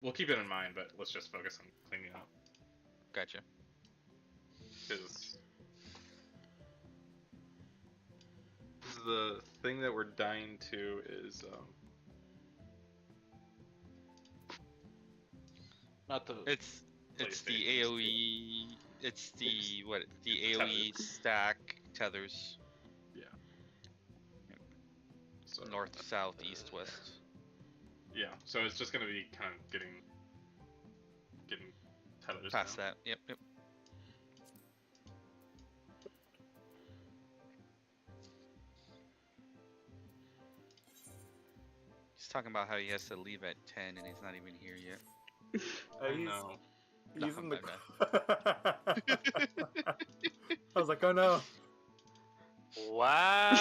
we'll keep it in mind, but let's just focus on cleaning up. Gotcha. Because the thing that we're dying to is not the. It's the PlayStation AOE. It's the AOE stack tethers. Yeah. So, North, south, east, west. Yeah, so it's just gonna be kind of getting tethers Past now. that. Yep. He's talking about how he has to leave at 10 and he's not even here yet. I know. He's No, in my the. I was like, oh no. Wow. I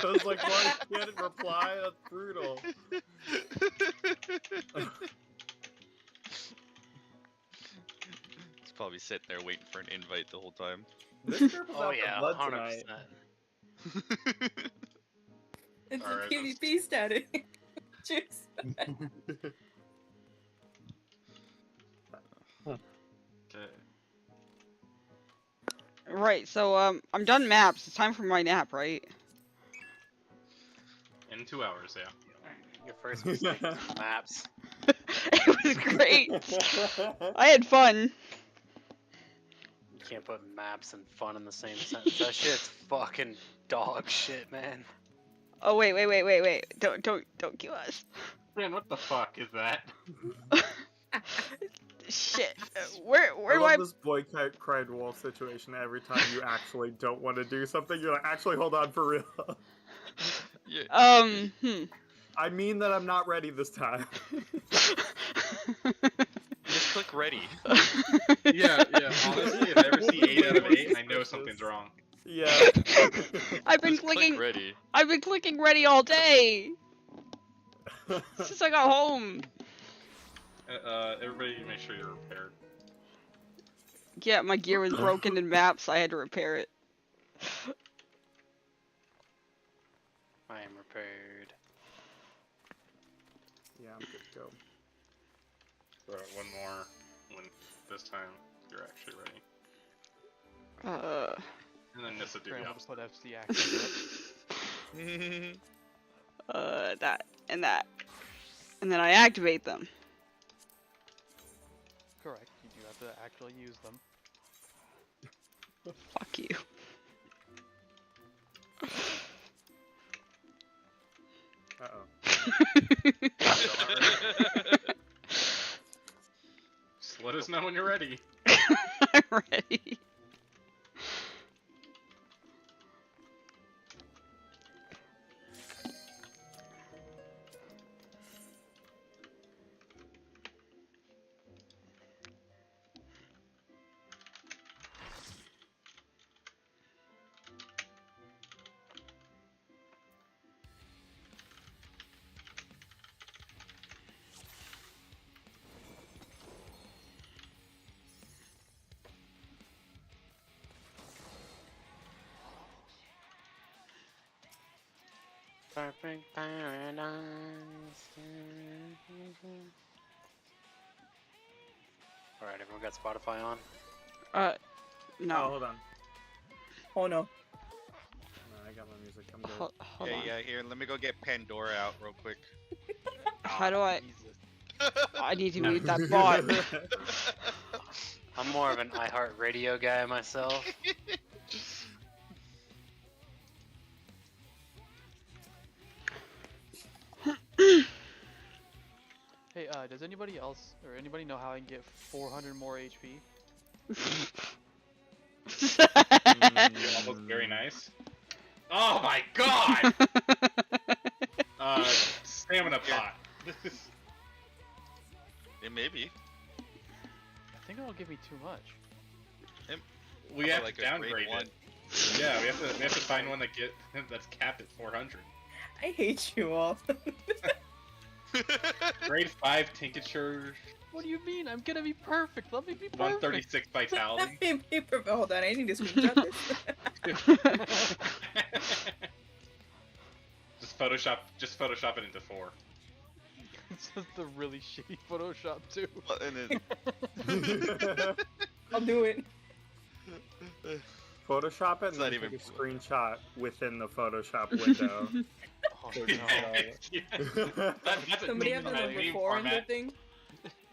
was like, why can't it reply? That's brutal. He's probably sitting there waiting for an invite the whole time. This group is Oh out yeah, for blood 100%. tonight. It's All a right, PvP status. Cheers. Okay. Right, so I'm done maps. It's time for my nap, right? In 2 hours, yeah. Your first mistake was maps. It was great. I had fun. You can't put maps and fun in the same sentence. That shit's fucking dog shit, man. Oh wait. Don't kill us. Man, what the fuck is that? Shit. Where I do love I? this boy cried wolf situation. Every time you actually don't want to do something, you're like, actually, hold on, for real. Yeah. I mean that I'm not ready this time. Just click ready. Yeah. Honestly, if I ever see 8 out of 8, I know something's wrong. Yeah. I've been Just click clicking. ready. I've been clicking ready all day since I got home. Everybody, make sure you're repaired. Yeah, my gear was broken in maps. I had to repair it. I am repaired. Yeah, I'm good to go. Alright, one more. When this time you're actually ready. And then Nissa do the Grandma opposite. put FC activate. That and that, and then I activate them. Correct. You do have to actually use them. Fuck you. Just let us know when you're ready. I'm ready. Perfect paradise. Alright, everyone got Spotify on? Oh, No. hold on. Oh no. No, I got my music. I'm good. Hold Hey, on. yeah, here, let me go get Pandora out real quick. How do I? Jesus. I need to mute that bot. I'm more of an iHeartRadio guy myself. Hey, does anybody else or anybody know how I can get 400 more HP? That was very nice. Oh my god! Stamina pot. It may be. I think it'll give me too much. We have like to a downgrade grade one. it. Yeah, we have to find one that's capped at 400. I hate you all. Grade 5 tincture, What do you mean? I'm gonna be perfect. Let me be perfect. 136 vitality. Hold on, I need to screenshot this. Just Photoshop it into 4. It's just the really shitty Photoshop too. And then I'll do it. Photoshop it It's and not then even- take a screenshot within the Photoshop window. Oh, So no. you Yeah. That's Somebody a have the meme number 4 on their format. thing.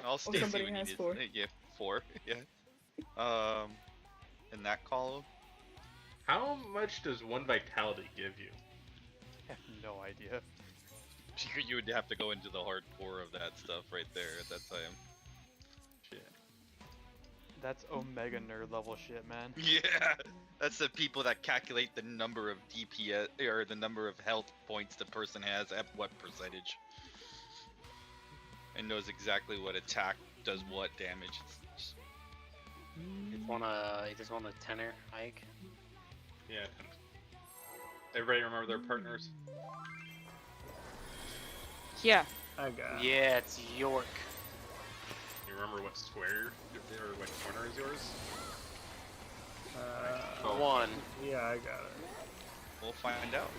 I'll stay somebody when has you 4. Yeah, 4. Yeah. In that column. How much does 1 vitality give you? I have no idea. You would have to go into the hardcore of that stuff right there at that time. Shit. That's Omega nerd level shit, man. Yeah, that's the people that calculate the number of DPS or the number of health points the person has at what percentage, and knows exactly what attack does what damage. You just want a tenor, Ike? Yeah. Everybody remember their partners? Yeah. I got. Yeah, it's York. You remember what square or what corner is yours? Uh, 1. yeah, I got it. We'll find out.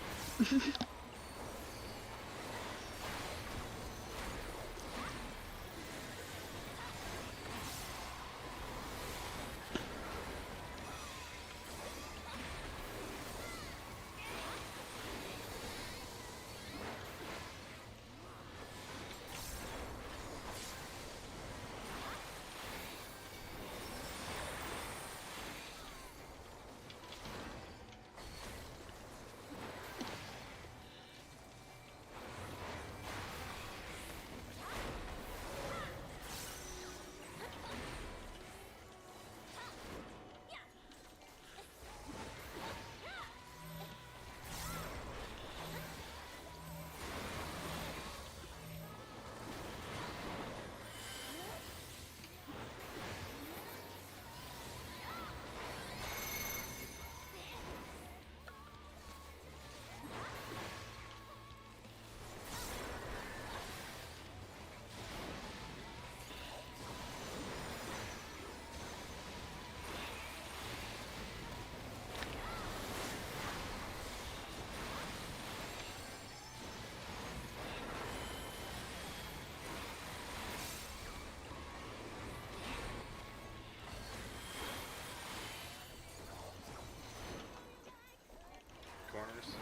Corners.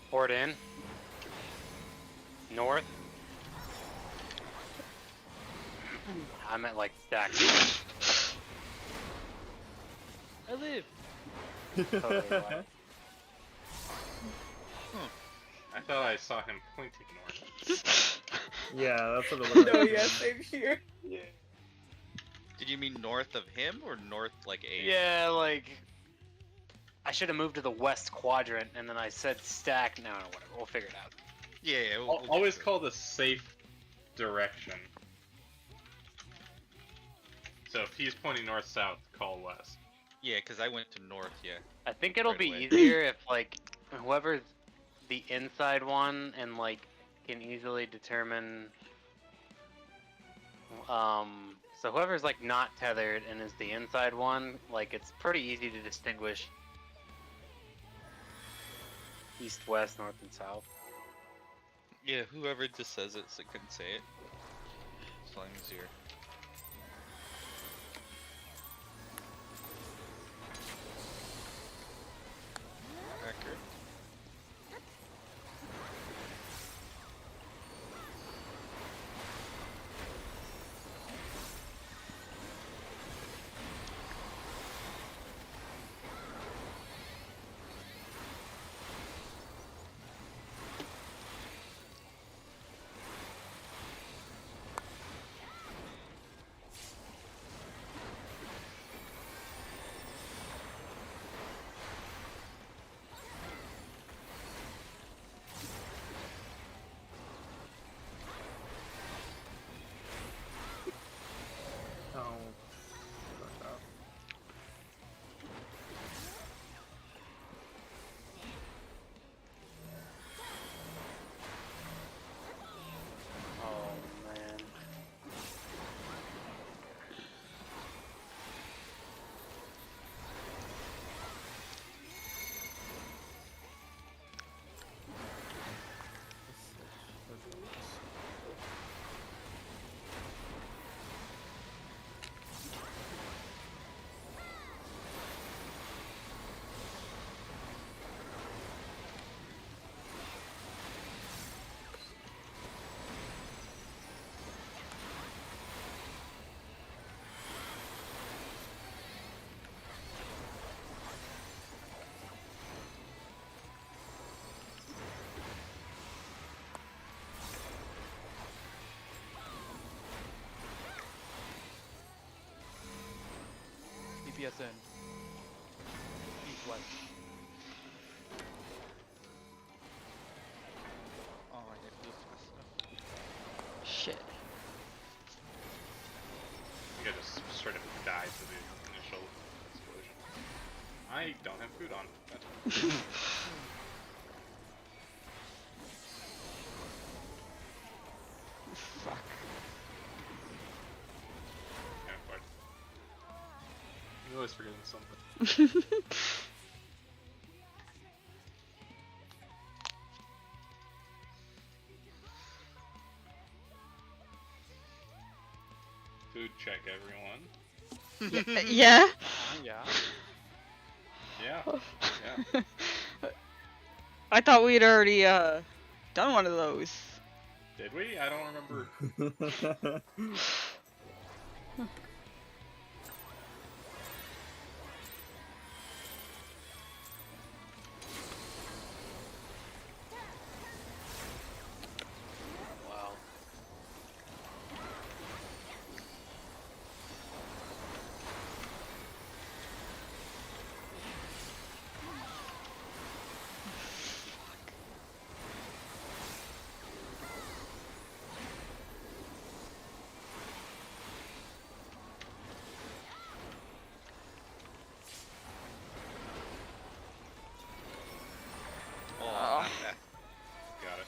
Horde in. North. I'm at like stack. I live. Totally left. I thought I saw him pointing north. Yeah, that's what it looked No, like. yeah, same here. Did you mean north of him or north like A? Yeah, like I should have moved to the west quadrant, and then I said stack. No, whatever. We'll figure it out. Yeah. We'll get Always to it. call the safe direction. So if he's pointing north-south, call west. Yeah, because I went to north. Yeah. I think it'll Right be away. easier if like whoever's the inside one and like can easily determine. So whoever's like not tethered and is the inside one, like it's pretty easy to distinguish east, west, north, and south. Yeah. Whoever just says it, so can say it. As long as you're. Accurate. DPS in. East west. Oh, I didn't do fast enough. Shit. You gotta just straight up die to the initial explosion. I don't have food on. Fuck. Yeah, but I'm always forgetting something. Food check, everyone. Yeah? Yeah. Yeah. Yeah. I thought we'd already, done one of those. Did we? I don't remember. Wow. Oh, Oh. Got it.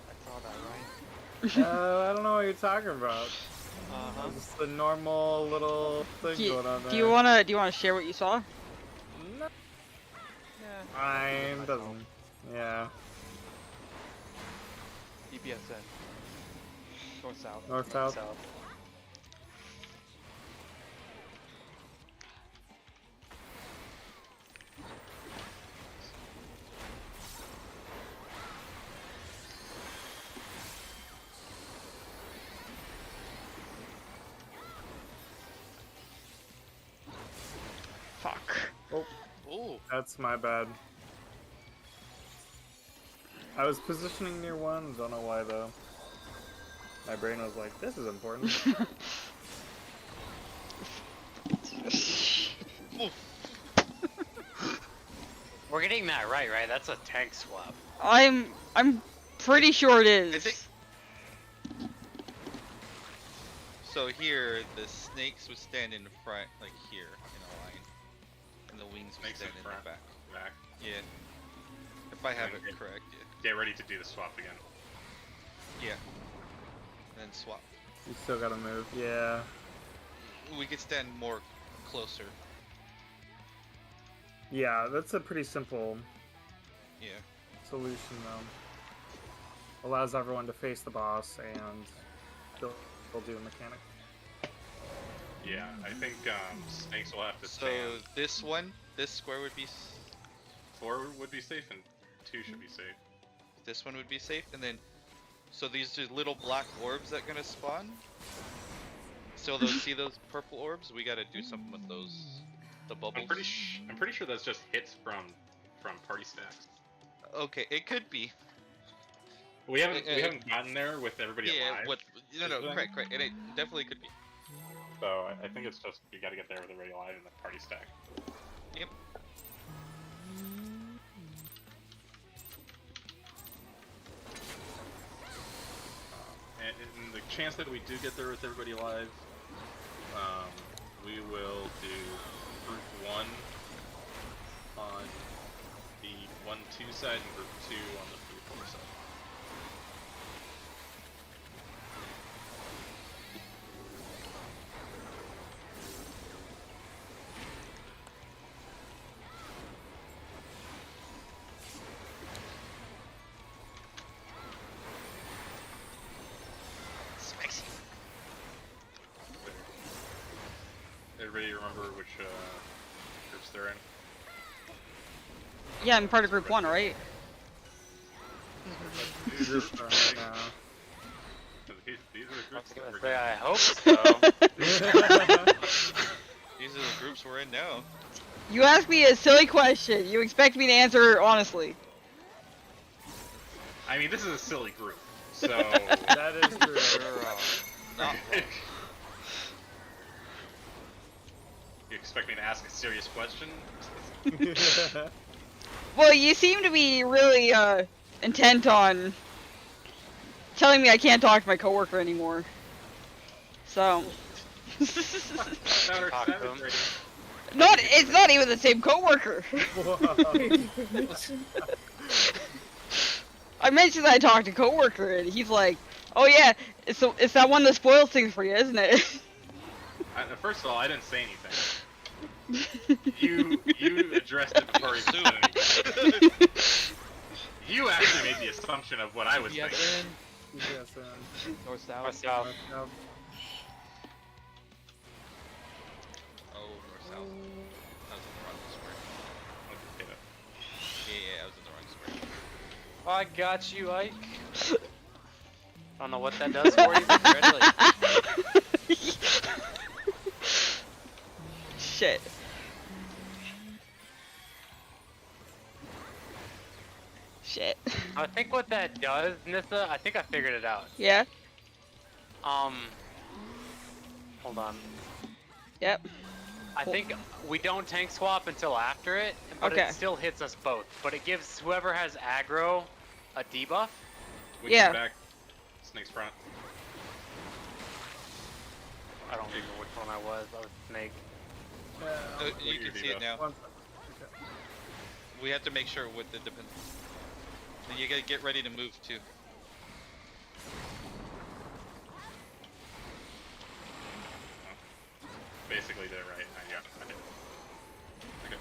I saw that, right? I don't know what you're talking about. Uh-huh. Just the normal little thing Do you, going on there. do you wanna share what you saw? No, Yeah. fine, doesn't. Yeah. DPS in. North south. North, south. South. Fuck. Ooh. That's my bad. I was positioning near one, don't know why though. My brain was like, this is important. We're getting that right? That's a tank swap. I'm pretty sure it is. I think- So here, the snakes would stand in front, like here, in a line. And the wings would Snakes in stand in the front. back. Back. Yeah. If I have it Okay. correct, yeah. Get ready to do the swap again. Yeah. And then swap. You still gotta move. Yeah. We could stand more closer. Yeah, that's a pretty simple Yeah. solution though. Allows everyone to face the boss and they'll do a mechanic. Yeah, I think snakes will have to So stand. this one, this square would be, 4 would be safe and 2 should be safe. this one would be safe, and then, so these are little black orbs that gonna spawn. So those, see those purple orbs? We gotta do something with those, the bubbles. I'm pretty sure that's just hits from party stacks. Okay, it could be. We haven't gotten there with everybody Yeah, alive. what? No, Is it? correct, and it definitely could be. So I think it's just you got to get there with everybody alive in the party stack. Yep. And the chance that we do get there with everybody alive, we will do group 1 on the 1-2 side and group 2 on the 3-4 side. Spicy. Everybody remember which groups they're in? Yeah, I'm part of group 1, right? These are fun right now. These are the I was groups gonna that say, we're I hope so. These are the groups we're in now. You asked me a silly question. You expect me to answer honestly. I mean, this is a silly group, so... That is true. You're not wrong. You expect me to ask a serious question? Well, you seem to be really intent on telling me I can't talk to my coworker anymore. So. Talk to him. It's not even the same coworker. I mentioned that I talked to coworker and he's like, "Oh yeah, it's that one that spoils things for you, isn't it?" First of all, I didn't say anything. You addressed it before you said anything. You actually made the assumption of what I was Yes, thinking. in. Yes, North south. North south. Oh, north south. I was in the wrong square. Okay, Yeah, I was in the wrong square. I got you, Ike. I don't know what that does for you, but congratulations. Shit. Shit. I think what that does, Nissa, I think I figured it out. Yeah. Hold on. Yep. I think we don't tank swap until after it, but Okay. it still hits us both. But it gives whoever has aggro a debuff. Witch Yeah. back. Snake's front. I don't remember which one I was. I was Snake. You your can see it debuff? now. Okay. We have to make sure with the depends. You gotta get ready to move too. Basically did it right. I got it. Okay.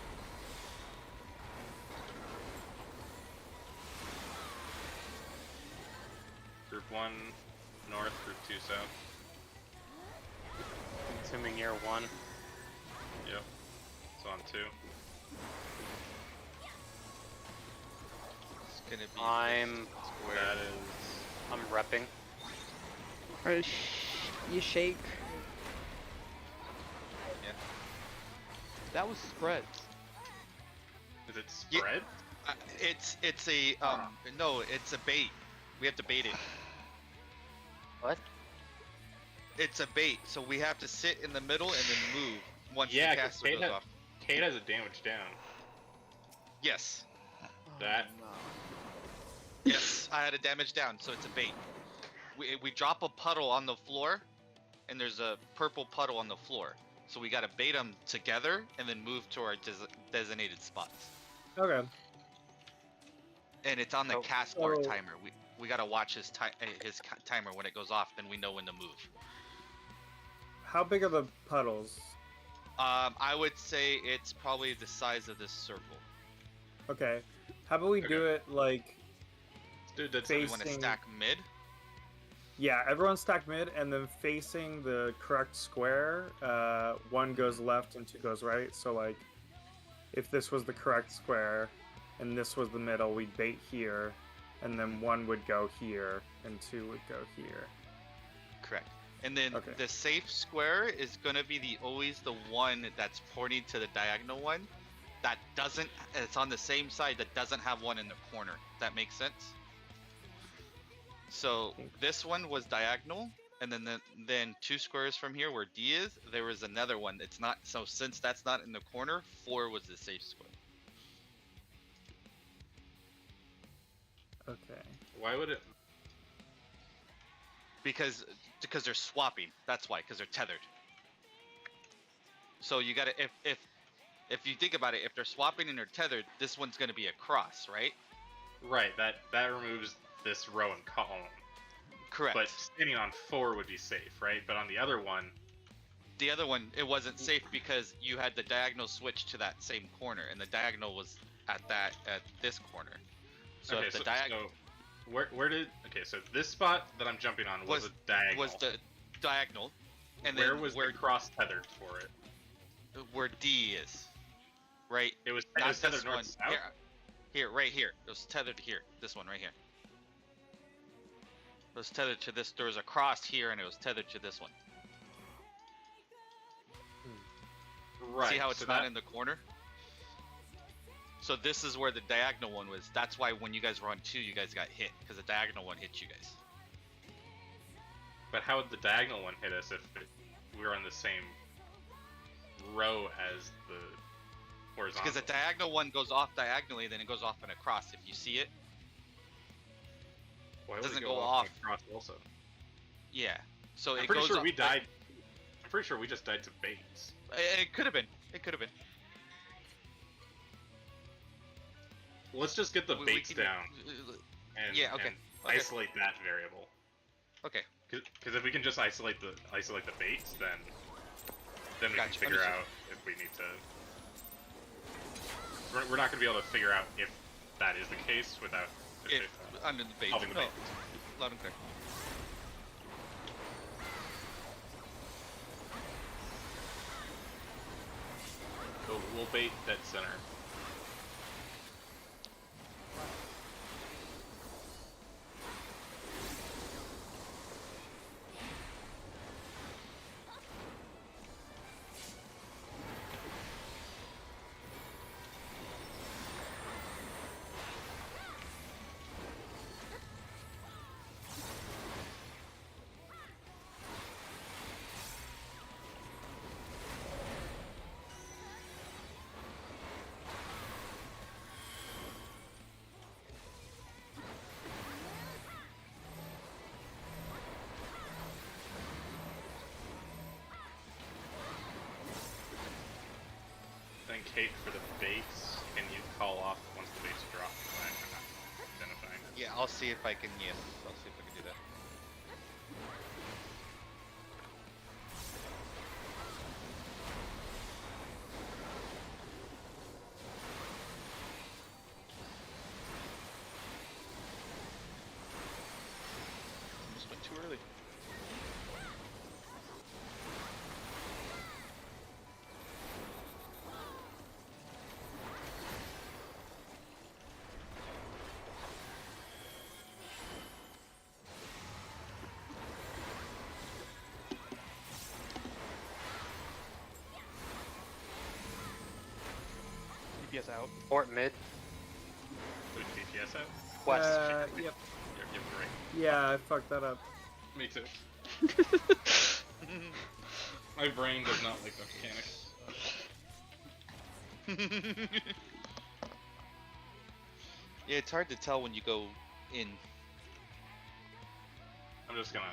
Group 1 north, group 2 south. Assuming you're 1. Yep. So on 2. It's gonna be. I'm- this square. That is... I'm repping. Or you shake. That was spreads. Is it Yeah. spread? It's a no, it's a bait. We have to bait it. What? It's a bait, so we have to sit in the middle and then move once Yeah, the 'cause caster Kate goes has- off. Kate has a damage down. Yes. That... Yes, I had a damage down, so it's a bait. We drop a puddle on the floor, and there's a purple puddle on the floor. So we gotta bait them together and then move to our designated spots. Okay. And it's on the Oh, cast bar so- timer. We gotta watch his timer when it goes off, then we know when to move. How big are the puddles? I would say it's probably the size of this circle. Okay. How about we do it like, Dude, that's... Face- You want to Facing- stack mid? yeah, everyone stack mid and then facing the correct square. One goes left and two goes right. So like, if this was the correct square and this was the middle, we'd bait here, and then one would go here and two would go here. Correct. And then Okay. the safe square is gonna be always the one that's pointing to the diagonal one. That doesn't. It's on the same side that doesn't have one in the corner. That makes sense. So this one was diagonal, and then 2 squares from here where D is, there was another one. It's not. So since that's not in the corner, 4 was the safe square. Okay. Why would it... Because they're swapping. That's why. Because they're tethered. So you gotta if you think about it, if they're swapping and they're tethered, this one's gonna be a cross, right? Right. That removes this row and column. Correct. But standing on 4 would be safe, right? But on the other one, The other one, it wasn't safe because you had the diagonal switch to that same corner, and the diagonal was at this corner. So okay, if the so this spot that I'm jumping on was a diagonal. was the diagonal, and where then was the cross tethered for it? where D is, right? It was Not tethered this north one. to south. Here, right here. It was tethered here. This one right here. It was tethered to this. There was a cross here, and it was tethered to this one. Right. See how it's so not in the corner? So this is where the diagonal one was. That's why when you guys were on 2, you guys got hit, because the diagonal one hit you guys. But how would the diagonal one hit us if we were on the same row as the horizontal? Because the diagonal one goes off diagonally, then it goes off in a cross. If you see it, Why would doesn't it go off off. across also? Yeah. So I'm it pretty goes sure off, we died. I'm pretty sure we just died to baits. It could have been. It could have been. Let's just get the We baits can- down and, Yeah, okay, and okay. isolate that variable. Okay. Because if we can just isolate the baits, then we Gotcha, can figure understood. out if we need to. We're not going to be able to figure out if that is the case without Under the bait. solving the No, bait. loud and clear. So we'll bait dead center. Then Kate for the baits, can you call off once the baits drop? I'm not identifying it. Yeah, I'll see if I can. Yes, I'll see if I can do that. Just went too early. DPS out. Port mid. Put DPS out? West. Yep. You're great. Yeah, I fucked that up. Me too. My brain does not like the mechanics. Yeah, it's hard to tell when you go in. I'm just gonna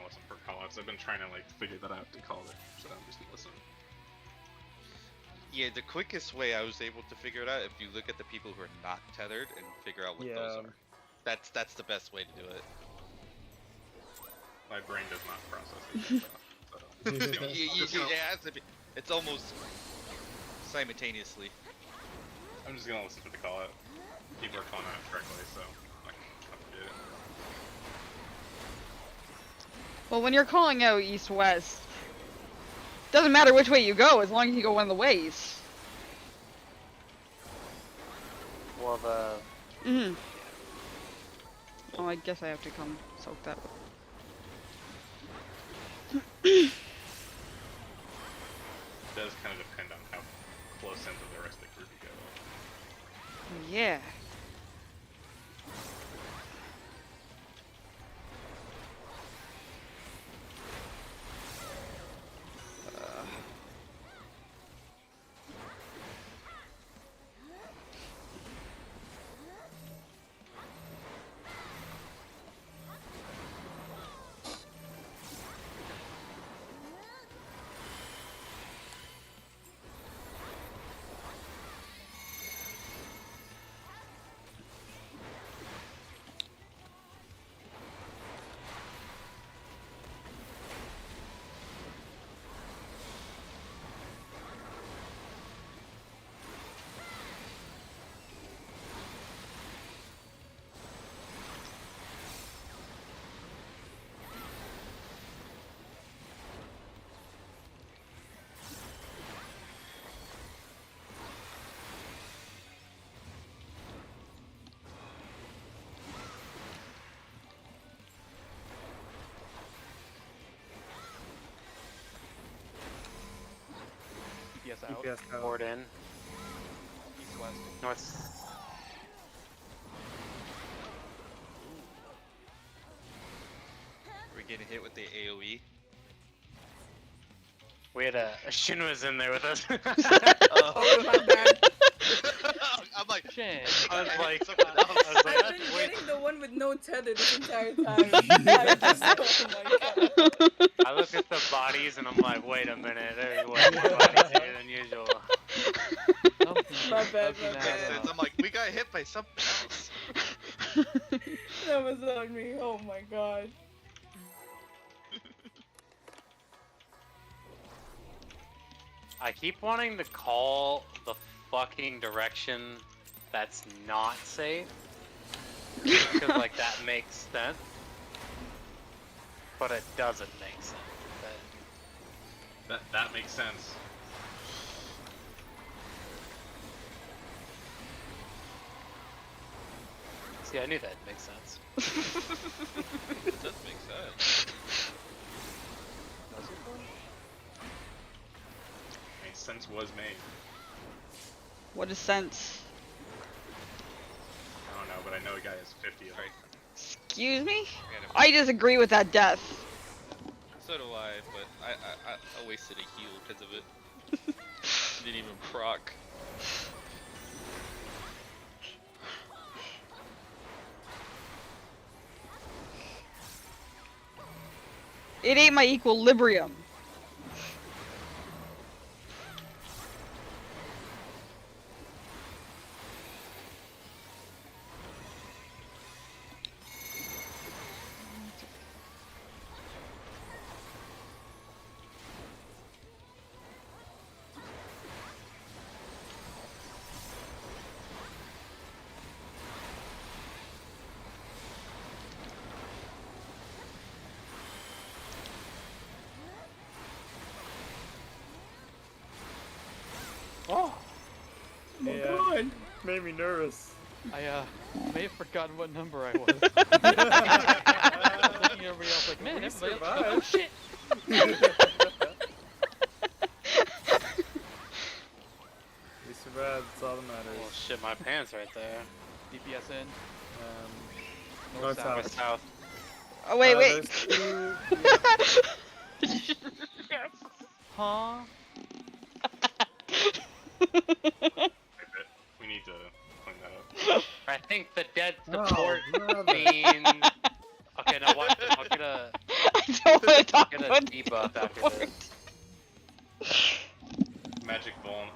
listen for callouts. I've been trying to like figure that out to call it, so I'm just gonna listen. Yeah, the quickest way I was able to figure it out if you look at the people who are not tethered and figure out what those Yeah. are. That's the best way to do it. My brain does not process it. So. It has to be. It's almost simultaneously. I'm just gonna listen to the call out. People are calling out correctly, so I can forget it. Well, when you're calling out east-west, doesn't matter which way you go as long as you go one of the ways. Well, the Mm-hmm. Oh, I guess I have to come soak that. It does kind of depend on how close into the rest of the group you go. Yeah. DPS out. DPS out. Board in. East west. North. We're getting hit with the AoE. We had a Shin was in there with us. Oh, my bad. I'm like, Shin. I was like, something else. I've been wait. getting the one with no tether this entire time. I just, oh my god. I look at the bodies and I'm like, wait a minute, there's way more bodies here than usual. My bad, my Makes bad. sense. I'm like, we got hit by something else. That was on me. Oh my god. I keep wanting to call the fucking direction that's not safe. Because, like, that makes sense. But it doesn't make sense. That makes sense. See, I knew that makes sense. It does make sense. I mean, sense was made. What is sense? I don't know, but I know a guy has 50 of them. Excuse me? Forget it. I disagree with that death. So do I, but I wasted a heal because of it. Didn't even proc. It ain't my equilibrium. Oh my Yeah. god. Made me nervous. I may have forgotten what number I was. I was looking at everybody else like, man, We everybody else. survived. Oh shit! We survived, that's all that matters. Well, shit, my pants right there. DPS in. North North south. West south. Oh wait, wait. There's two... Huh? We need to clean that up. I think the dead Oh, support brother. means. Okay, now watch this. I'll get a I don't want to talk get a about debuff after support. this. Magic Vuln,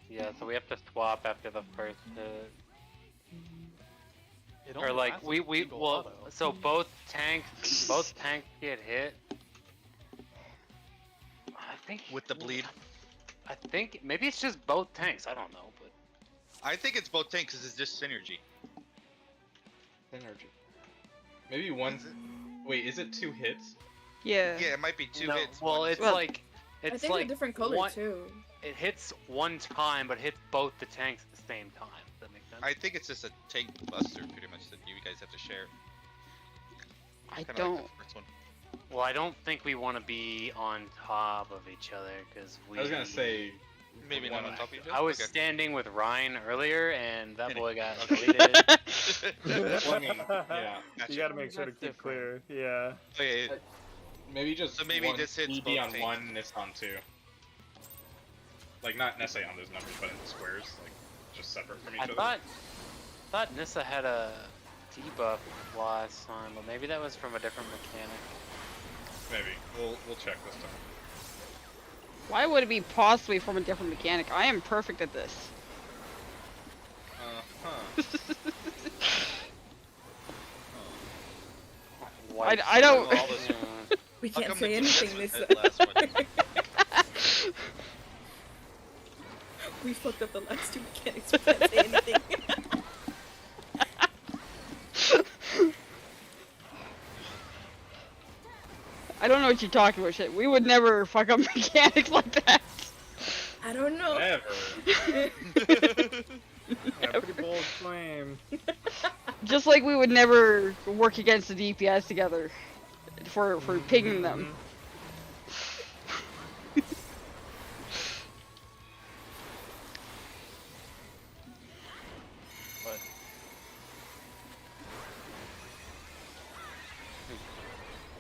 Yeah, so we have to swap after the first hit. It Or only like lasts we a single well, auto. so both tanks get hit. I think With the bleed. I think maybe it's just both tanks. I don't know, but I think it's both tanks because it's just synergy. Energy. Maybe one's. Wait, is it 2 hits? Yeah. Yeah, it might be 2 no, hits. well, one- it's Well, like I it's think like a different color one, too. it hits one time, but hits both the tanks at the same time. Does that make sense? I think it's just a tank buster, pretty much, that you guys have to share. I Kinda don't. Like the first one. Well, I don't think we want to be on top of each other because we. I was gonna say. Maybe not on top of each other. I was Okay. standing with Ryan earlier, and that Anyway. boy got Okay. deleted. Well, I mean, yeah. Gotcha. You gotta make sure to That's keep clear. Yeah. Okay, Maybe just So maybe one this hits DD both on tanks. one, this on 2. like not necessarily on those numbers, but in the squares, like just separate from each I other. thought Nissa had a debuff last time, but maybe that was from a different mechanic. Maybe we'll check this time. Why would it be possibly from a different mechanic? I am perfect at this. White I don't- All this- We How can't come say the anything DPS was this that last one? We fucked up the last two mechanics. We can't say anything. I don't know what you're talking about, shit. We would never fuck up mechanics like that. I don't know. Never. Yeah, pretty bold claim. Just like we would never work against the DPS together for pinging them.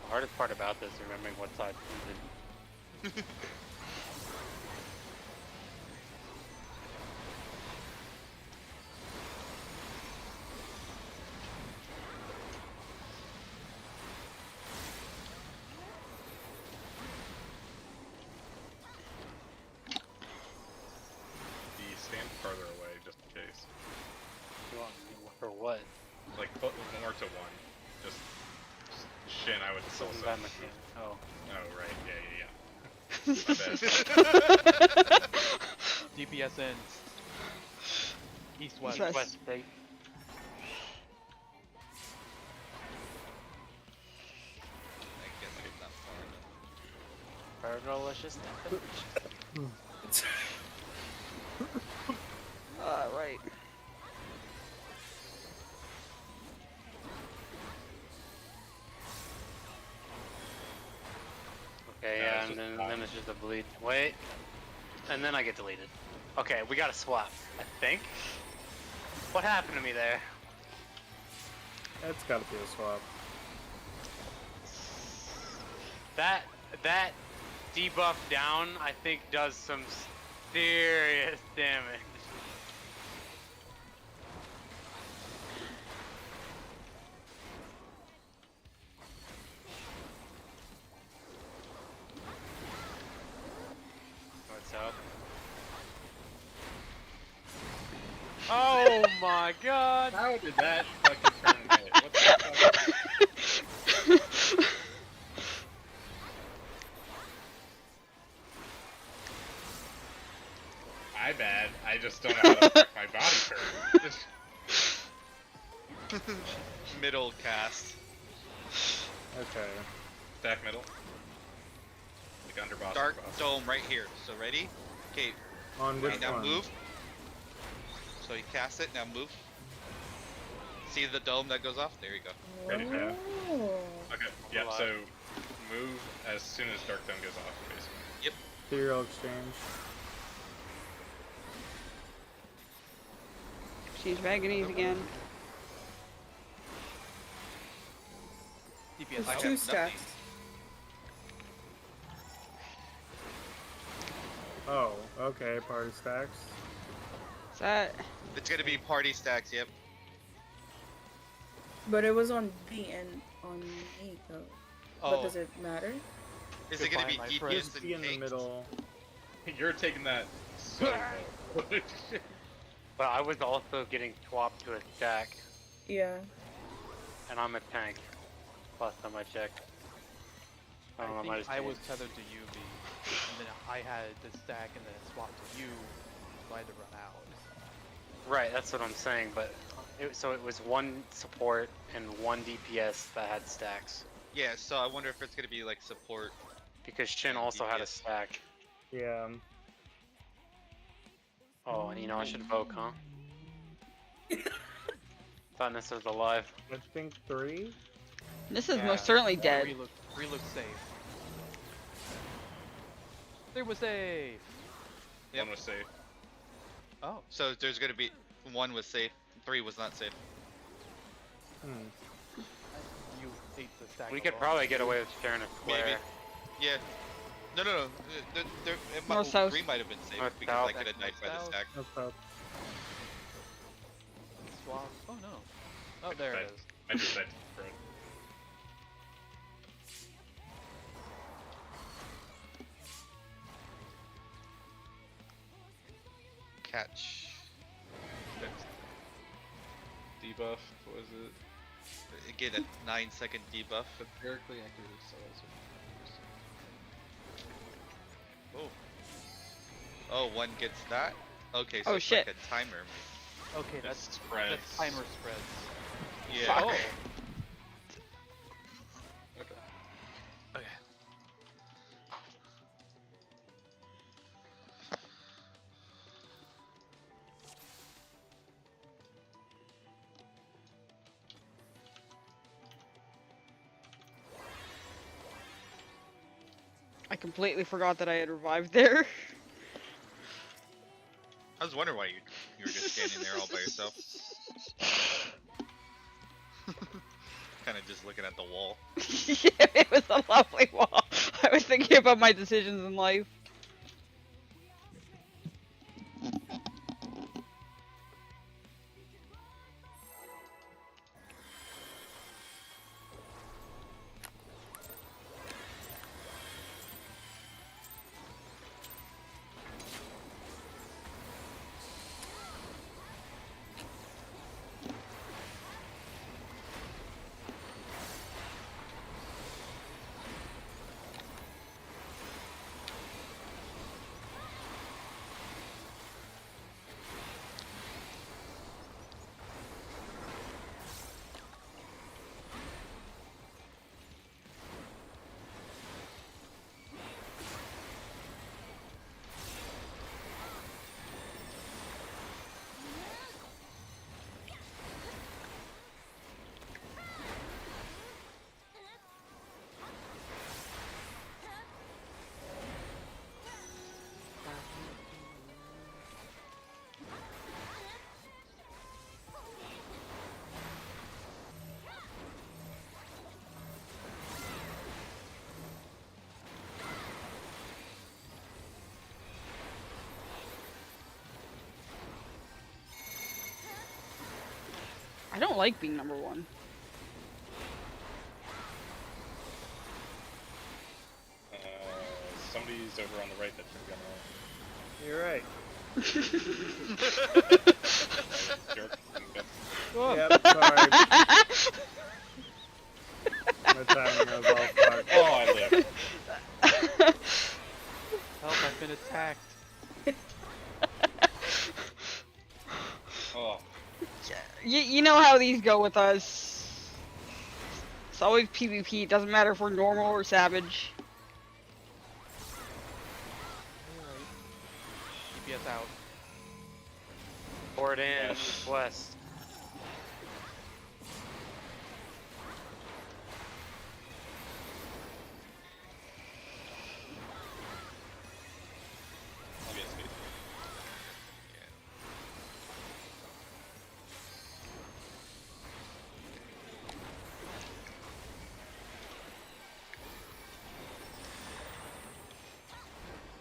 The hardest part about this is remembering what side who's in. Stand farther away, just in case. You want me for what? Like, put more to one. Just Shin, I would still say. Oh. Oh, right. Yeah. My bad. DPS ends. East west. West. West State. I guess it's not far enough. Fergalicious. Right. Okay, yeah, and then it's just a bleed. Wait. And then I get deleted. Okay, we gotta swap, I think. What happened to me there? That's gotta be a swap. That debuff down, I think, does some serious damage. What's up? Oh my god! How did that fucking turn hit? What the fuck? My bad. I just don't know how to make my body turn. Middle cast. Okay. Stack middle. Like under boss. Dark boss. dome right here. So ready? Okay. On which Now one? move. So you cast it. Now move. See the dome that goes off? There you go. Ready, yeah. Oh. Okay, yeah, so move as soon as Dark Dome goes off, basically. Serial exchange. She's Vaganese again. DPS. It's I two have stacks. Oh, okay, party stacks. Is that? It's gonna be party stacks. Yep. But it was on B and on E though. Oh. But does it matter? Is it gonna be Goodbye, my friend. DPS Just be in the and middle. You're taking that so low. But I was also getting swapped to a stack, Yeah. and I'm a tank. Last time I checked. I don't know, I might think have I was changed. tethered to UV, and then I had the stack, and then it swapped to you, so I had to run out. Right, that's what I'm saying, but so it was one support and one DPS that had stacks. Yeah. So I wonder if it's gonna be like support. Because Shin And also had a DPS. stack. Yeah. Oh, and you know I should evoke, huh? Thought this was alive. I think 3. This is Yeah, most certainly dead. 3 looks safe. 3 was safe. One was safe. Oh. So there's gonna be 1 was safe, 3 was not safe. You ate the stack. We could alone. probably get away with sharing a square. Maybe. Yeah. No. It North, south. 3 might have been safe North, because south. I could have died by the South. stack. That's up. Swap. Oh no. Oh, there it is. I just said for it. Catch. Debuff, what was it? Get a 9-second debuff. Empirically accurate cells. Oh, 1 gets that. Okay, so Oh, it's shit. like a timer. Okay, It that's spreads. timer spreads. Yeah. Oh. Okay. Okay. I completely forgot that I had revived there. I was wondering why you were just standing there all by yourself. Kind kind of just looking at the wall. Yeah, it was a lovely wall. I was thinking about my decisions in life. I don't like being number one. Somebody's over on the right that should be on the You're right. right. Jerk. Whoa. Yep, sorry. My timing was all fucked. Oh, I live. Help, I've been attacked. Oh, You know how these go with us. It's always PvP. It doesn't matter if we're normal or savage. Alright. DPS out. Port in, west. I'll be a space.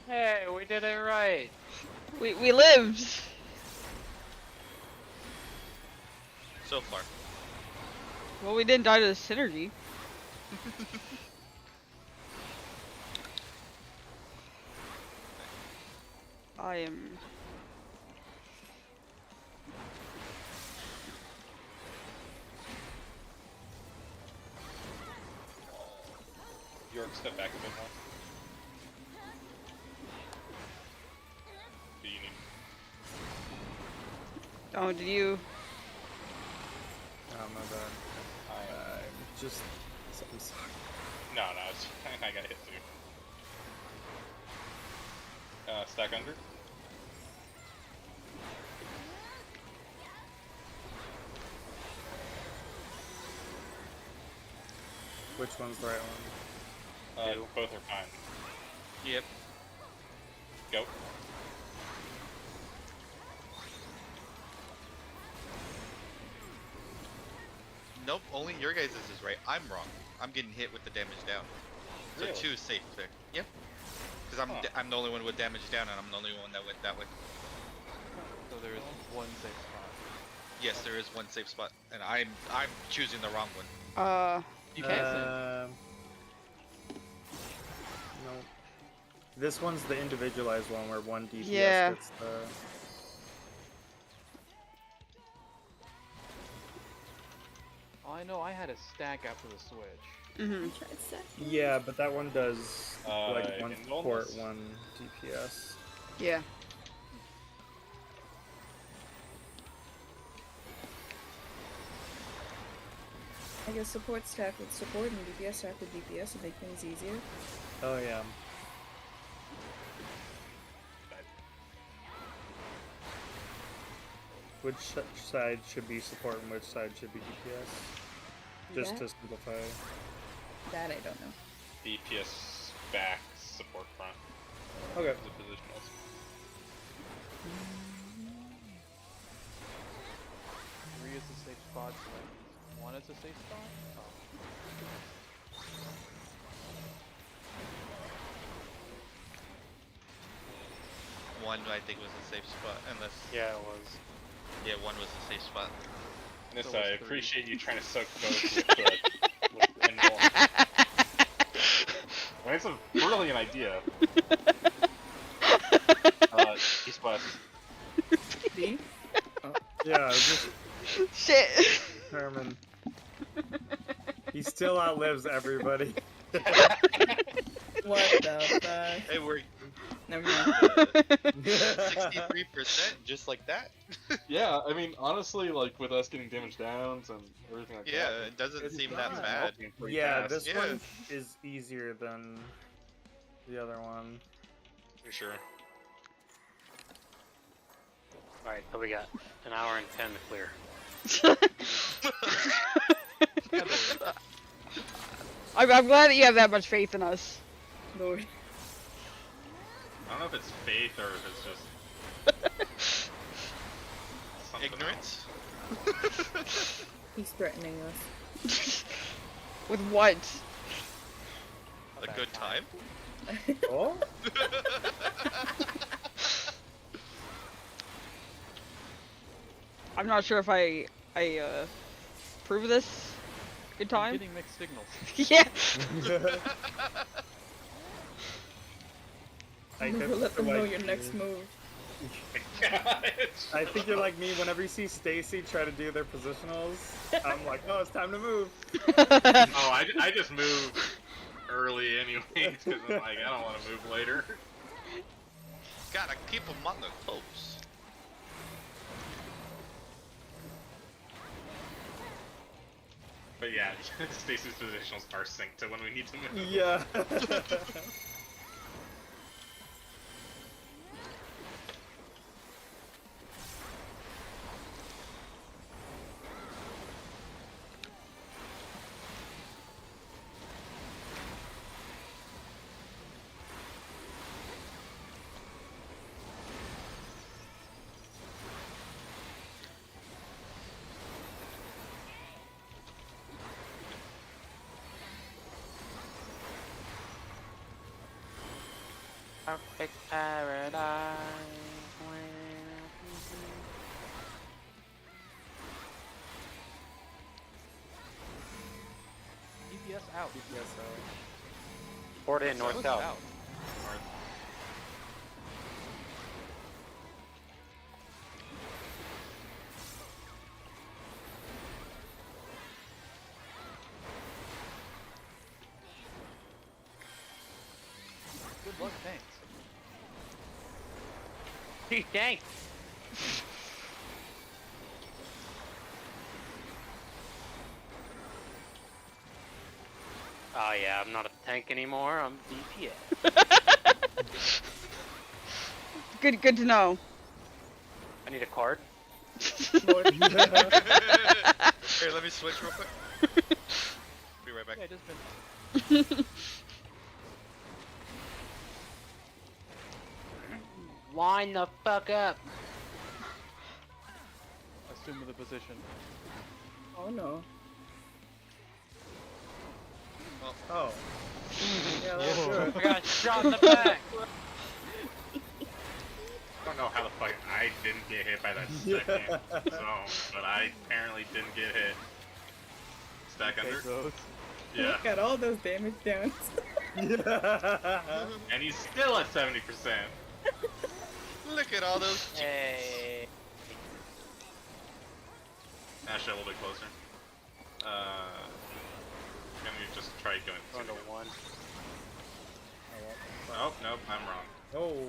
Hey, we did it right. We lived. So far. Well, we didn't die to the synergy. I am. York, step back a bit more. Do you need? Oh, did you? Oh, my bad. I'm just. I'm sorry. No, it's, I got hit too. Stack under. Which one's the right one? Both are fine. Yep. Go. Nope, only your guys' is right. I'm wrong. I'm getting hit with the damage down. So Really? 2 is safe there. Yep. Because Huh. I'm the only one with damage down, and I'm the only one that went that way. So there is one safe spot. Yes, there is one safe spot, and I'm choosing the wrong one. You can't No. This one's the individualized one where one DPS Yeah. gets the. I know I had a stack after the switch. Mm-hmm. Tried that. Yeah, but that one does like one in support, wellness. one DPS. Yeah. I guess support stack with support and DPS stack with DPS to make things easier. Oh yeah. Which side should be support and which side should be DPS? Just That- to simplify. That I don't know. DPS back, support front. Okay. The positionals. Three is the safe spot, so One is a safe spot? Oh. One I think was a safe spot, unless Yeah, it was. yeah, one was a safe spot. Nissa, So I it's three. appreciate you trying to soak both with and more. I mean, it's a brilliant idea. East West. See? Yeah, just Shit. Herman. He still outlives everybody. What the fuck? Hey, we're Never mind. 63% just like that. Yeah, I mean, honestly, like with us getting damage downs and everything like Yeah, that. it doesn't It's seem not. that bad. Yeah, this Yeah. one is easier than the other one. For sure. Alright, so we got an hour and 10 to clear. I'm glad that you have that much faith in us. Lord. I don't know if it's faith or if it's just something Ignorance? He's threatening us. With what? A good time? Oh? I'm not sure if I prove this. Good I'm time? getting mixed signals. Yeah. I Never guess let them you're know like your next me. move. I think you're like me. Whenever you see Stacy try to do their positionals, I'm like, oh, it's time to move. Oh, I just move early anyways because I'm like, I don't want to move later. Gotta keep them on their toes. But yeah, Stacy's positionals are synced to when we need to move. Yeah. Perfect paradise. DPS out. Port in, north, What's south. out? Good luck, thanks. Dang! Oh yeah, I'm not a tank anymore, I'm DPS. Good to know. I need a card. Lord. Here, let me switch real quick. Be right back. Yeah, just been. Line the fuck up! Assume the position. Oh no. Oh. Yeah, that's good. I got shot in the back! I don't know how the fuck I didn't get hit by that second zone, but I apparently didn't get hit. Stack under? Those. Yeah. Look at all those damage downs. And he's still at 70%. Look at all those cheeks. Hey. Actually, a little bit closer. Can we just try going Going to one. Oh, nope, I'm wrong. Oh.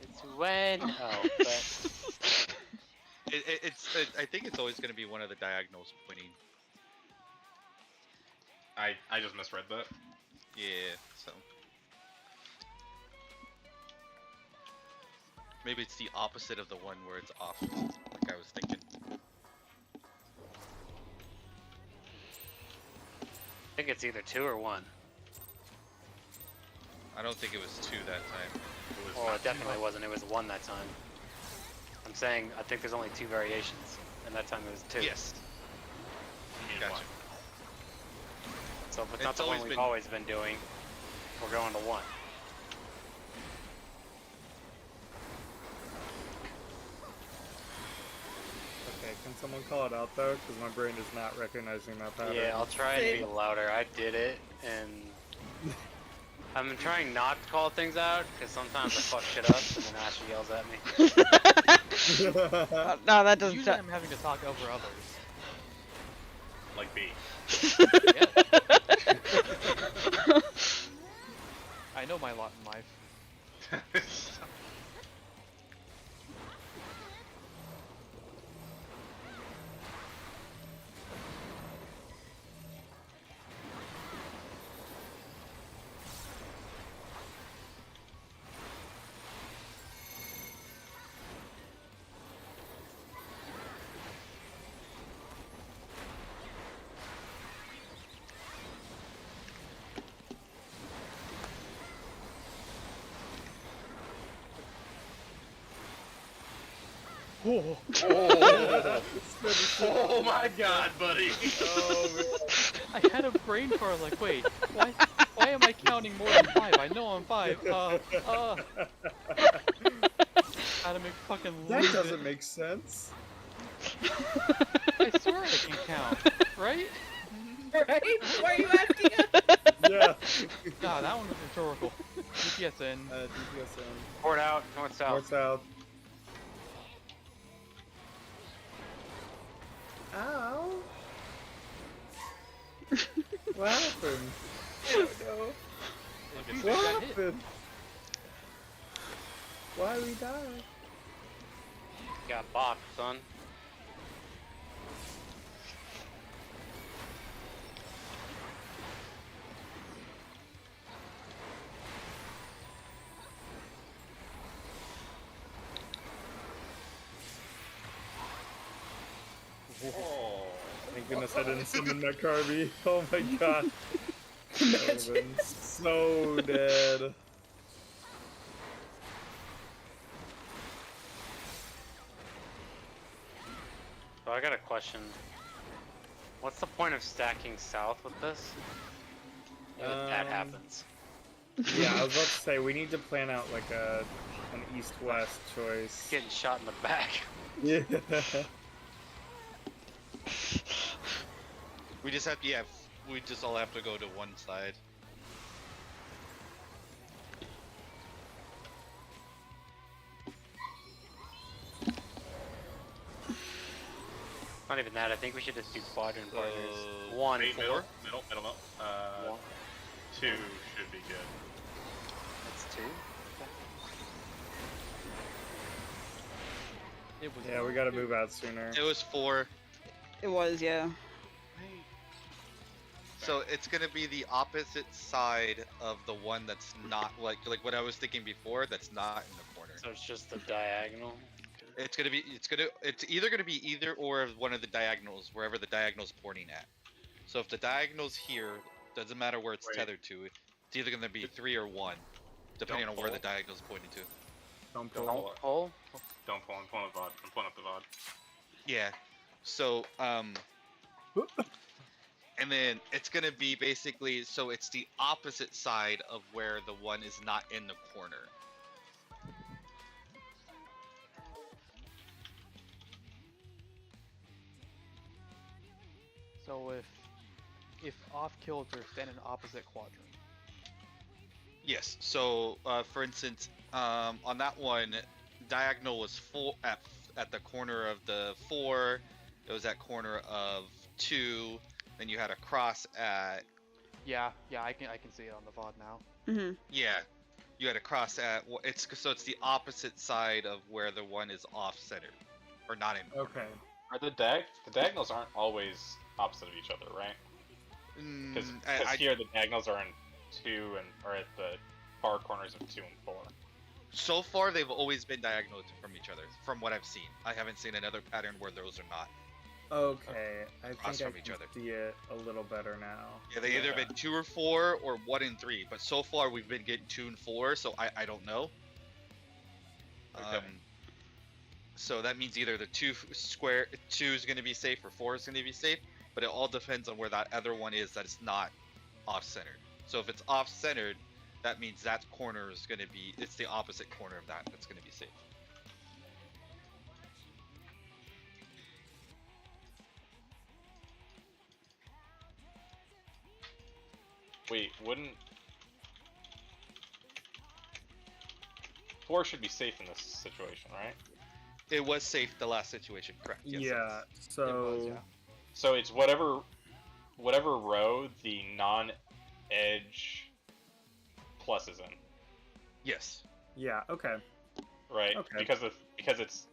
It's when. Oh, but I think it's always going to be one of the diagonals winning. I just misread that. Yeah, so. Maybe it's the opposite of the one where it's off, like I was thinking. I think it's either 2 or 1. I don't think it was 2 that time. Oh, it definitely wasn't. It was 1 that time. I'm saying I think there's only 2 variations, and that time it was 2. Yes. You mean if it's not It's the one always we've been- always been doing, we're going to 1. Okay, can someone call it out though? Because my brain is not recognizing that pattern. Yeah, I'll try and be louder. I did it, and I've been trying not to call things out, because sometimes I fuck shit up, and then Ashley yells at me. No, that doesn't Usually sound. I'm having to talk over others. Like B. I know my lot in life. Oh, Oh my god, buddy! Oh, man. I had a brain fart like, wait, why am I counting more than 5? I know I'm 5. How to make fucking That lose doesn't it. make sense. I swear I can count, right? Right? Why are you asking us? Yeah. Nah, that one was rhetorical. DPSN. DPSN. Port out, north south. North south. Ow. What happened? I don't know. What happened? Why we die? Got bopped, son. Oh. Thank goodness I didn't summon that Carby. Oh my god. I would've been so dead. So I got a question. What's the point of stacking south with this? If that happens. Yeah, I was about to say we need to plan out like an east-west choice. Getting shot in the back. Yeah. We just have to, yeah, we just all have to go to one side. Not even that. I think we should just do quadrant So, partners. 1, Wait, 4. middle. 1. 2 should be good. That's 2. It was Yeah, we gotta move out sooner. It was 4. It was, yeah. So it's gonna be the opposite side of the one that's not like what I was thinking before. That's not in the corner. So it's just the diagonal. It's either gonna be either or of one of the diagonals, wherever the diagonal's pointing at. So if the diagonal's here, doesn't matter where it's Wait. tethered to. It's either gonna be 3 or 1, depending on where the diagonal's pointing to. Don't Don't pull. pull it. Pull. Don't pull. I'm pulling the VOD. I'm pulling up the VOD. Yeah. So and then it's gonna be basically, so it's the opposite side of where the one is not in the corner. So if off kilter, stand in opposite quadrant. Yes. So for instance, on that one, diagonal was 4 at the corner of the 4. It was at corner of 2. Then you had a cross at Yeah, I can see it on the VOD now. Mm-hmm. yeah. You had a cross at it's the opposite side of where the one is off center, or not in. Okay. Are the diagonals aren't always opposite of each other, right? Because here the diagonals are in 2 and are at the far corners of 2 and 4. So far, they've always been diagonal from each other, from what I've seen. I haven't seen another pattern where those are not. Okay. I Across think I from each can other. see it a little better now. Yeah, they either been 2 or 4, or 1 and 3. But so far, we've been getting 2 and 4, so I don't know. Okay. So that means either the 2 is going to be safe or 4 is going to be safe, but it all depends on where that other one is that it's not off-centered. So if it's off-centered, that means that corner is going to be, it's the opposite corner of that's going to be safe. Wait, wouldn't 4 should be safe in this situation, right? It was safe the last situation, correct? Yes, Yeah. yes. So. It was, yeah. So it's whatever row the non-edge plus is in, Yes. Yeah. Okay. right? Okay. Because it's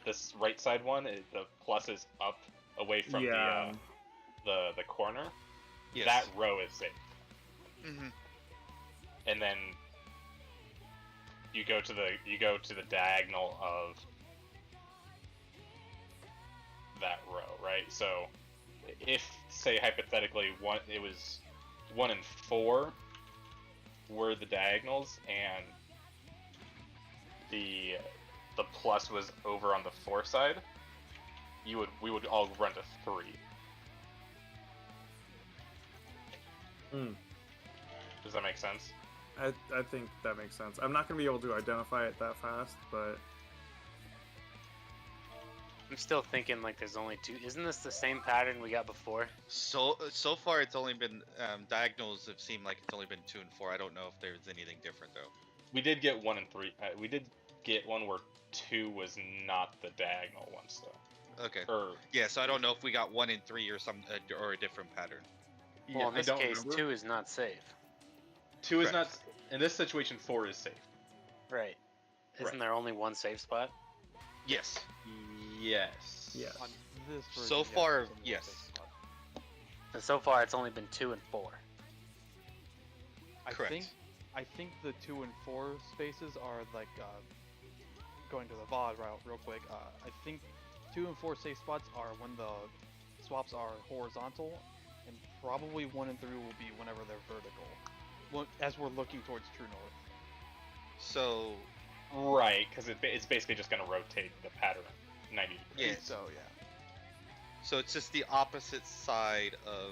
this right side one, the plus is up away from Yeah. the corner. Yes. That row is safe, Mm-hmm. and then you go to the diagonal of that row, right? So if, say, hypothetically, it was 1 and 4 were the diagonals, and the plus was over on the 4 side, we would all run to 3. Hmm. Does that make sense? I think that makes sense. I'm not gonna be able to identify it that fast, but I'm still thinking like there's only 2. Isn't this the same pattern we got before? So far, it's only been diagonals have seemed like it's only been 2 and 4. I don't know if there's anything different though. We did get 1 and 3. We did get one where 2 was not the diagonal ones, though. Okay. Yeah, so I don't know if we got 1 and 3 or or a different pattern. Well, in this case, 2 is not safe. 2 is not. In this situation, 4 is safe. Right. Isn't Right. there only one safe spot? Yes. Yes. yes. On this version, So yeah, far, there's only one yes. safe spot. And so far, it's only been 2 and 4. Correct. I think the 2 and 4 spaces are like going to the VOD route real quick. I think 2 and 4 safe spots are when the swaps are horizontal, and probably 1 and 3 will be whenever they're vertical. As we're looking towards true north. So Right, because it's basically just going to rotate the pattern 90 degrees. yeah. So yeah. So it's just the opposite side of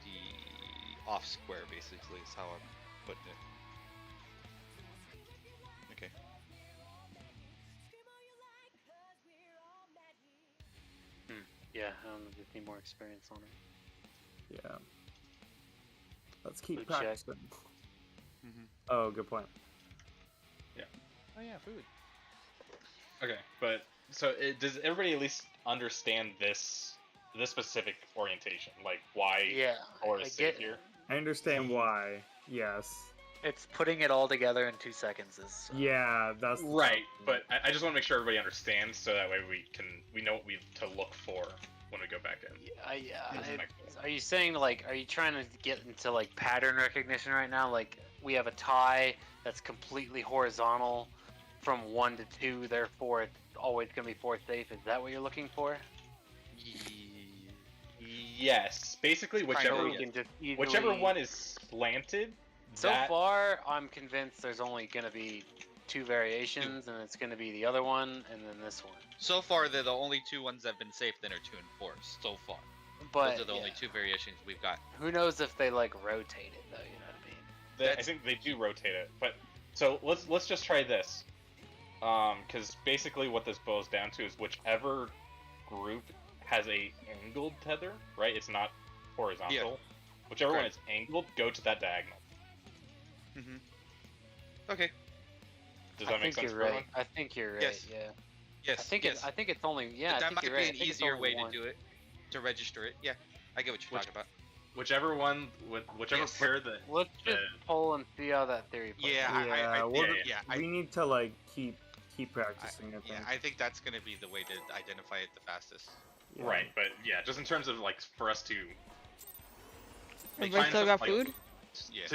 the off square, basically, is how I'm putting it. Okay. Yeah, I don't know if you need more experience on it. Yeah. Let's keep Food check. practicing. Mm-hmm. Oh, good point. Oh yeah, food. Okay, but so does everybody at least understand this specific orientation? Like why Yeah, 4 I is get safe here? I understand why. Yes. It's putting it all together in 2 seconds. Is Yeah, that's the Right, tough but I just want to make sure everybody understands, so that way we know what to look for when we go back in. Are you saying like, are you trying to get into like pattern recognition right now? Like we have a tie that's completely horizontal from 1 to 2, therefore it's always gonna be 4 safe. Is that what you're looking for? Yes, basically So whichever we can just easily... whichever one is slanted. So far, I'm convinced there's only gonna be 2 variations, and it's gonna be the other one and then this one. So far, they're the only 2 ones that have been safe. Then are 2 and 4. So far, But those are the only 2 variations we've got. who knows if they like rotate it though? You know what I mean? I think they do rotate it, but so let's just try this, because basically what this boils down to is whichever group has a angled tether, right? It's not horizontal. Yeah. Whichever one Correct. is angled, go to that diagonal. Mm-hmm. Okay. Does that make sense? You're right. I think you're right. Yes. Yeah. Yes. I think yes. it's. I think it's only. Yeah. But I that think might you're be right. I an think it's easier only way one. to do it, to register it. Yeah, I get what you're talking about. Whichever one, whichever Yes. pair that. Let's just poll and see how that theory plays. Yeah, Yeah, we need to like keep practicing. I think. Yeah, I think that's gonna be the way to identify it the fastest. Yeah. Right, but yeah, just in terms of like for us to. Everybody still got like, food? Yeah.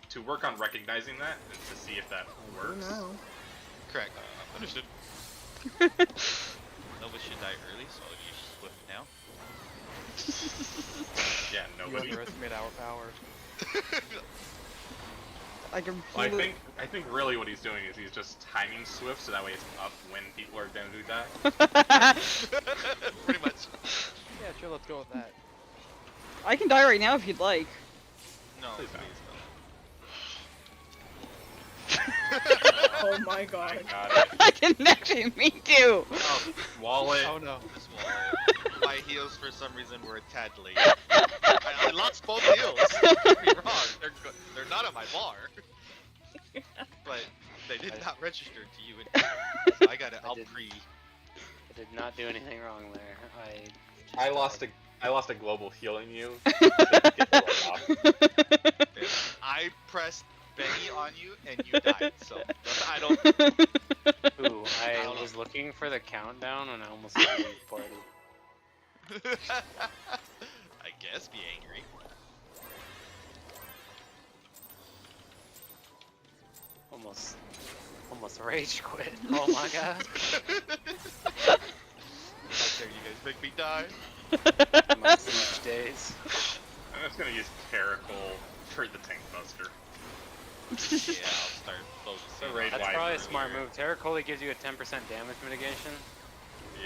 To work on recognizing that and to see if that works. No. Correct. Understood. Nova should die early, so I'll use Swift now. Yeah, You nobody. underestimate our power. I think really what he's doing is he's just timing Swift so that way it's up when people are going to die. Pretty much. Yeah, sure. Let's go with that. I can die right now if you'd like. No, Please please Oh my I god. got it. I didn't actually mean to. Oh, wallet. Oh no. This wallet. My heels for some reason were a tad late. I lost both heels. Don't get me wrong. They're not on my bar. But they did not register to you. So I got it. I'll pre. I did not do anything wrong there. I lost a global healing you. To get the roll off. I pressed Benny on you and you died. So I don't. Ooh, I don't know. was looking for the countdown and I almost leave party. I guess be angry. Almost rage quit. Oh my god. How dare you guys make me die? My siege days. I'm just gonna use Caracal for the tank buster. Yeah, I'll start focusing. The raid That's wise probably a earlier. smart move. Terracoli gives you a 10% damage mitigation,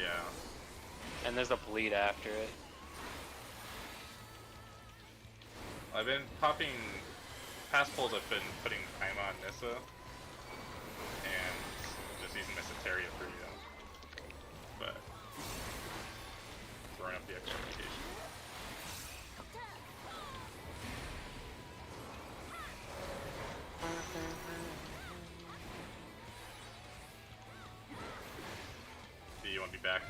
Yeah. and there's a bleed after it. I've been popping past pulls. I've been putting time on Nissa and just using Nissa-Teria for you, but throwing up the extra mitigation. Do you want to be back?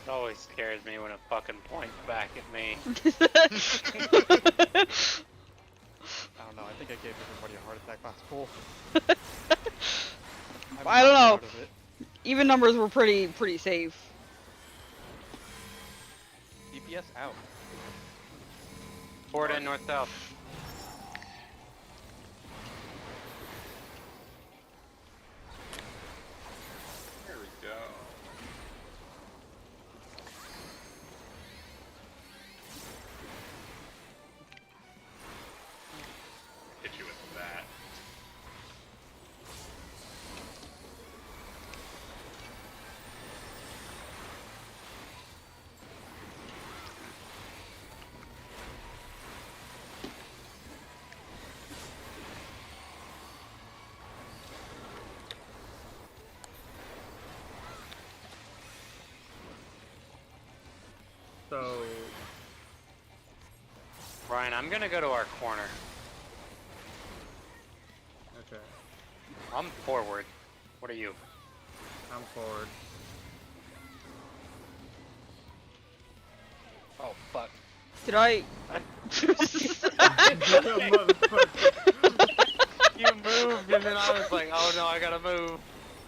It always scares me when it fucking points back at me. I don't know. I think I gave everybody a heart attack last pool. I'm I don't not know. proud of it. Even numbers were pretty safe. DPS out. Forward and north south. There we go. Hit you with that. So Ryan, I'm gonna go to our corner. okay, I'm forward. What are you? I'm forward. Oh fuck. Did I? You moved and then I was like, oh no, I gotta move.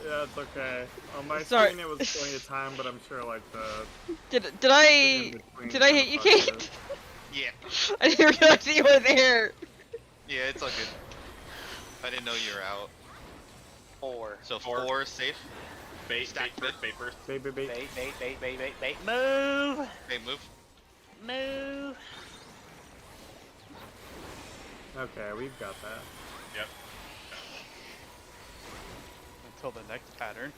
Yeah, it's okay. On my Sorry. screen it was showing the time, but I'm sure like the Did I in-between did I hit you, kinda Kate? fucked Yeah. I didn't realize you were there. Yeah, it's all good. I didn't know you were out. 4. So 4 safe. Bait, Stack bait first, bait first. it. Bait, bait, bait. Bait, bait, bait, bait, bait, bait. Move! Hey, move. Move! Okay, we've got that. Yep. Until the next pattern.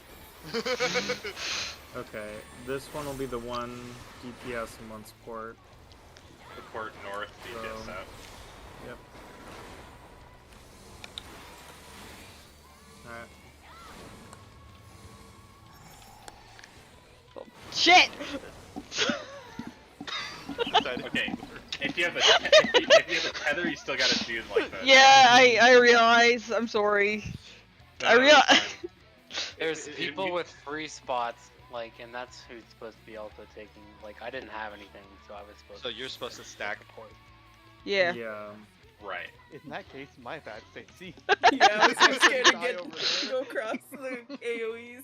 Okay, this one will be the one DPS and one support. Support north, DPS So- south. Yep. Alright. Shit! Okay, if you have a if you have a tether, you still gotta do like that. Yeah, I realize. I'm sorry. I realize. There's If people you- with free spots, like, and that's who's supposed to be also taking. Like, I didn't have anything, so I was supposed So to. you're supposed to stack. Yeah. Yeah. Right. In that case, my bad, Stacy. Yeah, I was too scared to Die get over there. go across the AoEs.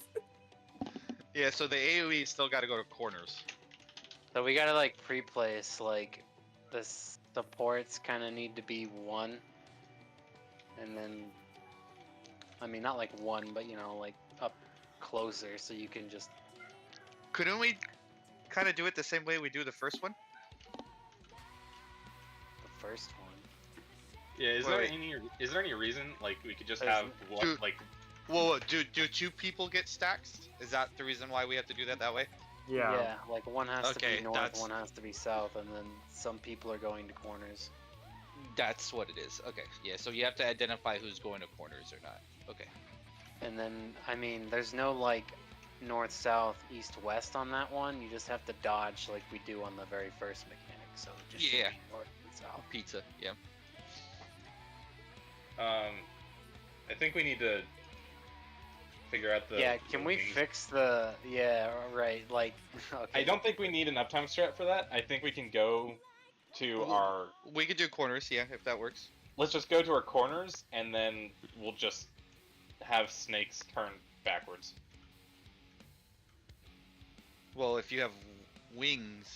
Yeah, so the AoE still got to go to corners. So we gotta like pre-place like the supports kind of need to be 1, and then I mean not like 1, but you know like up closer so you can just Couldn't we kind of do it the same way we do the first one? the first one. Yeah, Wait. is there any reason like we could just There's have one Dude. like Whoa, do 2 people get stacks? Is that the reason why we have to do that way? Yeah. Like one has to Okay, be north, that's- one has to be south, and then some people are going to corners. That's what it is. Okay, yeah, so you have to identify who's going to corners or not. Okay. And then I mean there's no like north, south, east, west on that one. You just have to dodge like we do on the very first mechanic. So it just should Yeah. be north and south. Pizza, yeah. I think we need to figure out the. Yeah, can the we wings. fix the? Yeah, right. Like, okay. I don't think we need an uptime strat for that. I think we can go to Well, our. We could do corners, yeah, if that works. Let's just go to our corners, and then we'll just have snakes turn backwards. Well, if you have wings...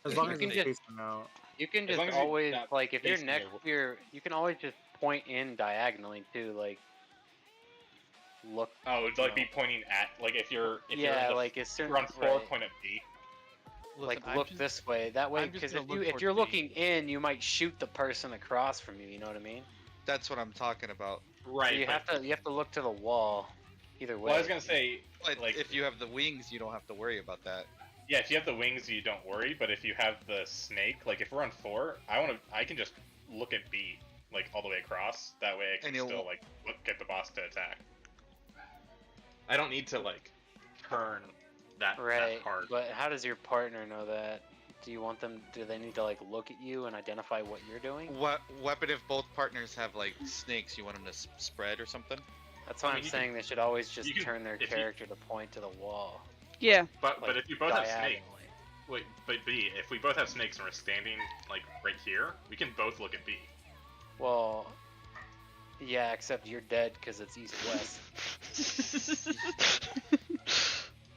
As You long as can it's just- facing out. You can As just long as you're always not like if you're facing next your- to your, you can always just point in diagonally too. Like, look. Oh, it'd like be pointing at like if you're in Yeah, the, like as soon you're on 4, right. point at B. Like Listen, I'm look just- this way. That way, I'm just because gonna if look you if towards you're B. looking in, you might shoot the person across from you. You know what I mean? That's what I'm talking about. Right. So you but- have to look to the wall. Either way. Well, I was gonna say, But like, if you have the wings, you don't have to worry about that. yeah, if you have the wings, you don't worry. But if you have the snake, like if we're on 4, I can just look at B, like all the way across. That way, I can And you'll- still like get the boss to attack. I don't need to like turn that Right, hard. but how does your partner know that? Do you want them? Do they need to like look at you and identify what you're doing? What weapon if both partners have like snakes? You want them to spread or something? That's why I mean, I'm you saying they should always just you can- turn their if you- character to point to the wall. Yeah. But Like, if you both have snakes, diagonally. wait, but B, if we both have snakes and we're standing like right here, we can both look at B. Well, yeah, except you're dead because it's east-west.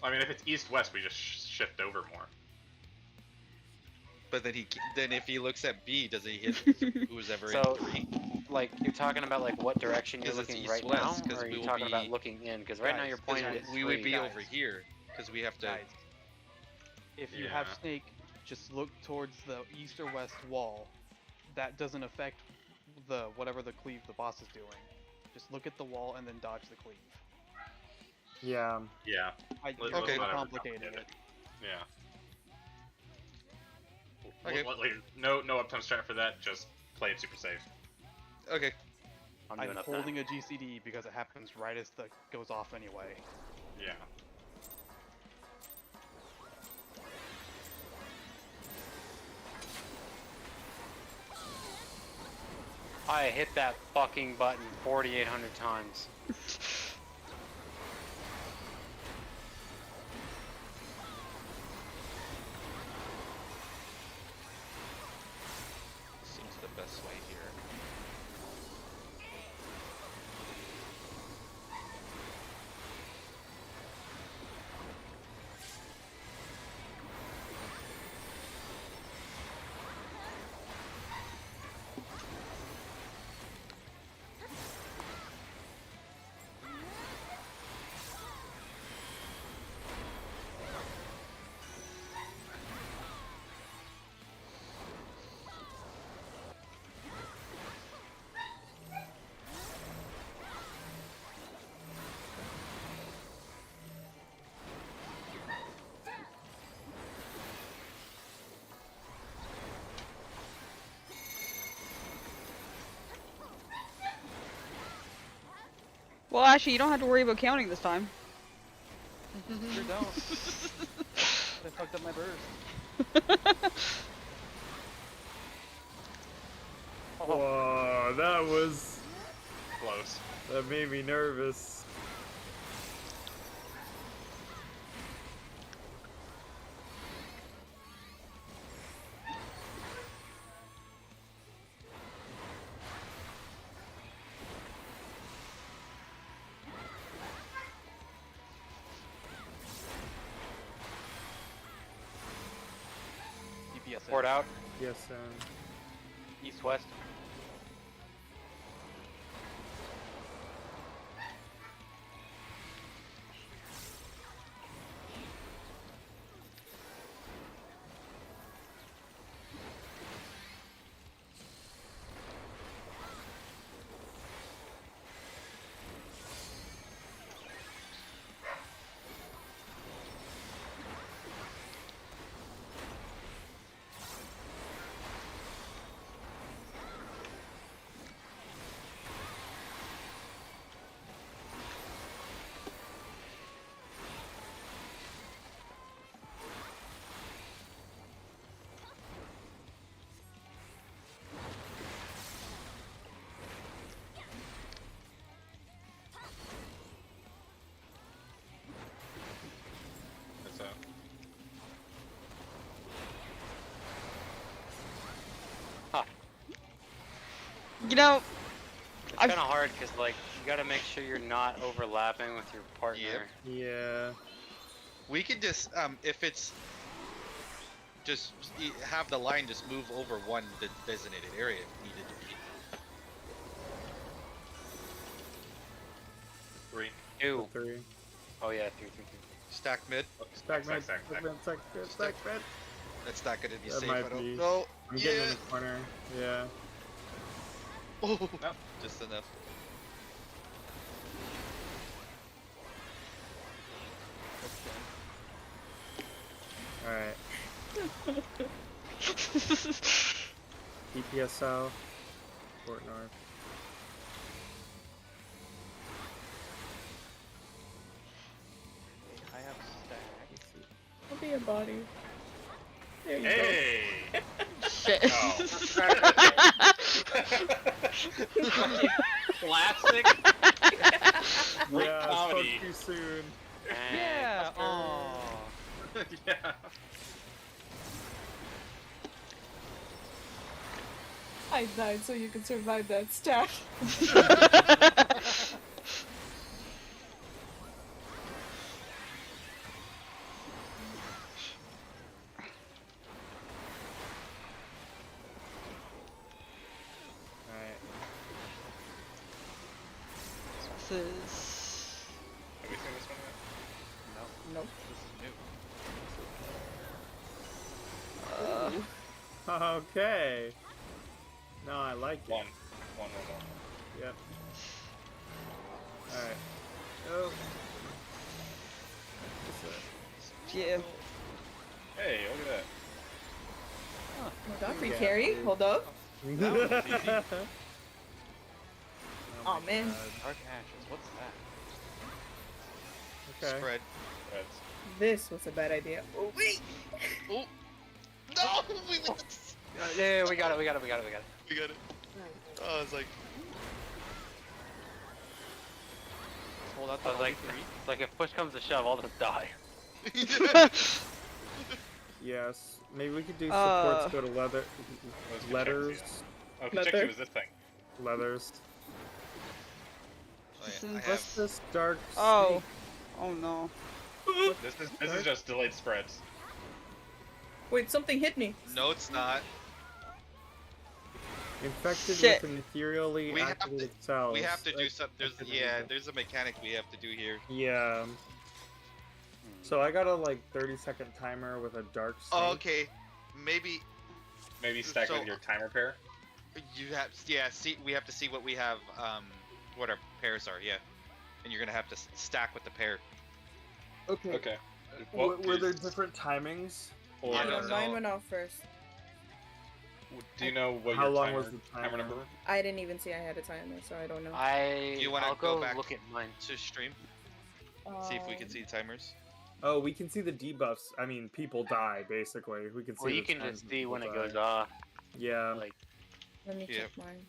I mean, if it's east-west, we just shift over more. But then if he looks at B, does he hit who's ever So- in 3? Like you're talking about like what direction you're 'Cause it's looking right now, east-west, 'cause or are we you will talking about be- looking in? Because right now Guys, you're 'cause pointing we, at we would be three. over here because we have to. Guys, if you have Yeah. snake, just look towards the east or west wall. That doesn't affect the whatever the cleave the boss is doing. Just look at the wall and then dodge the cleave. Yeah. Yeah. You're Okay. not complicating overcomplicate it. Yeah. Okay. No uptime strat for that. Just play it super safe. Okay. I'm I'm doing up holding a GCD because it happens right as the goes off anyway. Yeah. I hit that fucking button 4,800 times. Seems the best way here. Well, actually, you don't have to worry about counting this time. Sure don't. I fucked up my burst. Whoa, that was. Close. That made me nervous. Port out. Yes, East west. It's a You know, It's I've- kind of hard because like you gotta make sure you're not overlapping with your partner. yeah. We could just, if it's just have the line just move over one designated area if needed to be. 3. 2. 3. Oh yeah, 3. Stack mid. Stack mid. Stack. Stack mid. Stack mid. That's not gonna be That safe. might I don't be. know. I'm getting in the corner. Yeah. Oh, just enough. Alright. DPS south. Port north. I have stack. I'll be a body. There you Hey! shit. No. Classic. Great Yeah, I spoke comedy. too soon. Yeah. Oh. Yeah. I died so you could survive that stack. Alright. This is. Have we seen this one yet? Nope. This is new. Okay. No, I like it. One. Yep. Alright. Oh. Yeah. Hey, look at Hold on, free Yeah, carry. dude. Hold up. That was easy. Oh, man. Dark ashes. What's that? Okay. Spread. that. This was a bad idea. Oh, wait! Oh. No, we lost. Yeah, we got it. We got it. Oh, it's like. Hold out I was the like, it's like if push comes to shove, I'll just die. Yes. Maybe we could do Uh, supports go to leather. Those can Letters. check you. Oh, Leather. Kacheku was this thing. Leathers. Oh, yeah, I What's have. this dark Oh. Oh no. This is just delayed spreads. Wait, something hit me. No, it's not. Infected Shit. with an ethereally We have activated cells. We have to do Like, some. There's I could yeah. do that. There's a mechanic we have to do here. Yeah. So I got a like 30-second timer with a dark snake. Oh, okay. Maybe Maybe stack So- with your timer pair. you have. Yeah. See, we have to see what we have. What our pairs are. Yeah. And you're gonna have to stack with the pair. Okay. Okay. Were there different timings? Or, I I don't know, know. mine went off first. do you know what How your long timer, was the timer? number? I didn't even see I had a timer, so I don't know. You wanna I'll go go back? look at mine. To stream. See if we can see timers. Oh, we can see the debuffs. I mean, people die basically. We can see. Well, you the can times just see people when it die. goes off. Yeah. Like, Let me Yep. check mine.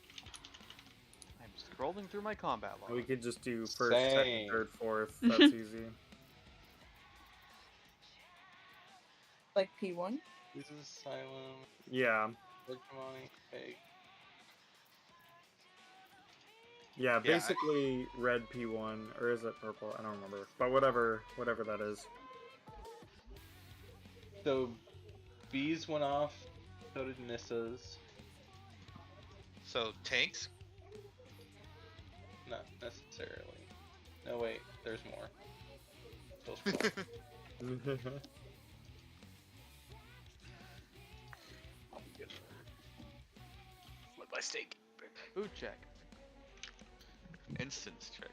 I'm scrolling through my combat log. We could just do first, Same. second, third, fourth. That's easy. Like P1. This is Asylum. Yeah. Pokemon, fake. Yeah, Yeah, basically red P1, or is it purple? I don't remember. But whatever that is. So, bees went off So did Nissa's. So tanks. Not necessarily. No, wait. There's more. Still strong. With my steak. Food check. Instance check.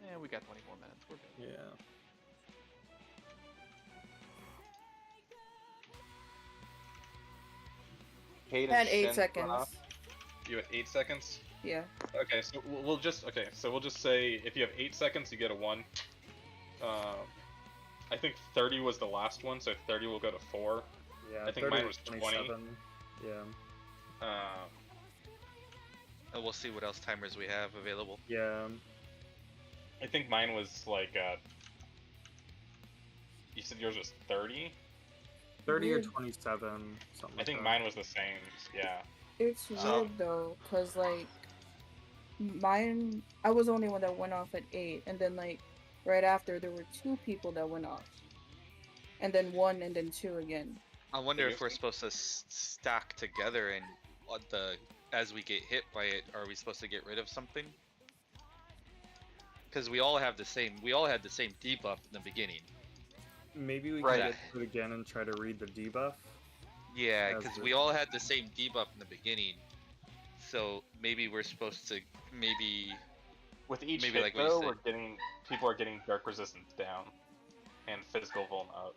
Yeah, we got 24 minutes. We're good. Yeah. Hayden Had 8 Shenhua. seconds. You had 8 seconds? Yeah. Okay, so we'll just say if you have 8 seconds, you get a 1. I think 30 was the last one, so 30 will go to 4. Yeah. I think 30 mine to was 20. 27. Yeah. And we'll see what else timers we have available. Yeah. I think mine was like you said yours was 30? 30 or Weird. 27, something I like think that. mine was the same. Yeah. It's So- weird though, cause like mine, I was the only one that went off at 8, and then like right after there were 2 people that went off, and then 1, and then 2 again. I wonder if we're Seriously? supposed to stack together and as we get hit by it, are we supposed to get rid of something? Because we all had the same debuff in the beginning. Maybe we Right. can get to it again and try to read the debuff. Yeah, As because the- we all had the same debuff in the beginning. So maybe we're supposed to With each Maybe hit like what you though, said. people are getting dark resistance down and physical vuln up.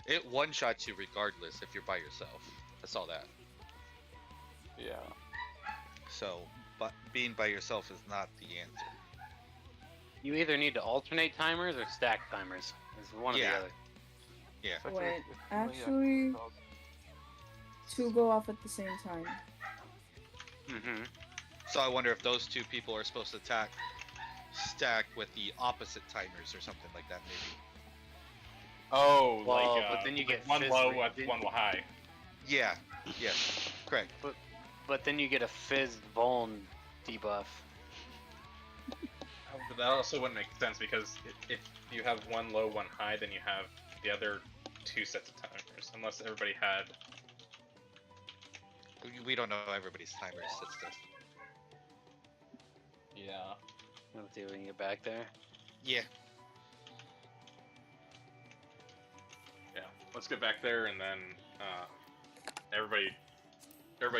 it one shots you regardless if you're by yourself. That's all that. Yeah. So, but being by yourself is not the answer. You either need to alternate timers or stack timers. It's one or Yeah. the other. Yeah. Actually, Wait, if- actually, so- 2 go off at the same time. Mm-hmm. So I wonder if those two people are supposed to stack with the opposite timers or something like that, maybe. Oh, Well, like but then you like get one fizz low, rate. one high. Yeah. Yes. Correct. But then you get a fizzed vuln debuff. But that also wouldn't make sense because if you have one low, one high, then you have the other 2 sets of timers. Unless everybody had. We don't know everybody's timers. That's the. Yeah. Let's see if we can get back there. Yeah. Yeah. Let's get back there and then everybody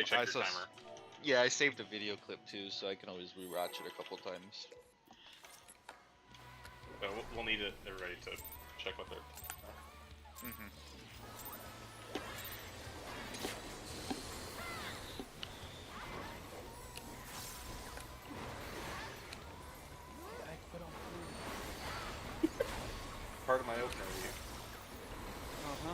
check I your saw- timer. Yeah, I saved a video clip too, so I can always rewatch it a couple times. But we'll need everybody to check what they're. Mm-hmm. I put on food. Part of my opener review. Uh-huh.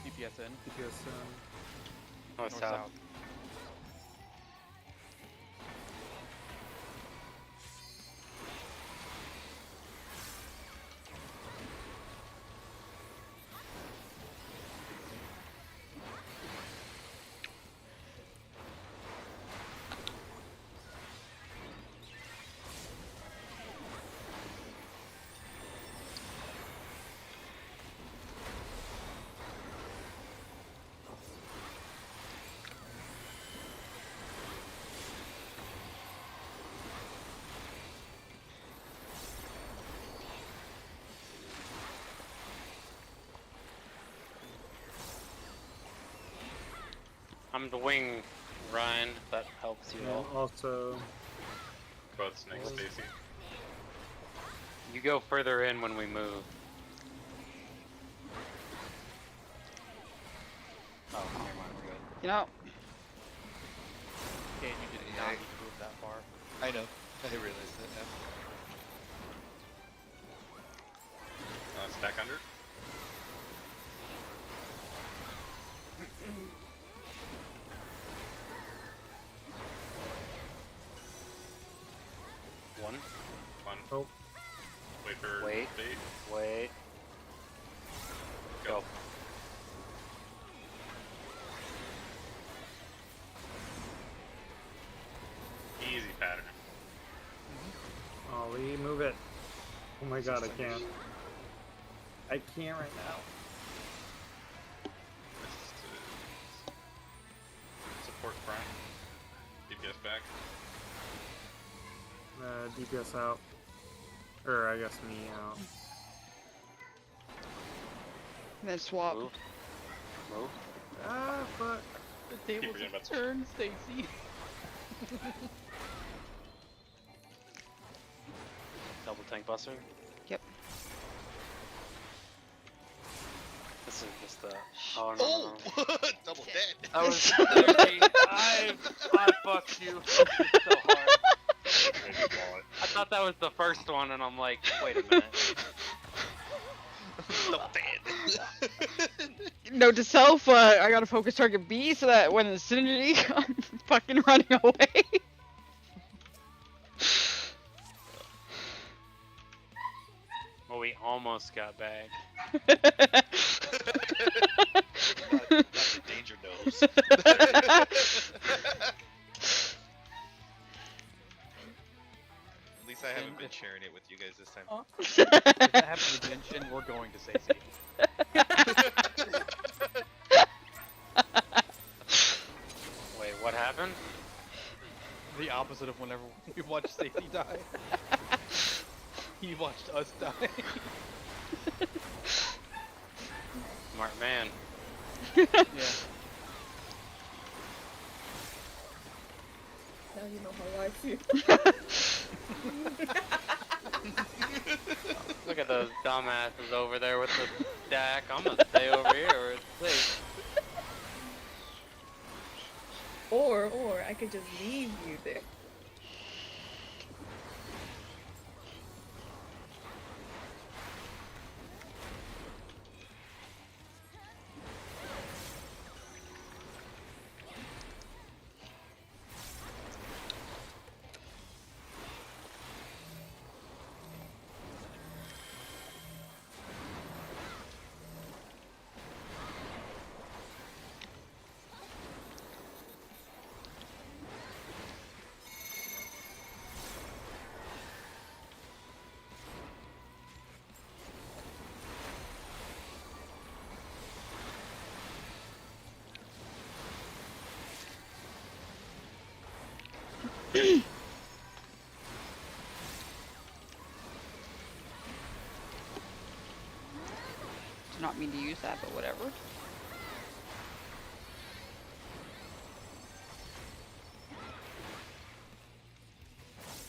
DPS in. Because, North North south. south. I'm the wing, Ryan. If that helps you And all. also, Both Snake Stacy. You go further in when we move. Oh, never mind. We're good. You know, Kate, you did not need to move that far. I know. I realized that now. Stack under. One. One. oh, Wait for Wait. bait. Wait. Go. Easy pattern. Ollie, move it. Oh my god, I can't. I can't right now. Support front. DPS back. DPS out. Or I guess me out. and then swap. Move. Move. Ah, fuck. The table forgetting about just turned, Stacy. Double tank buster. Yep. This is just the. Oh no. Oh! no, no. Double dead. I was seriously. I fucked you so hard. I thought that was the first one, and I'm like, wait a minute. Double dead. Note to self, I gotta focus target B so that when the synergy I'm fucking running away. Well, we almost got bagged. That's a danger nose. At least I haven't been sharing it with you guys this time. If that happens to Genshin, we're going to Stacy. Wait, what happened? The opposite of whenever we watched Stacy die. He watched us die. Smart man. Yeah. Now you know how I feel. Look at those dumbasses over there with the stack. I'm gonna stay over here where it's safe. Or I could just leave you there. Did not mean to use that, but whatever.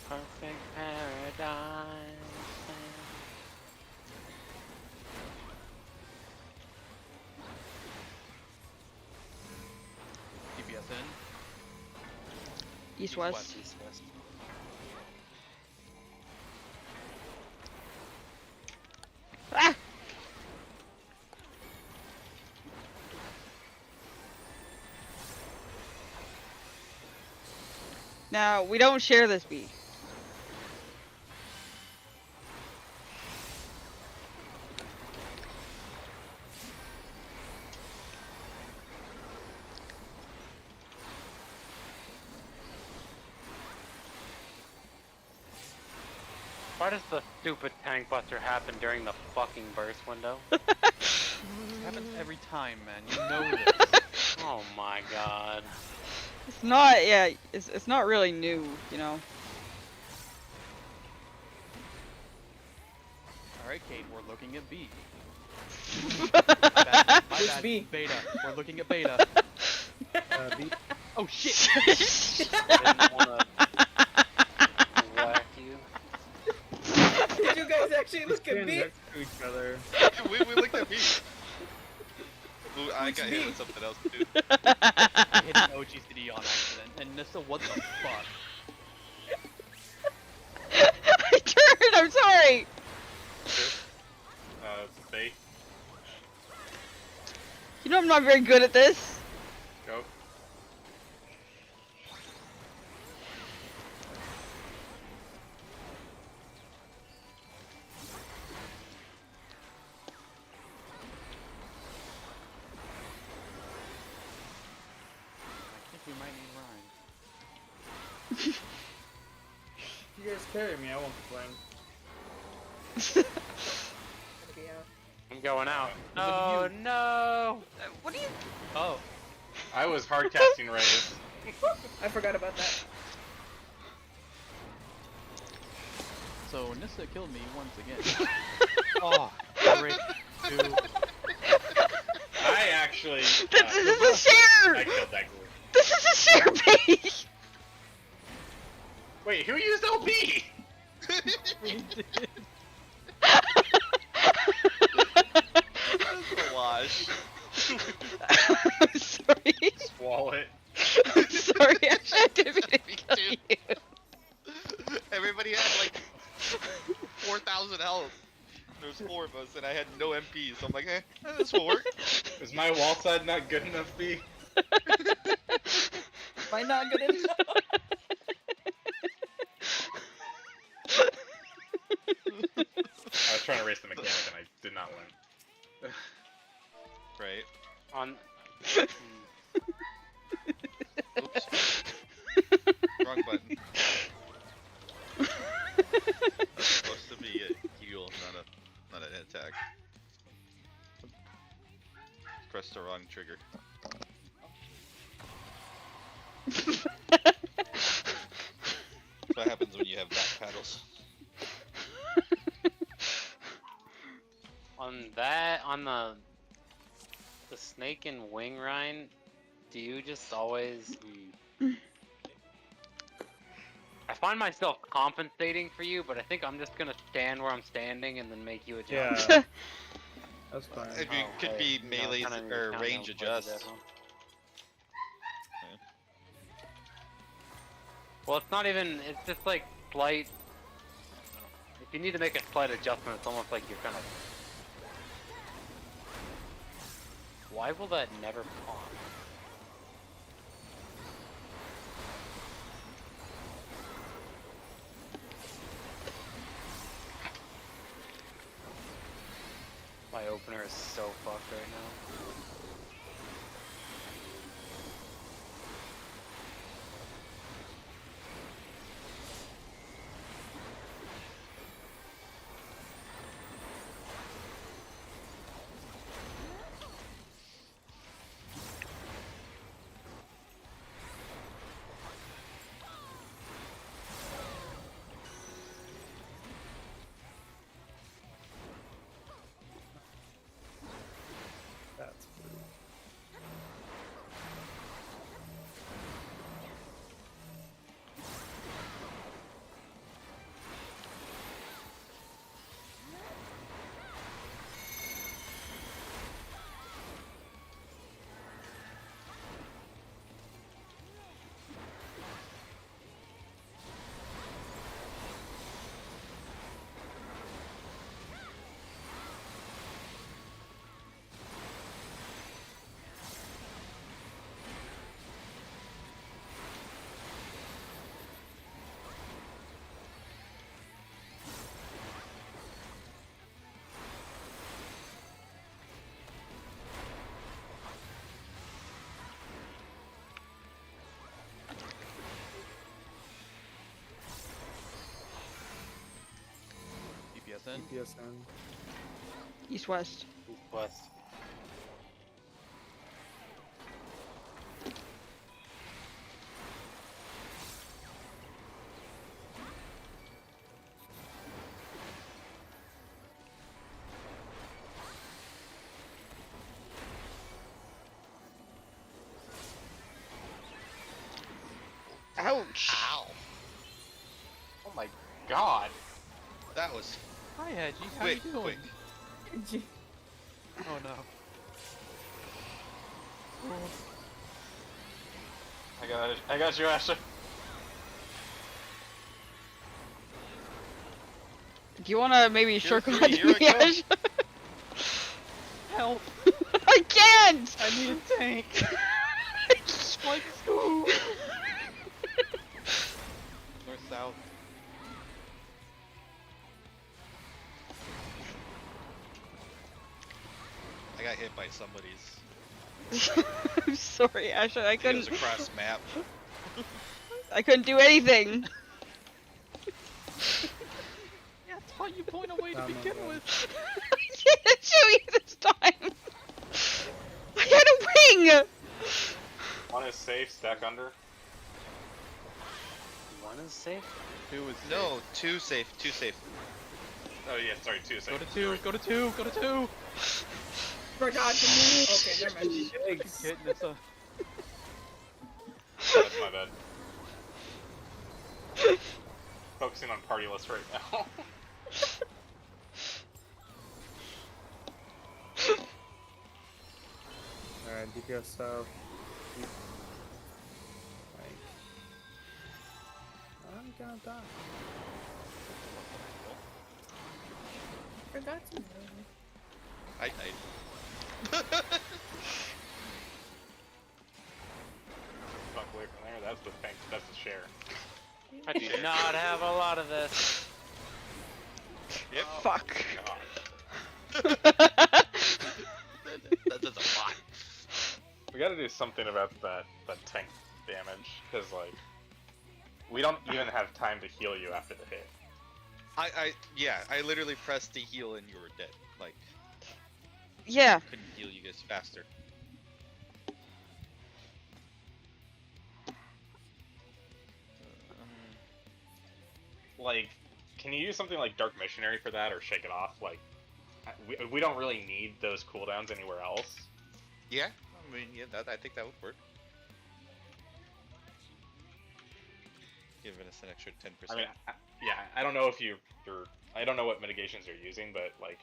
Perfect paradise. DPS in. East west. East west. Ah! Now, we don't share this B. Why does the stupid tank buster happen during the fucking burst window? It happens every time, man. You know this. Oh my god. It's not, yeah, it's not really new, you know. Alright, Kate, we're looking at B. My bad. Which B? Beta. We're looking at beta. B. Oh shit! Didn't want to whack you. Did you guys actually look at Stand me? next to each other. we looked at me. Ooh, I Which got me? hit with something else too. I hit an OGCD on accident. And Nissa, what the fuck? I turned. I'm sorry. Bait. You know I'm not very good at this. Go. I think we might need Ryan. If you guys carry me, I won't complain. Gonna be out. I'm going out. Look at No, you. no. What do you? Oh. I was hard casting rays. I forgot about that. So Nissa killed me once again. Oh, frick, dude. I actually. This is a share. I killed that group. This is a share base. Wait, who used OB? We did. That's a wash. I'm sorry. Swallow it. I'm sorry. I didn't mean to Me kill too. you. Everybody had like 4,000 health. There was 4 of us, and I had no MP, so I'm like, this will work. Is my wall side not good enough, B? Am I not good enough? I was trying to race the mechanic and I did not win. Right. On. Oops. Wrong button. That's supposed to be a heal, not an attack. Press the wrong trigger. That's what happens when you have back paddles. On the snake and wing Ryan, do you just always I find myself compensating for you, but I think I'm just gonna stand where I'm standing and then make you adjust. Yeah. That's fine. If you could Okay. be No, melee kinda- or kinda range like adjust. that, huh? Well, it's not even. It's just like slight. If you need to make a slight adjustment, it's almost like you're kind of. Why will that never pop? My opener is so fucked right now. That's blue. PPSN. PSN. East west. East west. Ouch. Ow. Oh my god. That was Hi, Hedgie. How quick, you doing? quick. Oh no. I got you, Asher. Do you wanna maybe Feel circle free, on here me, I come. Ash? Help! I can't! I need a tank. Like Scoob. North south. I got hit by somebody's. I'm sorry, Ash. I It was couldn't. across map. I couldn't do anything. Yeah, that's why you point away to Oh my begin God. with. I didn't show you this time. I had a wing. One is safe, stack under. One is safe. 2 is No, two safe, two safe. Oh yeah, sorry, two is safe. safe. Go to 2, go to 2, go to 2! Forgot to move. Okay, never mind. Yikes. Get Nissa. That's my bad. Focusing on party list right now. Alright, DPS south. Like, I'm gonna die. Forgot to move. I died. Fuck away from there. That's the tank. That's the share. I do not have a lot of this. Yep. Fuck. God. That's a lot. We gotta do something about that tank damage, because like we don't even have time to heal you after the hit. Yeah, I literally pressed the heal and you were dead. Like, Yeah. couldn't heal you guys faster. Like, can you use something like Dark Missionary for that, or Shake It Off? Like, we don't really need those cooldowns anywhere else. Yeah, I mean, yeah, I think that would work. Giving us an extra 10%. I mean, I don't know if you're I don't know what mitigations you're using, but like,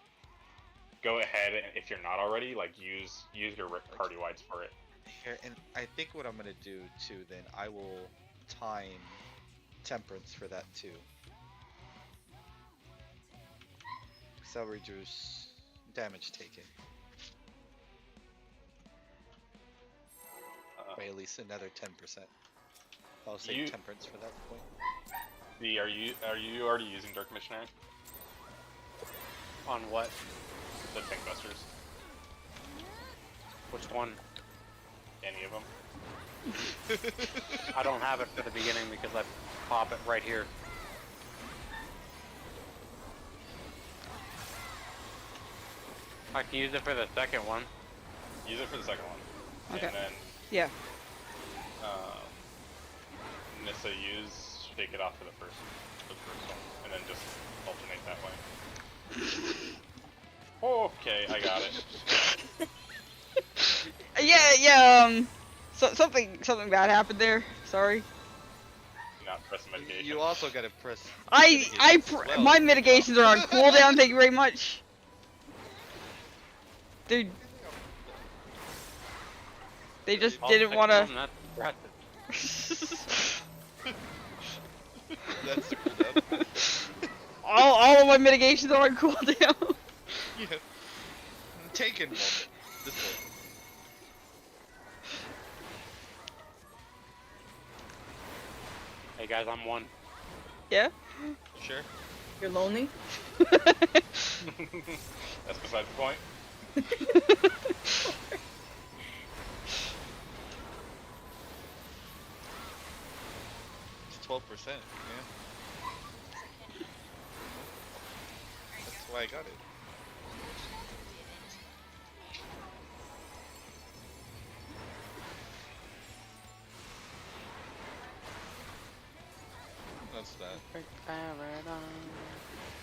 go ahead and if you're not already, like, use your Ripcardi Wides for it. Here, and I think what I'm gonna do too, then I will time Temperance for that too. So I'll reduce damage taken by at least another 10%. I'll say You- Temperance for that point. Are you already using Dark Missionary? On what? The tank busters? Which one? Any of them? I don't have it for the beginning because I pop it right here. I can use it for the second one. Use it for the second one. Okay. And then Yeah. Nissa use Shake It Off for the first one, and then just alternate that way. Okay, I got it. Yeah. So something bad happened there. Sorry. Do not press mitigation. You also gotta press. My mitigations as well. mitigations are on cooldown. Thank you very much. Dude. They just All didn't six want of to. them, that's impressive. That's the cooldown. all of my mitigations are on cooldown. Yeah. Taken moment. This way. Hey guys, I'm one. Yeah. Sure. You're lonely? That's beside the point. It's 12%. Yeah. That's why I got it. That's that.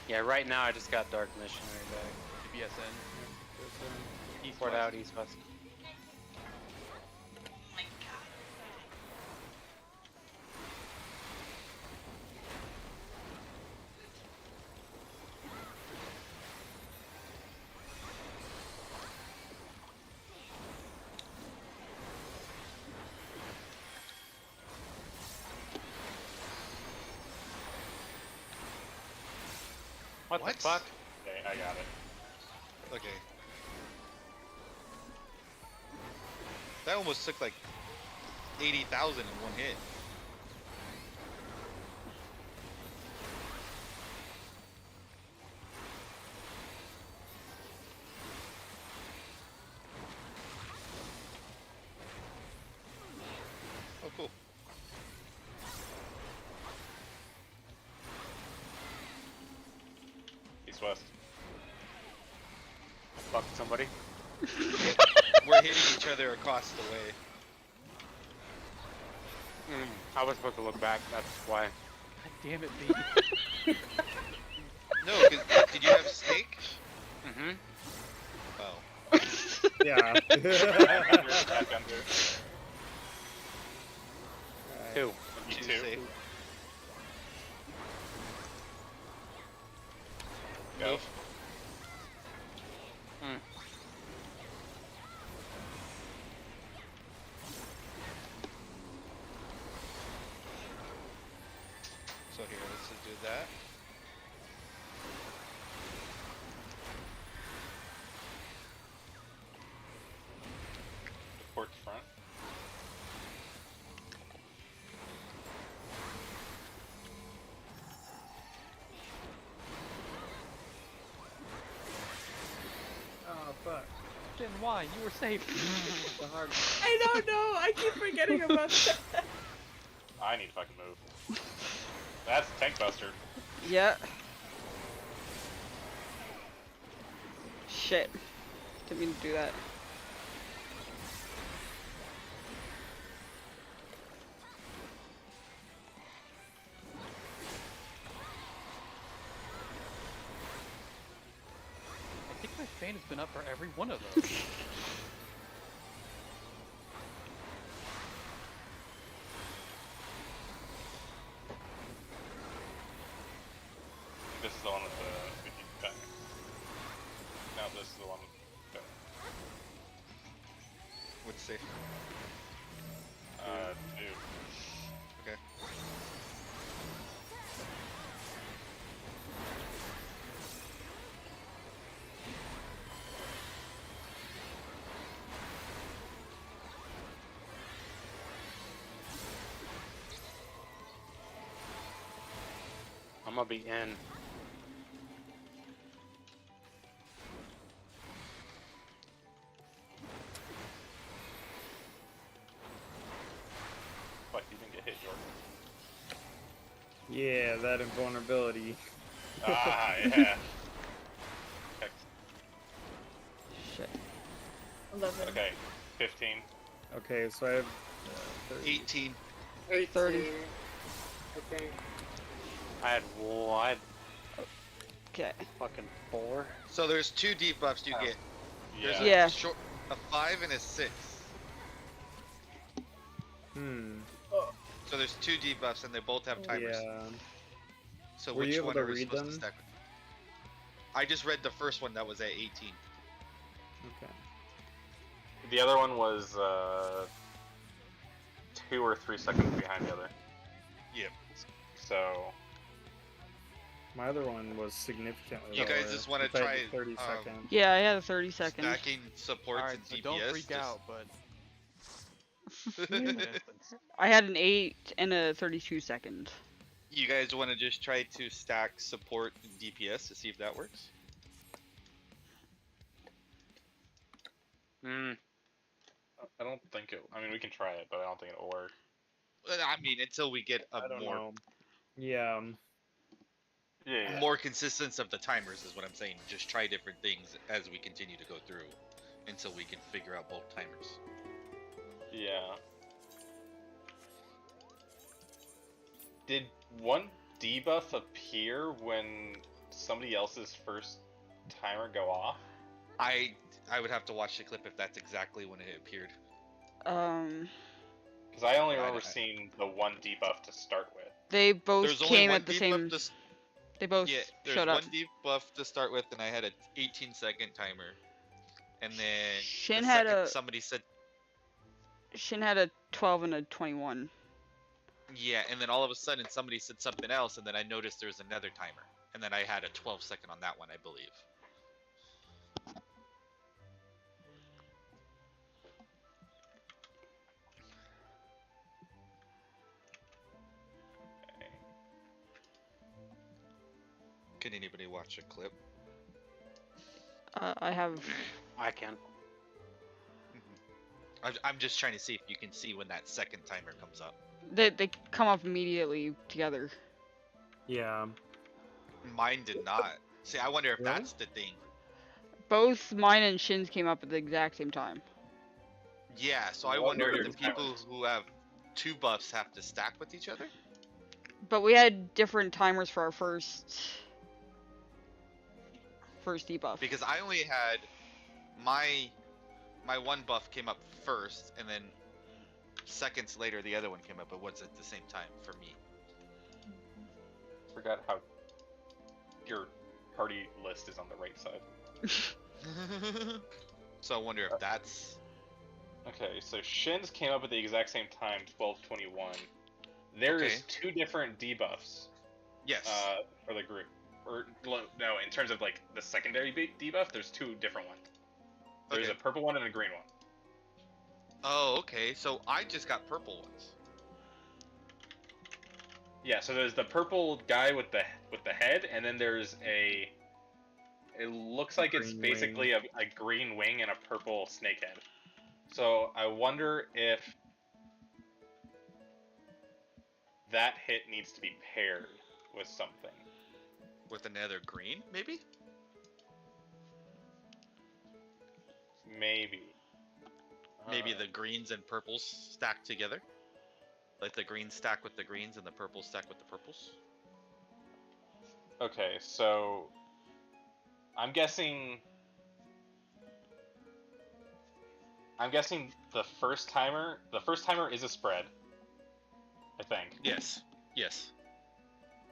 Yeah, right now I just got Dark Missionary back. BSN. East Port west. out, east west. What the What? fuck? Okay, I got it. Okay. That almost took like 80,000 in one hit. Oh, cool. East west. Fuck somebody. We're hitting each other across the way. I was supposed to look back. That's why. God damn it, B. No, 'cause did you have snake? Mm-hmm. Oh. Yeah. Back under. Two. You Two too. safe. Go. So here, let's just do that. Port front. Oh fuck. Then why? You were safe. The hard. I don't know. I keep forgetting about that. I need to fucking move. That's a tank buster. Yeah. Shit. Didn't mean to do that. I think my fan has been up for every one of those. This is the one with the 50 timer. No, this is the one with the What's safe? two. Okay. I'm gonna be in. Fuck, you didn't get hit, Jordan. Yeah, that invulnerability. Ah, yeah. Heck. Shit. 11. Okay, 15. Okay, so I have 30. 18. 30. Okay. I had Okay. fucking 4. So there's two debuffs you get. There's Yeah. Yeah. a short, a 5 and a 6. Hmm. So there's two debuffs and they both have timers. Yeah. So Were which you able one to are we read supposed to them? stack with? I just read the first one that was at 18. Okay. The other one was 2 or 3 seconds behind the other. Yep. So My other one was significantly You guys lower. just wanna If I had try, 30 um, seconds. Yeah, I had a 30 seconds. Stacking supports Alright, and so DPS. don't freak just- out, but I had an 8 and a 32 second. You guys want to just try to stack support and DPS to see if that works? Hmm. I don't think it. I mean, we can try it, but I don't think it'll work. I mean, until we get a I don't more know. Yeah. Yeah. more consistency of the timers is what I'm saying. Just try different things as we continue to go through until we can figure out both timers. Yeah. Did one debuff appear when somebody else's first timer go off? I would have to watch the clip if that's exactly when it appeared. Because I only Right, remember I- seeing the one debuff to start with. They both There's only came one at the debuff same. to s- They both Yeah, there's showed up. one debuff to start with, and I had a 18-second timer. And then Shin the had second a- somebody said, Shin had a 12 and a 21. yeah, and then all of a sudden somebody said something else, and then I noticed there was another timer. and then I had a 12-second on that one, I believe. Okay. Can anybody watch a clip? I have. I can. I'm just trying to see if you can see when that second timer comes up. They come up immediately together. Yeah. Mine did not. See, I wonder if Really? that's the thing. Both mine and Shin's came up at the exact same time. Yeah, so I What wonder were if your the people timers? who have 2 buffs have to stack with each other? But we had different timers for our first debuff. Because I only had my one buff came up first, and then seconds later the other one came up. It was at the same time for me. Forgot how your party list is on the right side. So I wonder if that's Okay, so Shin's came up at the exact same time, 12:21. There is Okay. 2 different debuffs yes. for the group. Or no, in terms of like the secondary debuff, there's 2 different ones. There's Okay. a purple one and a green one. Oh, okay. So I just got purple ones. Yeah, so there's the purple guy with the head, and then there's a. It looks like it's Green basically a green wing and a purple snake head. So I wonder if that hit needs to be paired with something. With another green, maybe? Maybe. Maybe the greens and purples stack together? Like the greens stack with the greens and the purples stack with the purples? Okay, so I'm guessing the first timer is a spread. I think. Yes. Yes.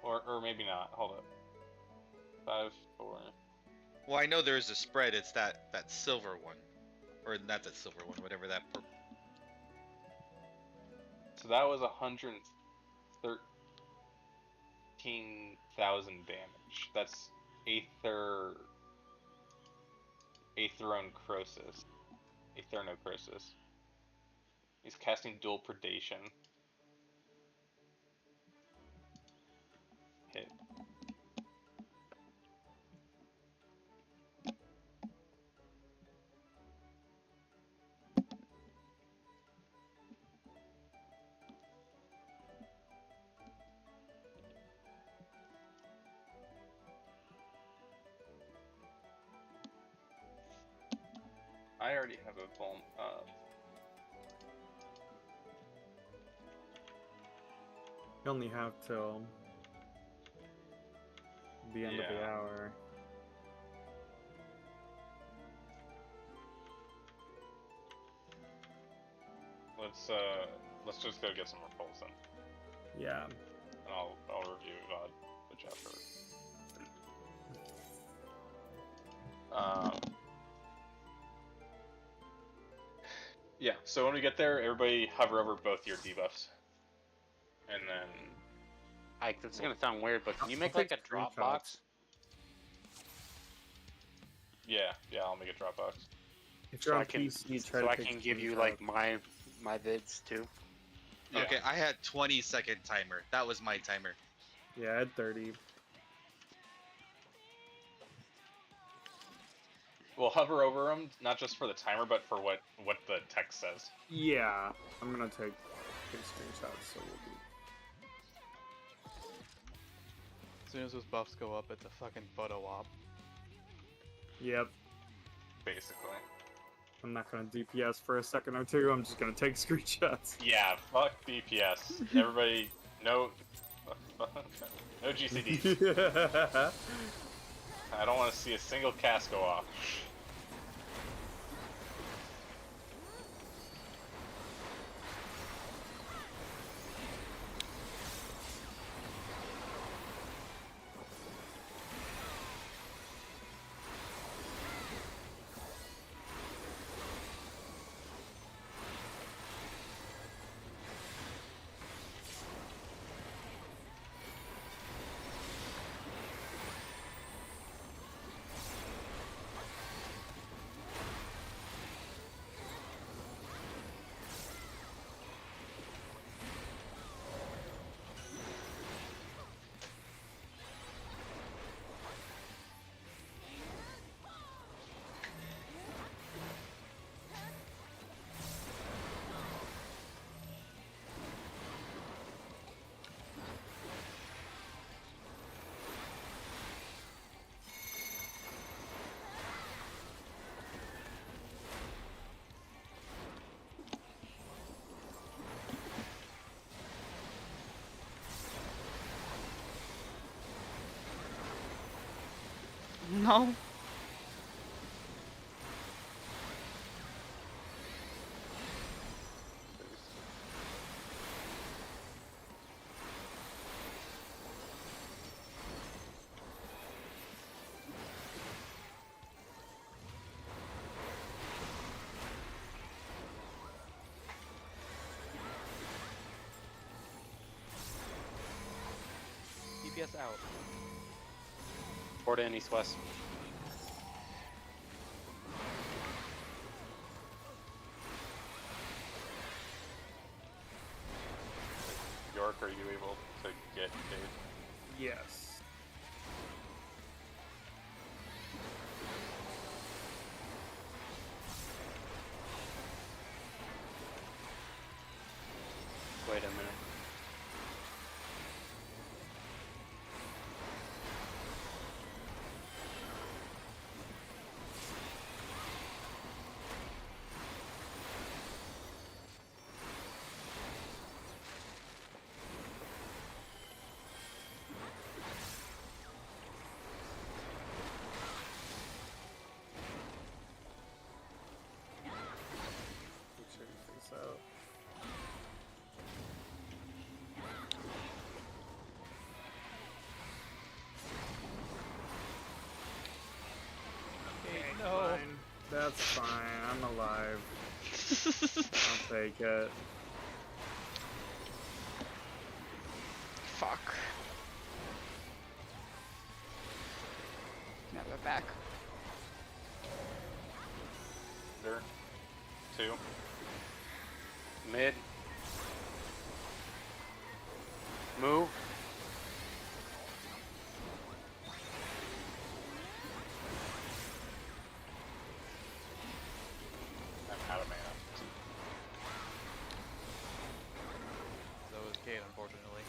Or maybe not. Hold up. 5, 4. Well, I know there's a spread. It's that silver one. Or not that silver one, whatever that purple. So that was 113,000 damage. That's Aethernocrosis. He's casting dual predation. Hit. I already have a vuln. You only have till the end of the Yeah. hour. Let's just go get some repulse then, Yeah. and I'll review the chapter. Yeah. So when we get there, everybody hover over both your debuffs, and then Ike, this is gonna sound weird, but can you I'll make take like a drop screenshots. box? yeah, I'll make a Dropbox. If So you're on I can, PC, try so to I take can give you like screenshots. my vids too. Yeah. Okay, I had 20-second timer. That was my timer. Yeah, I had 30. We'll hover over them, not just for the timer, but for what the text says. Yeah, I'm gonna take screenshots, so we'll do. As soon as those buffs go up, it's a fucking photo op. Yep. Basically. I'm not gonna DPS for a second or two. I'm just gonna take screenshots. Yeah, fuck DPS. Everybody, no GCDs. I don't want to see a single cast go off. No. DPS out. Port in east west. York, are you able to get Cade? Yes. Wait a minute. Make sure you face out. Hey, Okay, no. fine. That's fine. I'm alive. I'll take it. Fuck. Now we're back. There. 2. Mid. Move. I'm out of mana. So is Cade, unfortunately.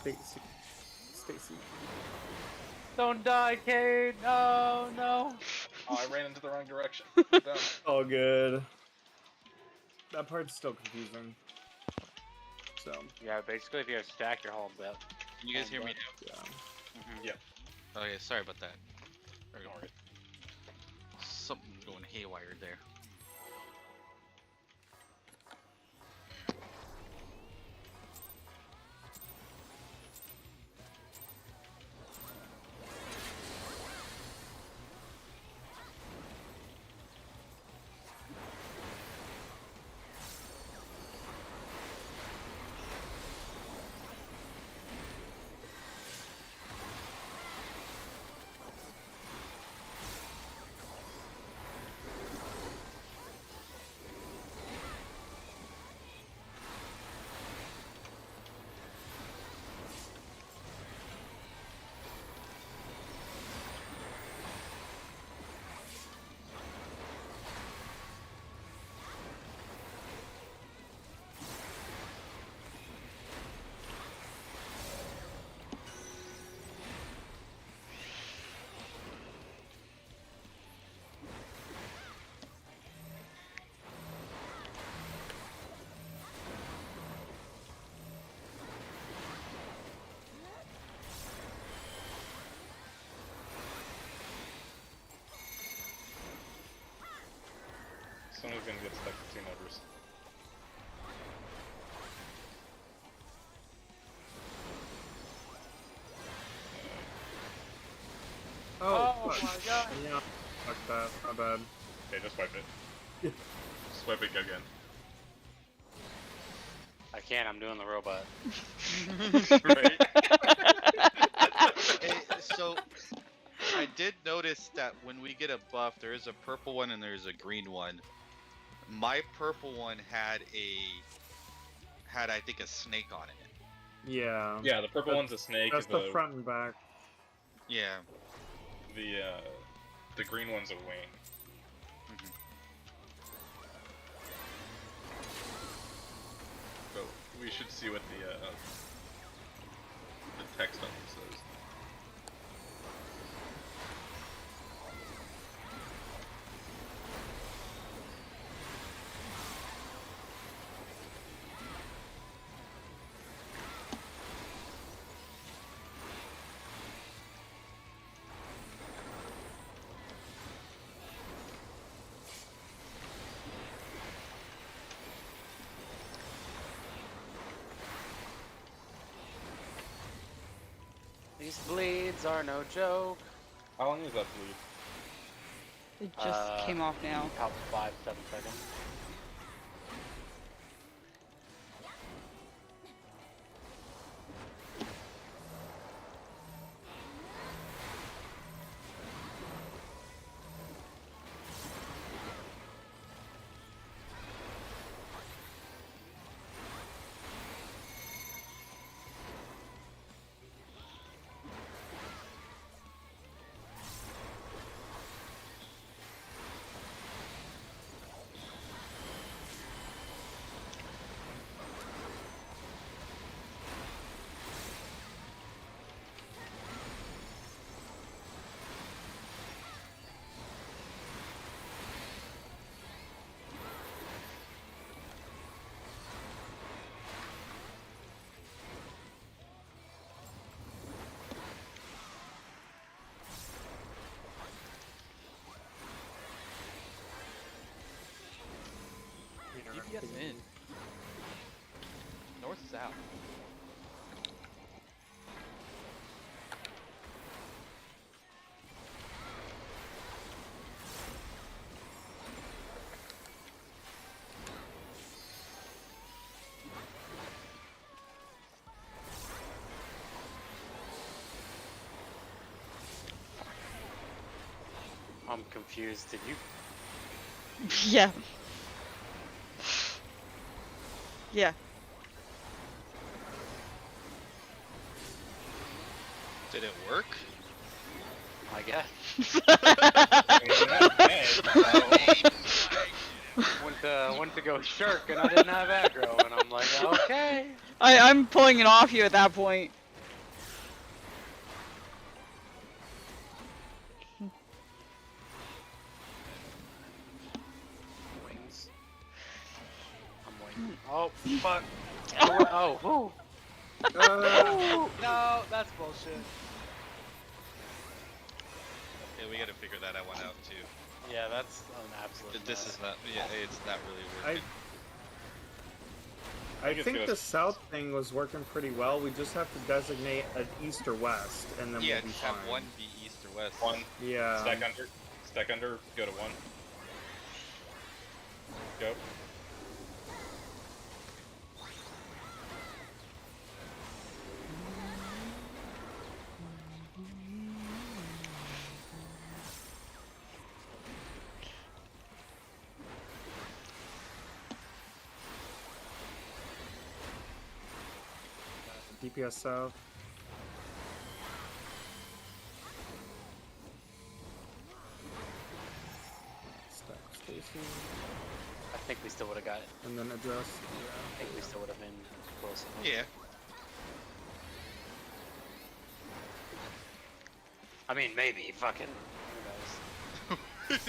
Stacy. Stacy. Don't die, Cade. No, no. Oh, I ran into the wrong direction. I'm done. All good. That part's still confusing. So, Yeah, basically, if you have stack, you're hauling bet. Can you guys hear me now? yeah. Yep. Okay, sorry about that. There we Don't go. worry. Something going haywire there. Someone's gonna get stuck with 2 numbers. Oh, my fuck. god. Yeah. Fuck that. My bad. Okay, just wipe it. Yeah. Just wipe it again. I can't. I'm doing the robot. Right? Hey, so I did notice that when we get a buff, there is a purple one and there's a green one. My purple one had I think a snake on it. Yeah. Yeah, the purple That- one's a snake. That's the front and back. Yeah. The green one's a wing. So we should see what the text on it says. Bleeds are no joke. How long is that bleed? It just came off now. About 5-7 seconds. DPS in. North south. I'm confused. Did you? Yeah. Yeah. Did it work? I guess. Went to go shirk and I didn't have aggro and I'm like, okay. I'm pulling it off you at that point. Wings. I'm waiting. Oh fuck. Oh, whoo. No, that's bullshit. Yeah, we gotta figure that one out too. Yeah, that's an absolute. This mess. is not. Yeah, it's not really working. I just think do the it. south thing was working pretty well. We just have to designate an east or west, and then Yeah, we'll be just have fine. one be east or west. One. Yeah. Stack under. Go to one. Go. DPS south. Stack station, I think we still would have got it. and then adjust. I think we still would have been close enough. Yeah. I mean, maybe. Fucking. Who knows?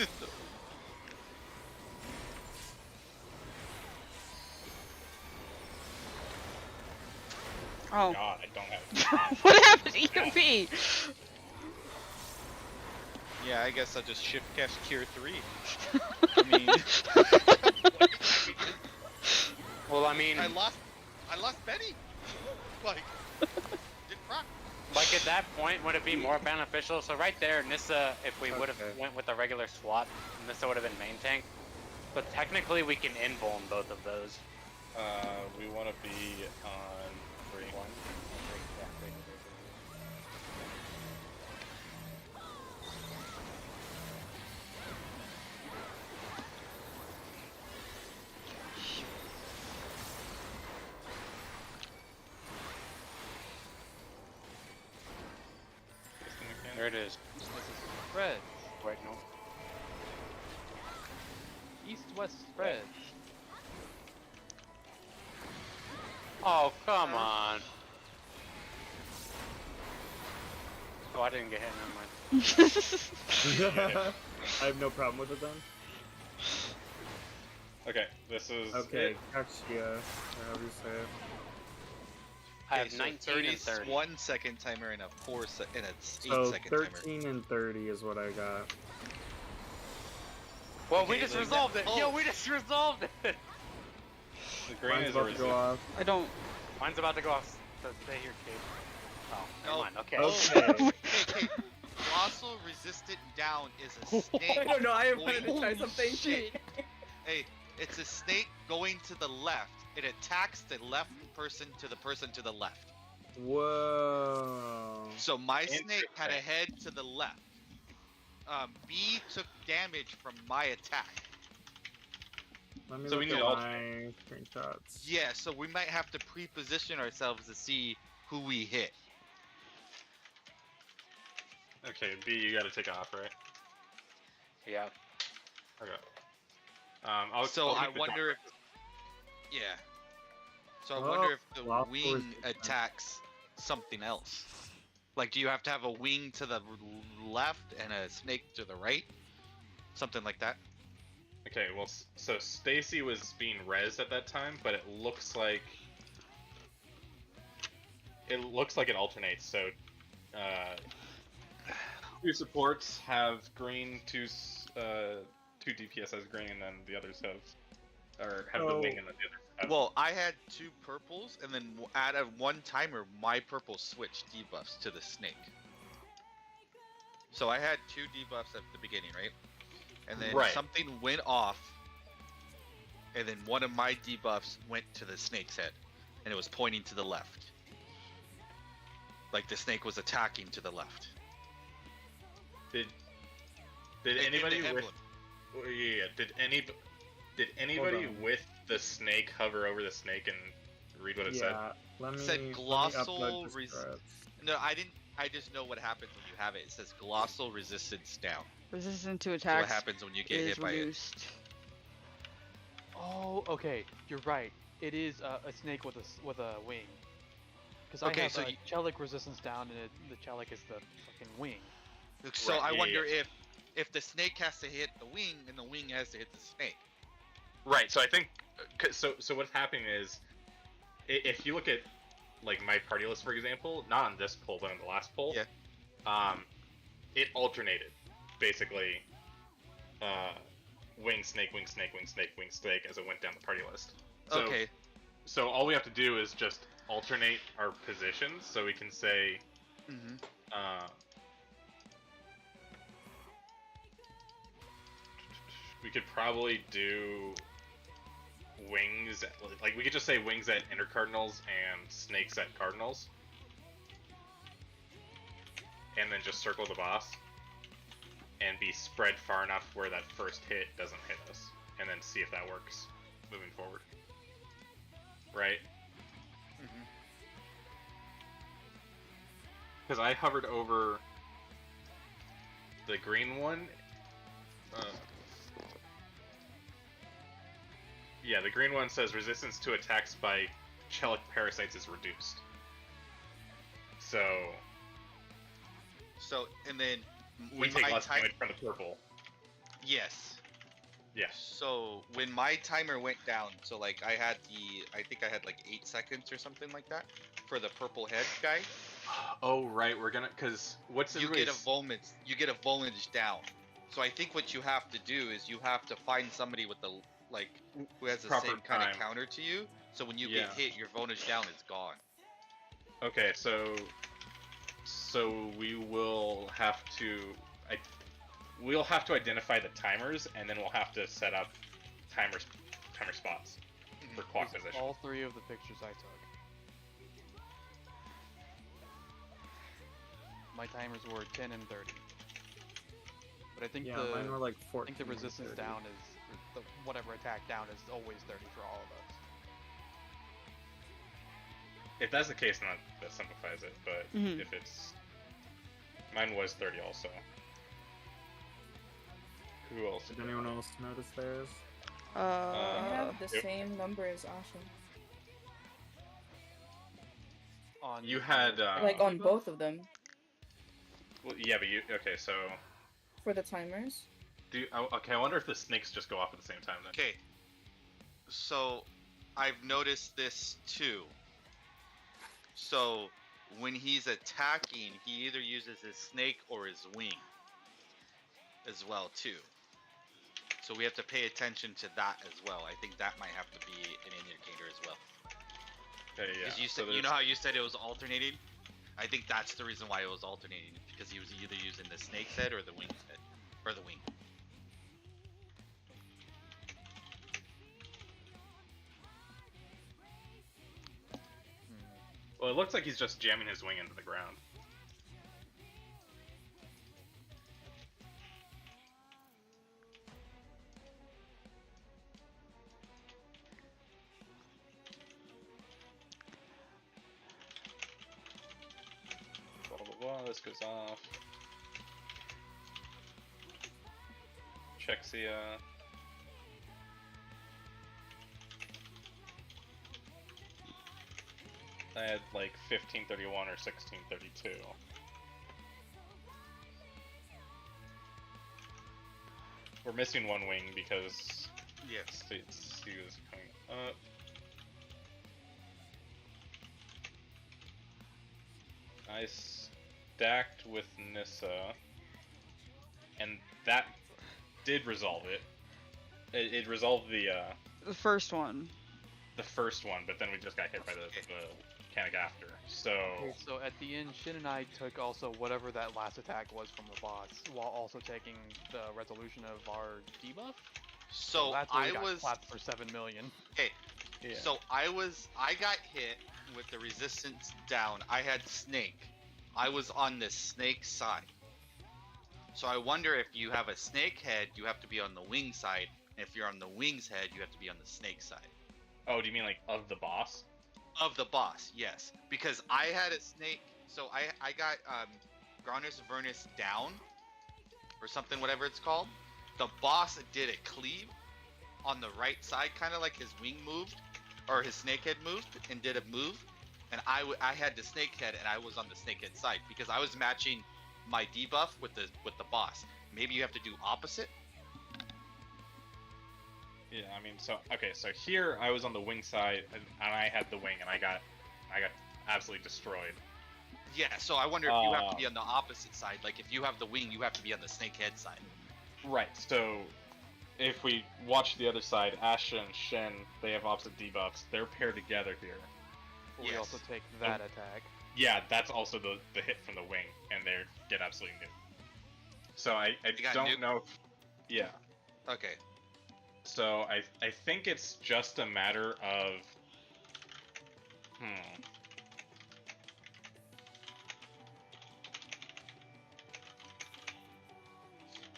Oh. God, I don't have. What happened to EMP? Yeah, I guess I'll just shift cast cure 3. I mean, Well, I mean, I lost Benny. Like, did proc. like at that point, would it be more beneficial? So right there, Nissa, if we would have Okay. went with a regular swap, Nissa would have been main tank. But technically, we can invuln both of those. We want to be on 3. One. There it is. This is spread. Wait, no. East-west spread. Oh, come on. Oh, I didn't get hit. Never mind. I have no problem with it then. Okay, this is Okay, it. Kakshia, however you say it. I have Okay, 19 and 30. 1 second timer and a 8 So second timer. 13 and 30 is what I got. Well, Okay, we just look, resolved it. that- Yo, we just resolved it. The green Mine's is a about to go resist. off. I don't. Mine's about to go off. So stay here, Kate. Oh, never No. mind. Okay. Okay. Hey, colossal resistant down is a snake. I don't know. I wanted to going- try something. shit. Hey, it's a snake going to the left. It attacks the left person to the left. Whoa. So my snake had a Interesting. head to the left. B took damage from my attack. Let me So we look need at all- my screenshots. Yeah, so we might have to pre-position ourselves to see who we hit. Okay, B, you gotta take off, right? Yeah. Okay. So I'll I make the wonder if, jump. yeah. So I Well, wonder if the Waffle is wing different. attacks something else. Like, do you have to have a wing to the left and a snake to the right? Something like that. Okay, well, so Stacy was being rezzed at that time, but it looks like it alternates. So, two supports have green, two DPS has green, and then the others have the Oh. wing, and then the others have. Well, I had 2 purples, and then out of one timer, my purple switched debuffs to the snake. So I had 2 debuffs at the beginning, right? And then Right. something went off, and then one of my debuffs went to the snake's head, and it was pointing to the left. Like the snake was attacking to the left. Did In the anybody with emblem. yeah, did anybody on. with the snake hover over the snake and read what it said? Yeah. Let me. Said let me glossal upload the res- script. No, I didn't. I just know what happens when you have it. It says glossal resistance down. Resistance to So attacks what happens when you get is hit by it? reduced. Oh, okay. You're right. It is a snake with a wing. Because Okay, I have so Chelic resistance down, and the Chelic is the fucking wing. So Right, I yeah, wonder if the snake has to hit the wing and the wing has to hit the snake. Right. So I think so what's happening is if you look at like my party list, for example, not on this poll but on the last poll, Yeah. it alternated basically. Wing snake, wing snake, wing snake, wing snake as it went down the party list. So, Okay. So all we have to do is just alternate our positions, so we can say, Mm-hmm. we could probably do wings, like we could just say wings at inner cardinals and snakes at cardinals, and then just circle the boss, and be spread far enough where that first hit doesn't hit us, and then see if that works moving forward. Right? Mm-hmm. Because I hovered over the green one. Yeah, the green one says resistance to attacks by Chelic parasites is reduced. So And then we when take my less time, damage from the purple. yes. Yeah. So when my timer went down, so like I think I had like 8 seconds or something like that for the purple head guy. Oh right, we're gonna what's You get a voltage down. So I think what you have to do is you have to find somebody with the who has the Proper same kind time. of counter to you. So when you Yeah. get hit, your voltage down is gone. Okay, so we will have to we'll have to identify the timers, and then we'll have to set up timer spots for clock These are position. all 3 of the pictures I took. My timers were 10 and 30. But I think Yeah, mine were like 14. I think the and resistance 30. down is whatever attack down is always 30 for all of us. If that's the case, then that simplifies it. But Mhm. if it's mine was 30 also. Who else? Did anyone else notice theirs? I have the Yep. same number as Asha. On You had Like on both of them well, yeah, but okay. So for the timers. okay. I wonder if the snakes just go off at the same time then. Okay. So I've noticed this too. So when he's attacking, he either uses his snake or his wing as well too. So we have to pay attention to that as well. I think that might have to be an indicator as well. Okay, yeah. Because you so said, you know how you said it was alternating? I think that's the reason why it was alternating, because he was either using the snake's head or the wing's head, or the wing. Well, it looks like he's just jamming his wing into the ground. Blah blah blah. This goes off. Checks the I had like 1531 or 1632. We're missing one wing because Yes. he was coming up. I stacked with Nissa, and that did resolve it. It resolved The first one. the first one, but then we just got hit by the mechanic after. So Okay, so at the end, Shin and I took also whatever that last attack was from the bots, while also taking the resolution of our debuff. So that's where we I got was clapped for 7 million. okay. Yeah. So I got hit with the resistance down. I had snake. I was on the snake side. So I wonder if you have a snake head, you have to be on the wing side. And if you're on the wing's head, you have to be on the snake side. oh, do you mean like of the boss? Of the boss, yes. Because I had a snake, so I got Granus Avernus down, or something, whatever it's called. The boss did a cleave on the right side, kind of like his wing moved, or his snake head moved, and did a move. And I had the snake head, and I was on the snake head side, because I was matching my debuff with the boss. Maybe you have to do opposite. Yeah, I mean, so okay, so here I was on the wing side, and I had the wing, and I got absolutely destroyed. Yeah, so I wonder if you have to be on the opposite side. Like, if you have the wing, you have to be on the snake head side. Right. So if we watch the other side, Asha and Shen, they have opposite debuffs. They're paired together here. We Yes. also take that attack. Yeah, that's also the hit from the wing, and they get absolutely nuked. So I got don't nuked? know. Yeah. Okay. So I think it's just a matter of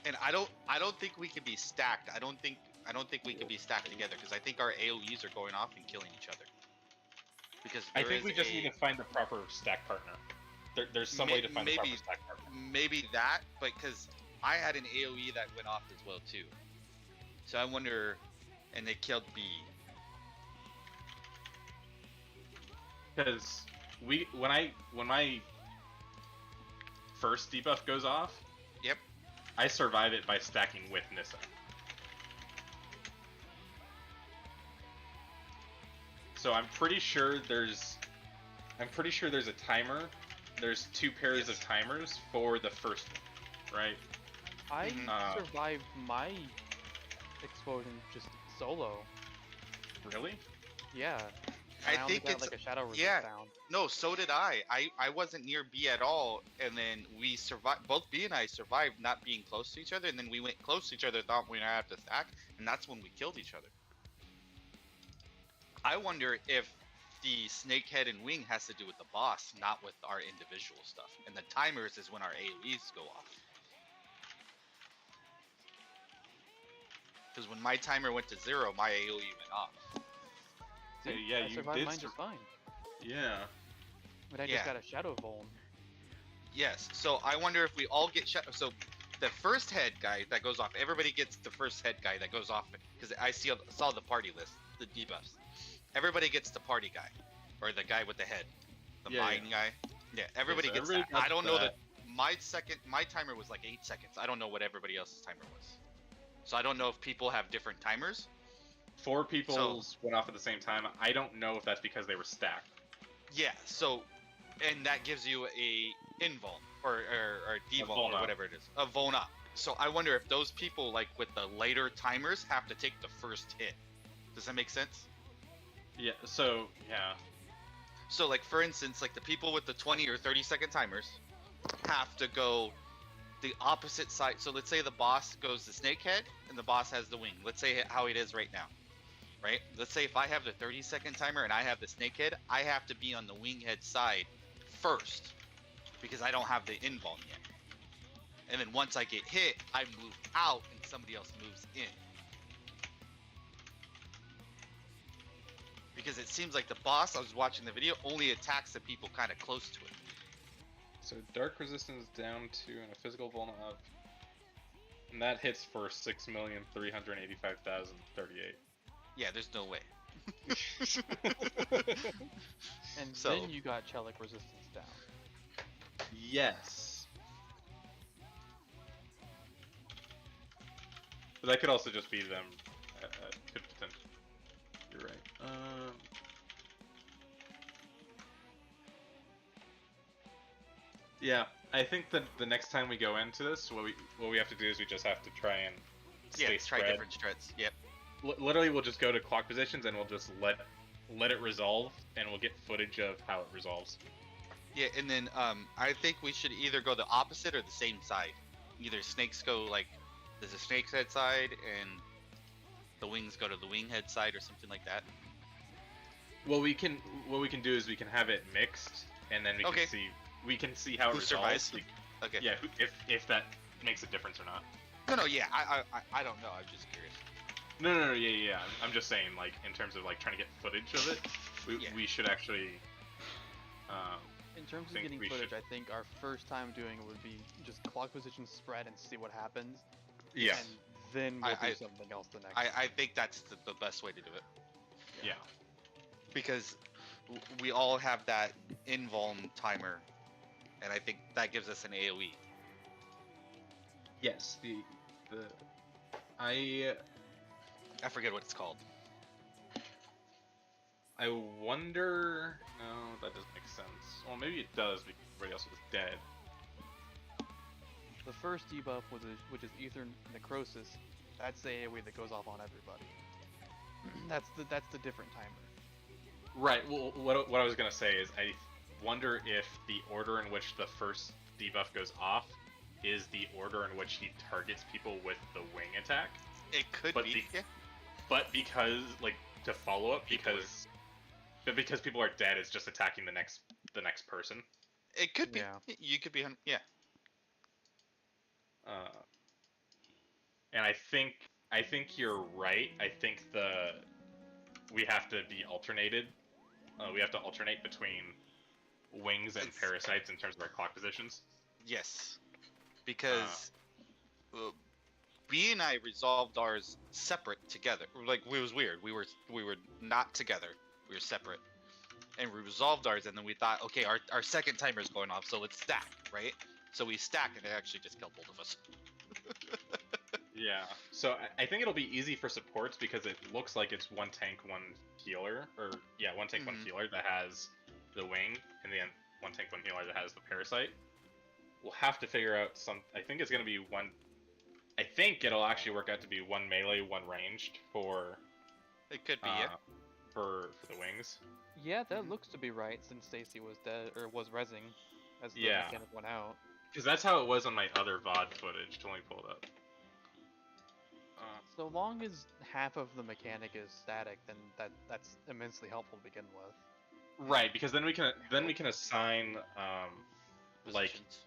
And I don't think we can be stacked. I don't think we can be stacked together, because I think our AoEs are going off and killing each other. Because I there think is we just a- need to find the proper stack partner. There's some way to find the proper stack partner. Maybe that, but because I had an AoE that went off as well too. So I wonder, and they killed B. Because when my first debuff goes off, Yep. I survive it by stacking with Nissa. So I'm pretty sure there's a timer. There's two pairs of timers for the first one, right? I Uh, survived my explosion just solo. Really? Yeah. I And only think got it's- like a shadow resist yeah. down. No, so did I. I wasn't near B at all, and then we survived. Both B and I survived not being close to each other, and then we went close to each other, thought we were gonna have to stack, and that's when we killed each other. I wonder if the snake head and wing has to do with the boss, not with our individual stuff. And the timers is when our AoEs go off. Because when my timer went to 0, my AoE went off. See, yeah, I you survived did mine just fine. Yeah. But I Yeah. just got a shadow vuln. Yes, so I wonder if we all get so the first head guy that goes off, everybody gets the first head guy that goes off, because I saw the party list, the debuffs. Everybody gets the party guy, or the guy with the head, the Yeah, mine guy. Yeah, everybody so gets everybody that. I gets don't know that. that my timer was like 8 seconds. I don't know what everybody else's timer was. So I don't know if people have different timers. 4 people's went off at the same time. I don't know if that's because they were stacked. Yeah, so, and that gives you a invuln, or a devuln, or vuln up. whatever it is, a vuln up. So I wonder if those people, like with the later timers, have to take the first hit. Does that make sense? Yeah. So yeah. So like for instance, like the people with the 20 or 30-second timers have to go the opposite side. So let's say the boss goes the snakehead and the boss has the wing. Let's say how it is right now, right? Let's say if I have the 30-second timer and I have the snakehead, I have to be on the winghead side first because I don't have the invuln yet. And then once I get hit, I move out and somebody else moves in. Because it seems like the boss, I was watching the video, only attacks the people kind of close to it. So dark resistance down to and a physical vuln up. And that hits for 6,385,038. Yeah, there's no way. And So- then you got Chelic resistance down. Yes. But that could also just be them. Could potentially. You're right. Yeah, I think that the next time we go into this, what we have to do is we just have to try and stay Yeah, try spread. different strats. Yep. Literally, we'll just go to clock positions and we'll just let it resolve, and we'll get footage of how it resolves. Yeah, and then I think we should either go the opposite or the same side. Either snakes go like there's a snake's head side and the wings go to the wing head side or something like that. Well, what we can do is we can have it mixed, and then we can see how it Who resolves. survives? Okay. Yeah, if that makes a difference or not. No, yeah, I don't know. I'm just curious. No, yeah. I'm just saying, like, in terms of like trying to get footage of it, Yeah. we should actually. In terms of think getting we footage, should- I think our first time doing it would be just clock position spread and see what happens. Yeah. And then we'll I- do something else the next. I think that's the best way to do it Yeah. because we all have that invuln timer, and I think that gives us an AOE. Yes. I forget what it's called. I wonder. No, that doesn't make sense. Well, maybe it does because everybody else was dead. The first debuff, which is Ether Necrosis, that's the AoE that goes off on everybody. that's the different timer. Right. Well, what I was gonna say is I wonder if the order in which the first debuff goes off is the order in which he targets people with the wing attack. It could But be. Yeah. But because like to follow up because people are dead, it's just attacking the next person. It could be. Yeah. You could be. Yeah. And I think you're right. I think we have to be alternated. We have to alternate between wings and It's- parasites in terms of our clock positions. Yes. Because B and I resolved ours separate together. Like it was weird. We were not together. We were separate. And we resolved ours, and then we thought, okay, our second timer is going off, so let's stack, right? So we stacked, and it actually just killed both of us. Yeah. So I think it'll be easy for supports because it looks like it's one tank, one healer, one tank, one Mhm. healer that has the wing, and then one tank, one healer that has the parasite. We'll have to figure out I think it's gonna be one. I think it'll actually work out to be one melee, one ranged for It could be, yeah. for the wings. Yeah, that looks to be right since Stacy was dead or was rezzing as the Yeah. mechanic went out. Because that's how it was on my other VOD footage. Let me pull it up. So long as half of the mechanic is static, then that's immensely helpful to begin with. Right, because then we can assign like Positions.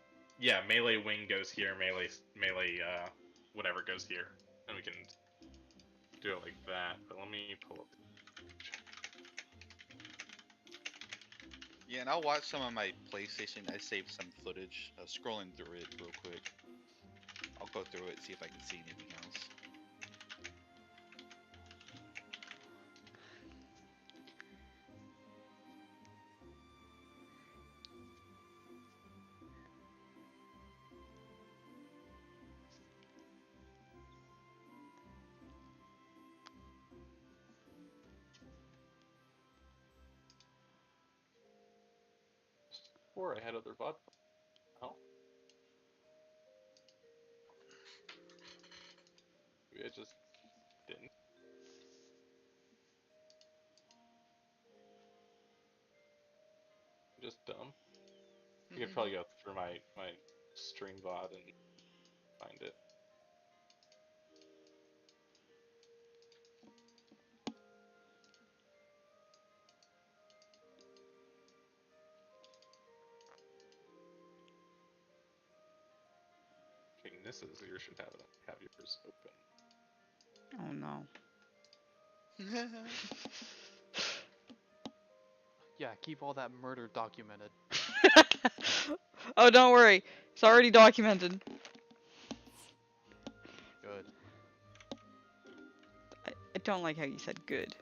melee wing goes here, melee whatever goes here, and we can do it like that. But let me pull up. Yeah, and I'll watch some of my PlayStation. I saved some footage. I was scrolling through it real quick. I'll go through it, see if I can see anything else. Or I had other VOD. Oh. Maybe I just didn't. probably go through my stream VOD and find it. Okay, Nissa's ear should have yours open. Oh no. Yeah, keep all that murder documented. Oh, don't worry. It's already documented. Good. I don't like how you said good.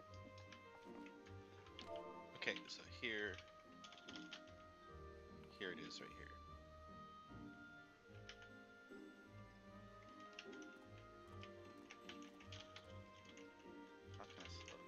Okay, so here it is right here. How can I slow down?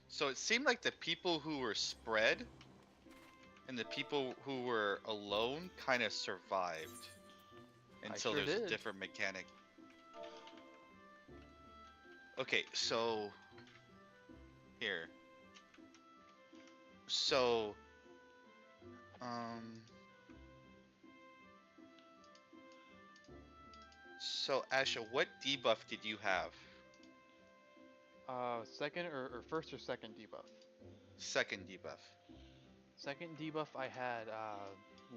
So it seemed like the people who were spread and the people who were alone kind of survived until sure there's a did. different mechanic. Okay, so here. So so Asha, what debuff did you have? Second or first or second debuff? Second debuff. Second debuff I had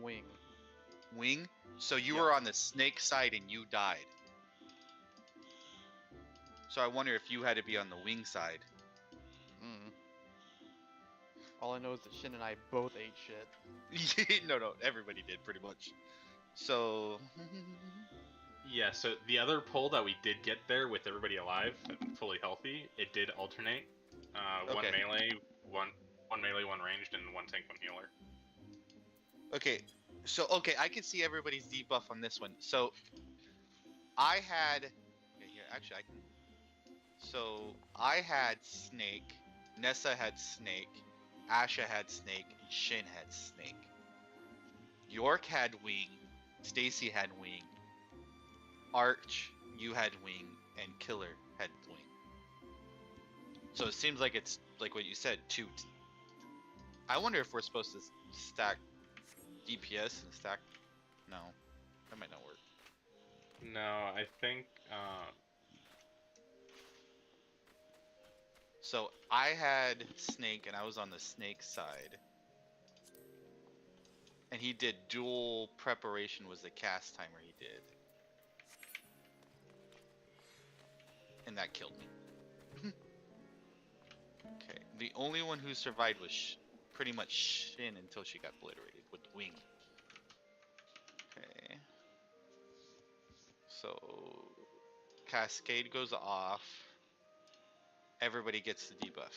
wing. Wing? So you Yep. were on the snake side and you died. So I wonder if you had to be on the wing side. All I know is that Shin and I both ate shit. No, everybody did pretty much. So Yeah, so the other pull that we did get there with everybody alive and fully healthy, it did alternate. One Okay. melee, one melee, one ranged, and one tank, one healer. okay, so I can see everybody's debuff on this one. So I had here actually I can. So I had Snake, Nessa had Snake, Asha had Snake, and Shin had Snake. York had Wing, Stacy had Wing, Arch, you had Wing, and Killer had Wing. So it seems like it's like what you said, two. I wonder if we're supposed to stack DPS and stack. No, that might not work. No, I think. So I had Snake, and I was on the Snake side. And he did dual preparation was the cast timer he did. And that killed me. Okay, the only one who survived was pretty much Shin until she got obliterated with Wing. Okay. So Cascade goes off. Everybody gets the debuff.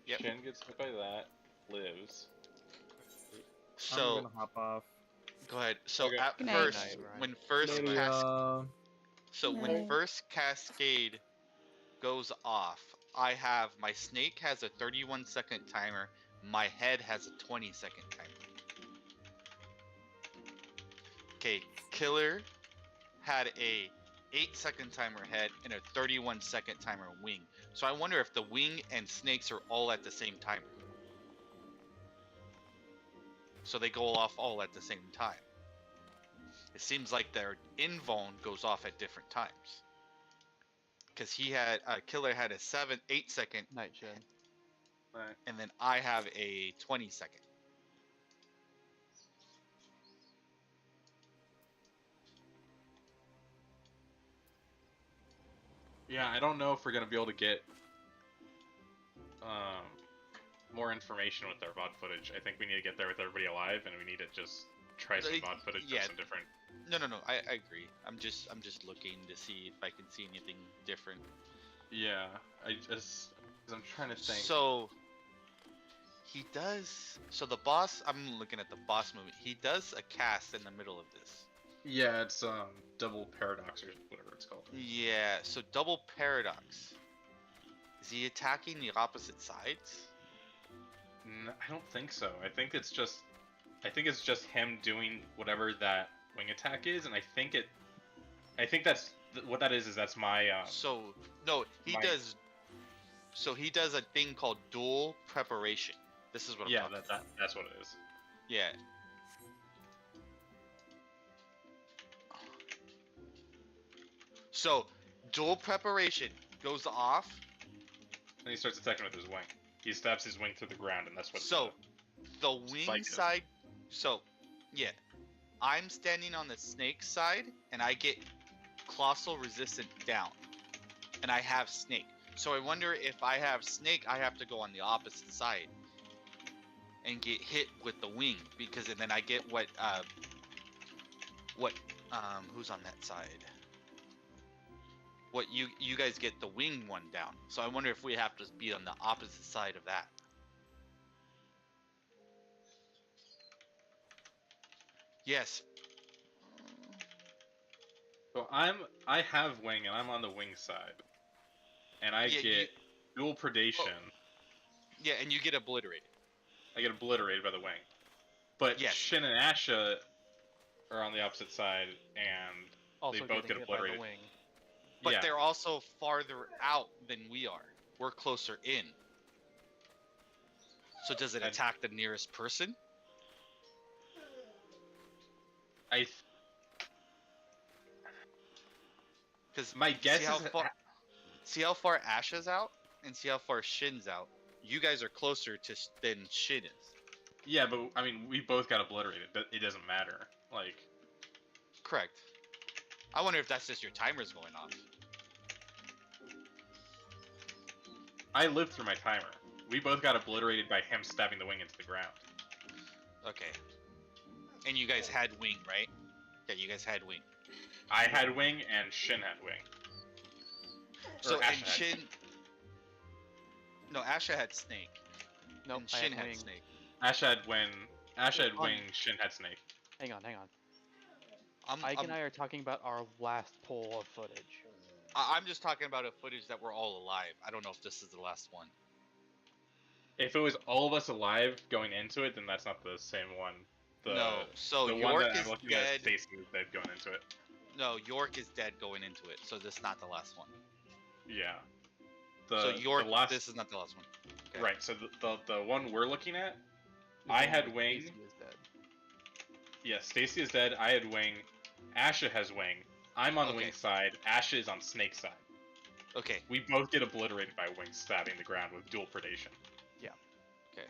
Yep. Shin gets hit by that, lives. I'm So gonna hop off. go ahead. So Okay. at Good night. first, Good night, Ryan. when first Maybe, when Night. first Cascade goes off, I have my Snake has a 31-second timer. My head has a 20-second timer. Okay, Killer had a 8-second timer head and a 31-second timer wing. So I wonder if the wing and snakes are all at the same timer. So they go off all at the same time. It seems like their invuln goes off at different times. Because he had Killer had a 8-second, Night Shin. Right. and then I have a 20-second. Yeah, I don't know if we're gonna be able to get more information with our VOD footage. I think we need to get there with everybody alive, and we need to just try some VOD footage yeah. of some different. No, I agree. I'm just looking to see if I can see anything different. Yeah, cause I'm trying to think. So he does. So the boss. I'm looking at the boss movement. He does a cast in the middle of this. Yeah, it's double paradox or whatever it's called. Yeah. So double paradox. Is he attacking the opposite sides? I don't think so. I think it's just him doing whatever that wing attack is, and I think that's what that is that's my So no, he My- does. So he does a thing called dual preparation. This is what I'm yeah, talking about. that's what it is. Yeah. So dual preparation goes off. And he starts attacking with his wing. He stabs his wing through the ground, and that's what. So the wing Spike it. side. So yeah, I'm standing on the snake side, and I get colossal resistant down, and I have snake. So I wonder if I have snake, I have to go on the opposite side and get hit with the wing, because then I get who's on that side? What you guys get the wing one down. So I wonder if we have to be on the opposite side of that. Yes. So I have wing, and I'm on the wing side, and I Yeah, get dual predation. Yeah, and you get obliterated. I get obliterated by the wing. But Yes. Shin and Asha are on the opposite side, and Also they both getting get hit by the obliterated. wing. But yeah. they're also farther out than we are. We're closer in. So does it And- attack the nearest person? Because My guess is see how far Ash is out, and see how far Shin's out. You guys are closer to than Shin is. yeah, but I mean we both got obliterated. But it doesn't matter. Like Correct. I wonder if that's just your timers going off. I lived through my timer. We both got obliterated by him stabbing the wing into the ground. Okay. And you guys had wing, right? Yeah, you guys had wing. I had wing and Shin had wing. So Asha and had- Shin. No, Asha had snake. Nope, And I Shin had had wing. snake. Asha had wing. Asha had On- wing. Shin had snake. Hang on. I'm, Ike and I are talking about our last pull of footage. I'm just talking about a footage that we're all alive. I don't know if this is the last one. If it was all of us alive going into it, then that's not the same one. No, so the one York that is I'm looking dead. at, Stacy is dead going into it. No, York is dead going into it, so this is not the last one. Yeah. So York, the last, this is not the last one. Okay. Right. So the one we're looking at, I had wing. Stacy is dead. Yeah, Stacy is dead. I had wing. Asha has wing. I'm on the Okay. wing side. Asha is on snake side. Okay. We both get obliterated by wing stabbing the ground with dual predation. Okay.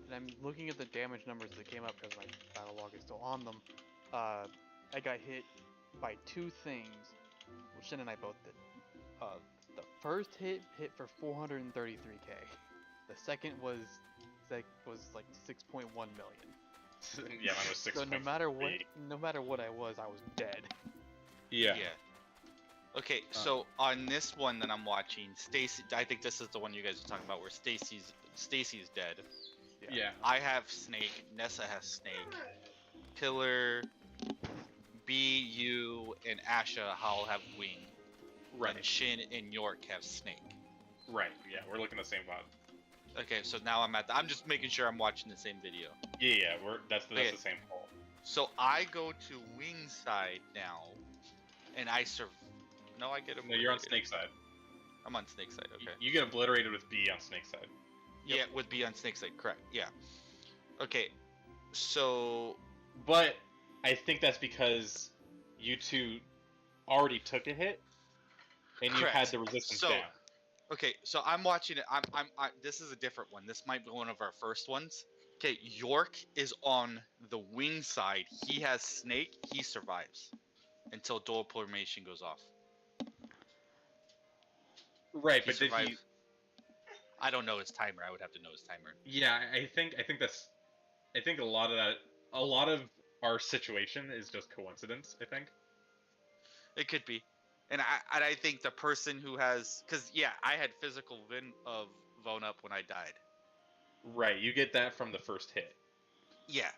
And I'm looking at the damage numbers that came up because my battle log is still on them. I got hit by two things. Well, Shin and I both did. The first hit for 433k. The second was like 6.1 million. Yeah, mine was 6. So no matter what I was dead. Yeah. Okay, so on this one that I'm watching, Stacy, I think this is the one you guys are talking about, where Stacy's dead. Yeah. I have Snake. Nessa has Snake. Pillar, B, you, and Asha all have Wing. Right. And Shin and York have Snake. Right. Yeah, we're looking at the same VOD. Okay, so now I'm just making sure I'm watching the same video. Yeah, that's Okay. the same poll. So I go to Wing side now, and I No, I get him. No, you're on snake side. I'm on Snake side. Okay. You get obliterated with B on snake side. Yeah, would be on Snake side. Correct. Yeah. Okay. So But I think that's because you two already took a hit, and you had Correct. the resistance So- down. okay, so I'm watching it. This is a different one. This might be one of our first ones. Okay, York is on the wing side. He has Snake. He survives until dual formation goes off. Right, He but did he? survives. I don't know his timer. I would have to know his timer. Yeah, I think that's. I think a lot of our situation is just coincidence. I think. It could be, and I think the person who has, because yeah, I had physical Vuln up when I died. Right, you get that from the first hit. Yeah,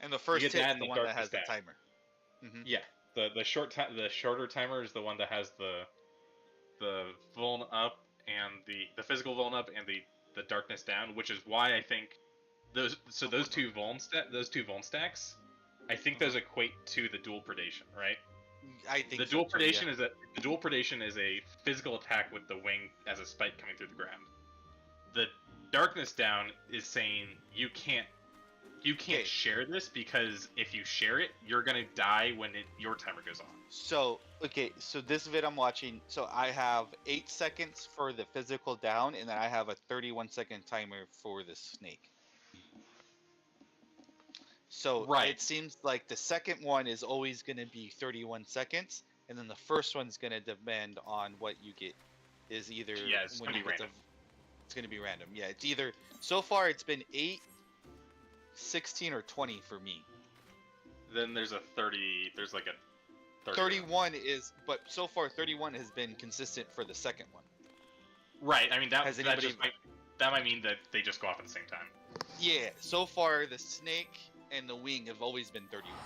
and the first get hit that is in the the one that darkest has the stat. timer. Hmm. Yeah, the shorter timer is the one that has the vuln up and the physical vuln up and the the darkness down, which is why I think those two Vuln stacks, I think those equate to the dual predation, right? I think The so dual too, predation yeah. is a physical attack with the wing as a spike coming through the ground. The darkness down is saying you can't Okay. share this, because if you share it, you're gonna die when your timer goes on. So, okay, so this vid I'm watching, so I have 8 seconds for the physical down, and then I have a 31-second timer for the snake. So Right. it seems like the second one is always going to be 31 seconds, and then the first one's going to depend on what you get. Is either Yeah, it's when gonna you be get random. it's going to be random. Yeah, it's either so far it's been 8, 16, or 20 for me. Then there's a 30. There's like a 30. 31 is, but so far 31 has been consistent for the second one. Right. I mean that Has that anybody- just might mean that they just go off at the same time. Yeah, so far the snake and the wing have always been 31.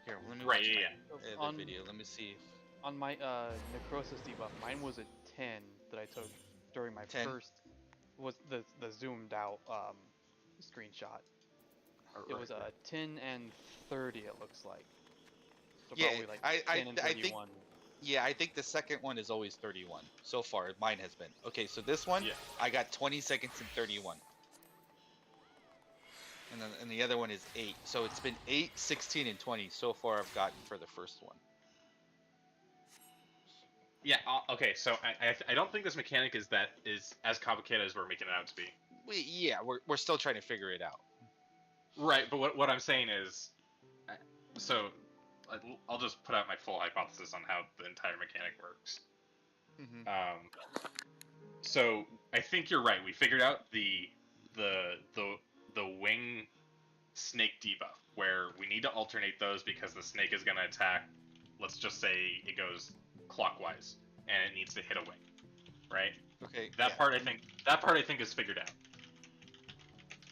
Here, let me Right, watch yeah, the On- video. Let me see. On my necrosis debuff, mine was a 10 that I took during my 10? first was the zoomed out screenshot. It was a 10 and 30 it looks like. So Yeah, probably like I 10 and think 31. Yeah, I think the second one is always 31. So far, mine has been. Okay, so this one, Yeah. I got 20 seconds and 31. And the other one is 8. So it's been 8, 16, and 20 so far I've gotten for the first one. Yeah. Okay. So I don't think this mechanic is as complicated as we're making it out to be. We're still trying to figure it out. Right. But what I'm saying is, so I'll just put out my full hypothesis on how the entire mechanic works. Mm-hmm. So I think you're right. We figured out the wing snake debuff, where we need to alternate those because the snake is going to attack. Let's just say it goes clockwise and it needs to hit a wing, right? Okay. That part I think is figured out.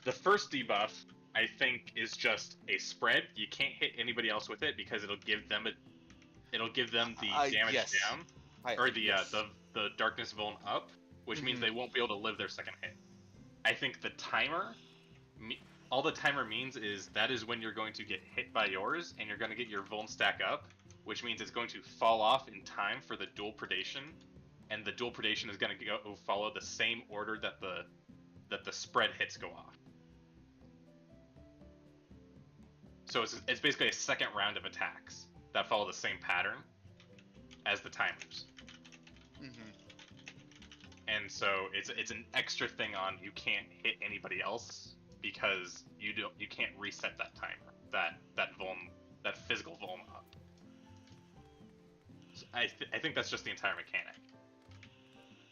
The first debuff I think is just a spread. You can't hit anybody else with it because it'll give them the damage yes. down, or the darkness vuln up, which means they won't be able to live their second hit. I think the timer, all the timer means is that is when you're going to get hit by yours and you're going to get your vuln stack up, which means it's going to fall off in time for the dual predation, and the dual predation is going to go follow the same order that the spread hits go off. So it's basically a second round of attacks that follow the same pattern as the timers. Mm-hmm. And so it's an extra thing on you can't hit anybody else because you can't reset that timer, that physical vuln up. So I think that's just the entire mechanic.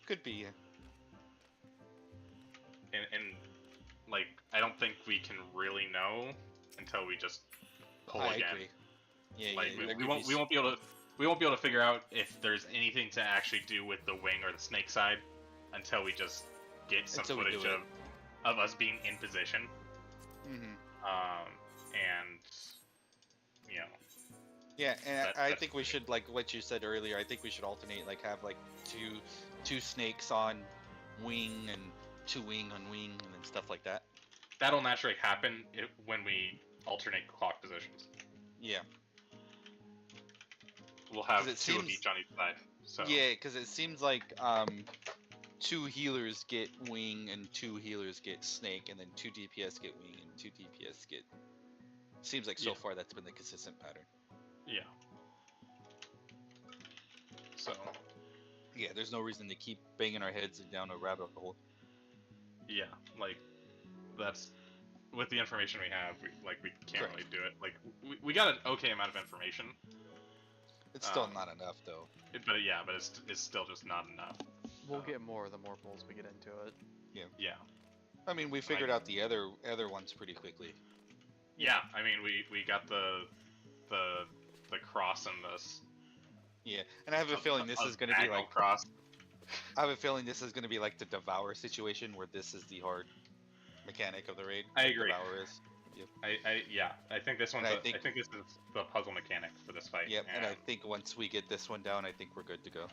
Could be. And like I don't think we can really know until we just pull I again. agree. Yeah, Like yeah. we won't be able to figure out if there's anything to actually do with the wing or the snake side until we just get some Until we footage do it. of us being in position. Mm-hmm. And you know, Yeah, and I that's think we should, like what you said earlier, I think we should alternate, like have like two snakes on wing and 2 wing on wing and then stuff like that. that'll naturally happen when we alternate clock positions. Yeah. We'll have 'Cause it 2 of seems- each on each side. So Yeah, because it seems like 2 healers get wing and 2 healers get snake, and then 2 DPS get wing and 2 DPS get. Seems like so Yeah. far that's been the consistent pattern. yeah. So Yeah, there's no reason to keep banging our heads down a rabbit hole. yeah, like that's with the information we have, we can't Correct. really do it. Like we got an okay amount of information, It's still Um, not enough though. but it's still just not enough. We'll get more the more polls we get into it. Yeah. I mean, we figured out the other ones pretty quickly. Yeah, I mean we got the cross and this. Yeah, and I have a feeling this is going to be like cross. I have a feeling this is going to be like the Devour situation, where this is the hard mechanic of the raid. I agree. Devour is. I think this one's And I think this is the puzzle mechanic for this fight. Yep, and I think once we get this one down, I think we're good to go.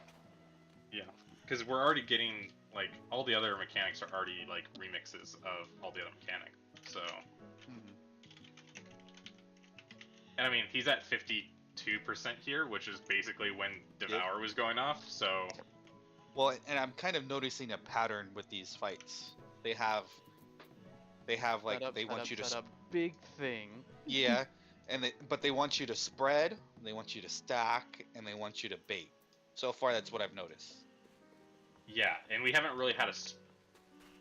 yeah, because we're already getting like all the other mechanics are already like remixes of all the other mechanics. So, Mhm. and I mean, he's at 52% here, which is basically when Devour was going off. So, Well, and I'm kind of noticing a pattern with these fights. They have like they want you to set up big thing. yeah, but they want you to spread, they want you to stack, and they want you to bait. So far, that's what I've noticed. yeah, and we haven't really had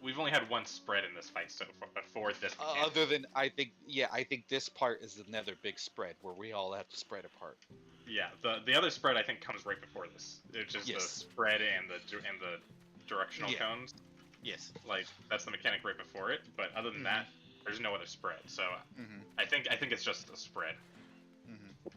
we've only had one spread in this fight so far for this mechanic. Other than I think this part is another big spread where we all have to spread apart. Yeah, the other spread I think comes right before this. It's just the Yes. spread and the directional Yeah. cones. Yes. Like that's the mechanic right before it. But other than that, there's no other spread. So Mm-hmm. I think it's just a spread. Mm-hmm.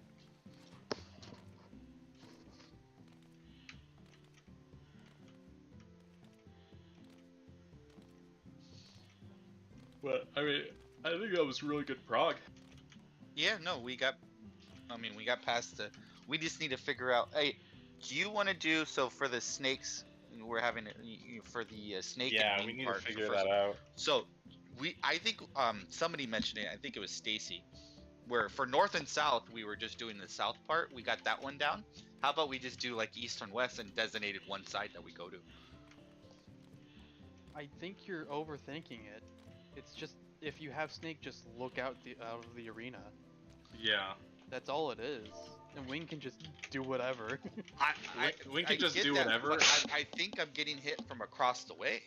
But I mean, I think that was really good prog. Yeah. No, we got past the. We just need to figure out. Hey, do you want to do so for the snakes? We're having for the snake. Yeah, and we wing need to part, figure first- that out. So I think somebody mentioned it. I think it was Stacy, where for north and south we were just doing the south part. We got that one down. How about we just do like east and west and designated one side that we go to? I think you're overthinking it. It's just if you have Snake, just look out of the arena. Yeah. That's all it is. And Wing can just do whatever. We can just get do that, whatever. but I think I'm getting hit from across the way.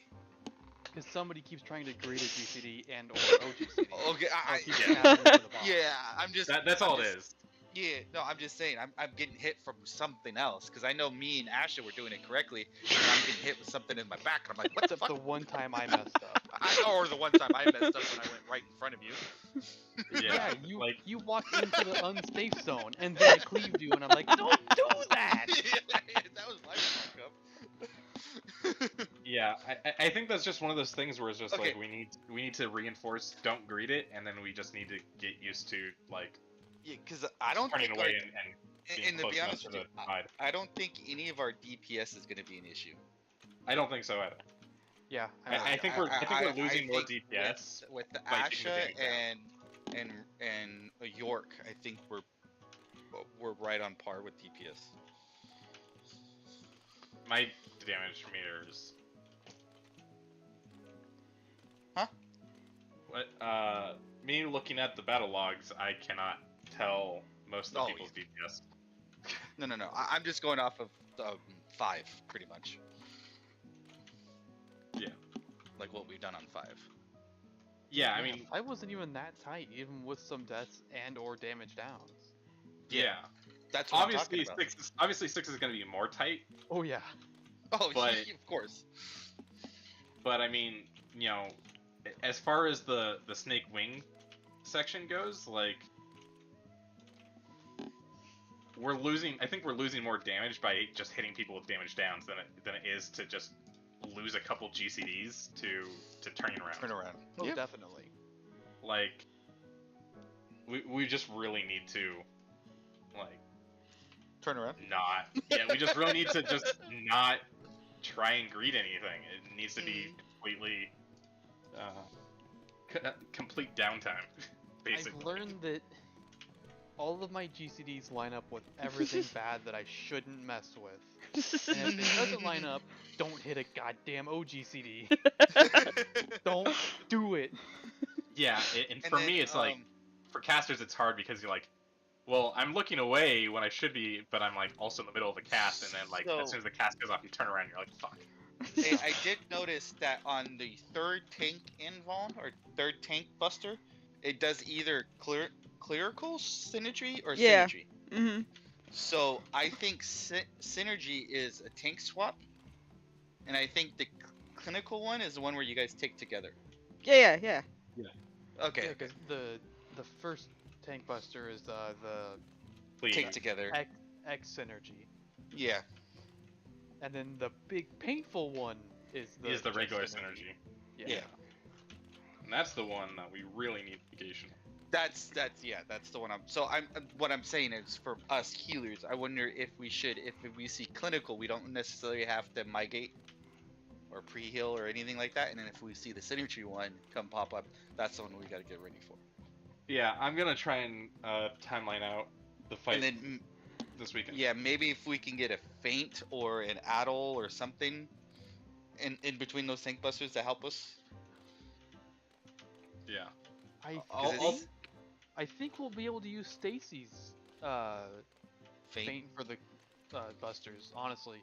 Because somebody keeps trying to greet a GCD and or OGCD. Okay, Or keeps yeah. snapping into the box. Yeah, I'm just. That's all I'm it just- is. Yeah, no, I'm just saying, I'm getting hit from something else because I know me and Asha were doing it correctly, and I'm getting hit with something in my back, and I'm like, what the Except fuck? the one time I messed up. Or the one time I messed up when I went right in front of you. Yeah. you like you walked into the unsafe zone and then I cleaved you and I'm like, don't do that. That was my fuck up. yeah, I think that's just one of those things where it's just Okay. like we need to reinforce don't greet it, and then we just need to get used to like Yeah, because I don't turning think away like, and being and to close be enough honest to with you, the tide. I don't think any of our DPS is going to be an issue. I don't think so either. Yeah, I think we're losing more think DPS. with the by keeping the Asha damage and York. I think we're right on par with DPS. My damage meters. Huh? What? Me looking at the battle logs, I cannot tell most of the Oh, people's DPS. No. I'm just going off of 5, pretty much. Yeah. Like what we've done on 5. Yeah, I mean, I wasn't even that tight, even with some deaths and or damage downs. yeah. That's what Obviously, I'm talking six is going to be more tight, Oh yeah. about. Oh, but- of course. but I mean, you know, as far as the snake wing section goes, like I think we're losing more damage by just hitting people with damage downs than it is to just lose a couple GCDs to turning around. Turn around. Oh, Yeah. definitely. Like we just really need to like Turn around. not we just really need to just not try and greet anything. It needs to be completely complete downtime, basically. I've learned that all of my GCDs line up with everything bad that I shouldn't mess with. And if it doesn't line up, don't hit a goddamn OGCD. Don't do it. Yeah, and And for then, me, it's like for casters, it's hard because you're like, well, I'm looking away when I should be, but I'm like also in the middle of a cast, and then like So- as soon as the cast goes off, you turn around, and you're like, fuck. Hey, I did notice that on the third tank invuln or third tank buster, it does either clerical synergy or Yeah. synergy. Mm-hmm. So I think synergy is a tank swap, and I think the clinical one is the one where you guys take together. Yeah. Okay, Yeah, because the first tank buster is the Please. take together. X synergy, Yeah. and then the big painful one is the regular just synergy. Yeah. And that's the one that we really need negation. That's the one what I'm saying is for us healers, I wonder if we should, if we see clinical, we don't necessarily have to migrate or pre-heal or anything like that. And then if we see the synergy one come pop up, that's the one we got to get ready for. Yeah, I'm gonna try and timeline out the fight And then this weekend. yeah, maybe if we can get a feint or an addle or something in between those tank busters to help us. Yeah. I think we'll be able to use Stacy's feint for the busters, honestly,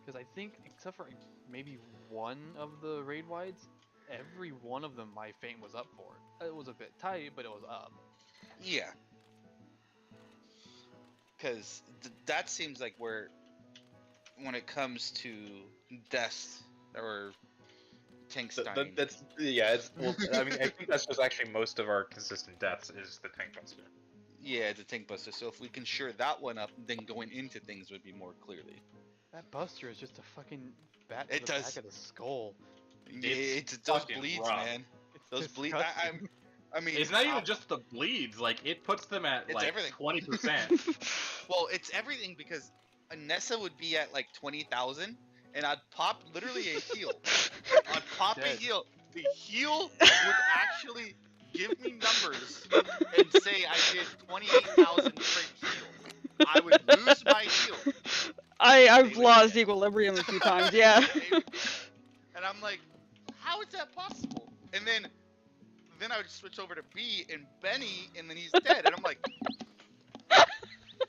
because I think except for maybe one of the raid wides, every one of them my feint was up for. It was a bit tight, but it was up. Yeah. Because that seems like where, when it comes to death or tanks dying. That's yeah. Well, I mean, I think that's just actually most of our consistent deaths is the tank buster. Yeah, it's a tank buster. So if we can shore that one up, then going into things would be more clearly. That buster is just a fucking bat to It the does. back of the skull. Yeah, it's those fucking bleeds, rough. man. It's Those bleeds. disgusting. I mean, It's not even just the bleeds. Like it puts them at It's like everything. 20%. Well, it's everything because Anessa would be at like 20,000, and I'd pop literally a heal. I'd pop a Dead. heal. The heal would actually give me numbers and say I did 28,000 straight heal. I would lose my heal. I've lost equilibrium a few times, yeah. And I'm like, how is that possible? And then I would switch over to B and Benny, and then he's dead. And I'm like,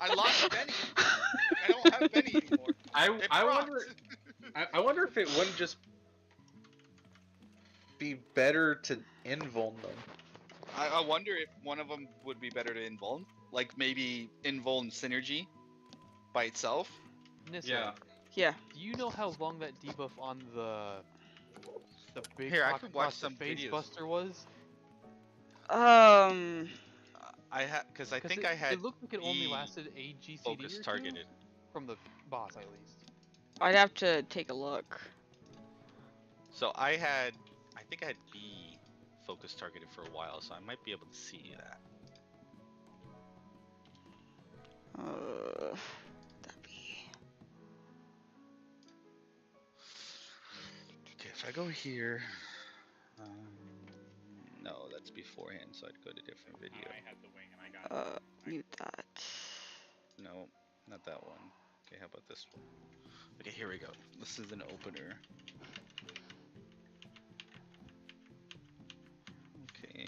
I lost Benny. I don't have Benny anymore. It I procs. wonder. I wonder if it wouldn't just be better to invuln them. I wonder if one of them would be better to invuln. Like maybe invuln synergy by itself. Nissa, Yeah. Yeah. do you know how long that debuff on the big Here, I cock could watch across the some face videos. buster was? Um, Because I 'Cause think it, I had it looked like it only B lasted a GCD focus or two targeted. from the boss at least. I'd have to take a look. So I think I had B focus targeted for a while, so I might be able to see that. That'd be... Okay, if I go here, no, that's beforehand, so I'd go to different video. I had the wing and I got. Mute that. No, not that one. Okay, how about this one? Okay, here we go. This is an opener. Okay.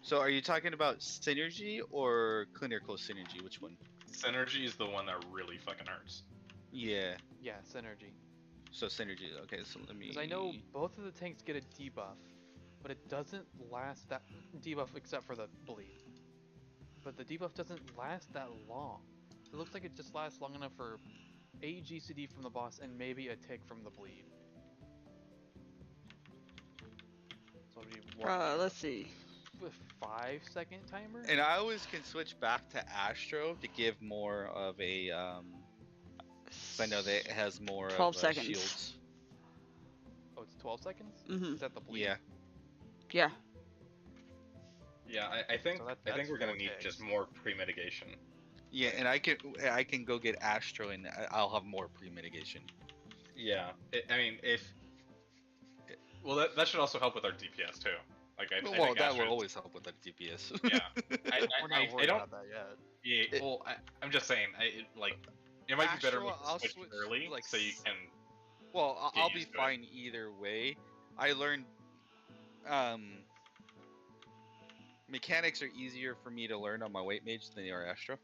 So are you talking about synergy or clinical synergy? Which one? Synergy is the one that really fucking hurts. Yeah. Yeah, synergy. So synergy. Okay, so let me. Because I know both of the tanks get a debuff, but it doesn't last that debuff except for the bleed. But the debuff doesn't last that long. It looks like it just lasts long enough for a GCD from the boss and maybe a tick from the bleed. So it'd be what, Let's see. a 5-second timer? And I always can switch back to Astro to give more of a. I know that it has more 12 of seconds. shields. Oh, it's 12 seconds? Mhm. Is that the bleed? Yeah. Yeah. Yeah, I think So I that's think we're gonna 4 need ticks. just more pre-mitigation. Yeah, and I can go get Astro and I'll have more pre-mitigation. Yeah, I mean well that should also help with our DPS too. Like I Well, think that Astro- will always help with that DPS. Yeah, We're not I worried don't. about that yet. Yeah, well, I'm just saying, like it might be better Astro, to I'll switch switch, early like, so you can. Well, Get I'll be used to it. fine either way. I learned mechanics are easier for me to learn on my weight mage than they are Astro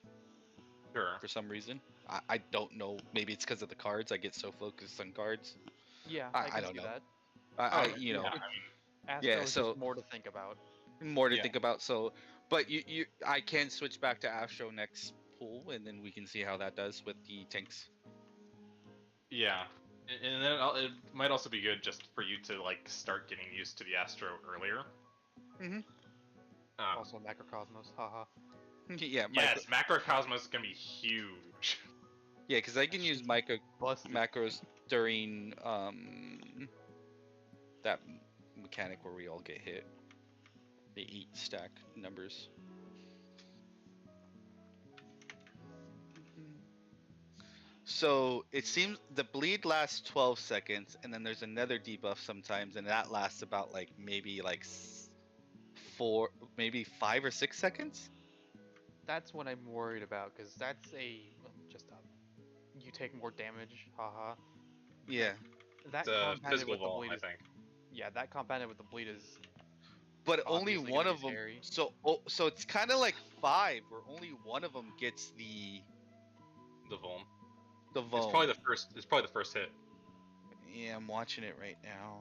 Sure. for some reason. I don't know. Maybe it's because of the cards. I get so focused on cards. Yeah, I can don't see know. that. You know, Yeah, Astro Yeah, is so- just more to think about. more to Yeah. think about. So, but I can switch back to Astro next pool, and then we can see how that does with the tanks. yeah, and then it might also be good just for you to like start getting used to the Astro earlier. Mhm. Also, Macrocosmos, haha. Yeah, Yes, Macrocosmos is gonna be huge. yeah, because I can use Busted. macros during that mechanic where we all get hit. The 8 stack numbers. So it seems the bleed lasts 12 seconds, and then there's another debuff sometimes, and that lasts about like maybe like 5 or 6 seconds. That's what I'm worried about, because that's just you take more damage, haha. Yeah, That It's a compounded physical with the vault, bleed I is think. yeah, that compounded with the bleed is but only obviously one gonna of be them. scary. So it's kind of like 5, where only one of them gets the The Vuln. Vuln. It's probably the first. It's probably the first hit. Yeah, I'm watching it right now.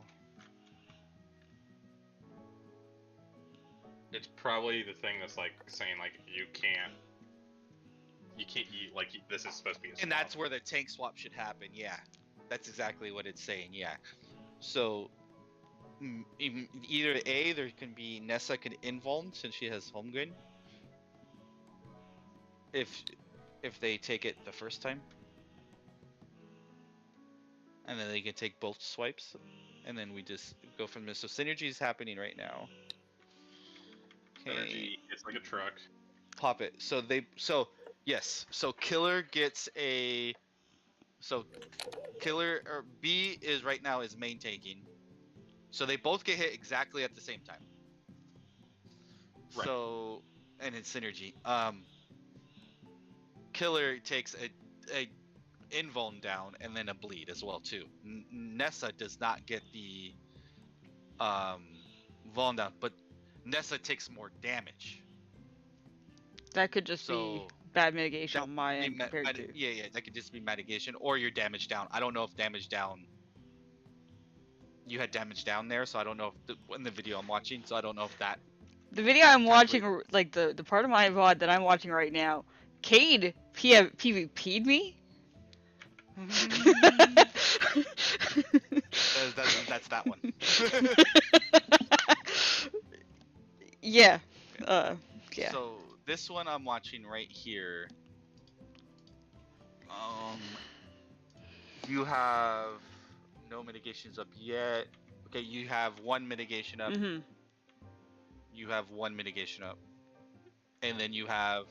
It's probably the thing that's like saying like you can't. Like this is supposed to be. A And that's swap. where the tank swap should happen. Yeah, that's exactly what it's saying. Yeah. So either A, there can be Nessa can invuln since she has home gun. If they take it the first time, and then they can take both swipes, and then we just go from this. So synergy is happening right now. Energy. It's like a truck. Pop it. So yes. So killer gets a. So killer or B is right now is main tanking. So they both get hit exactly at the same time. Right. So and it's synergy. Killer takes a invuln down and then a bleed as well too. Nessa does not get the vuln down, but Nessa takes more damage. That could just be bad mitigation on my end compared to. Yeah, that could just be mitigation or your damage down. I don't know if damage down. You had damage down there, so I don't know if in the video I'm watching, so I don't know if that. The video I'm watching, like the part of my VOD that I'm watching right now, Cade PvP'd me. That's that one. Yeah. Yeah. So this one I'm watching right here. You have no mitigations up yet. Okay, you have one mitigation up. Mhm. You have one mitigation up, and then you have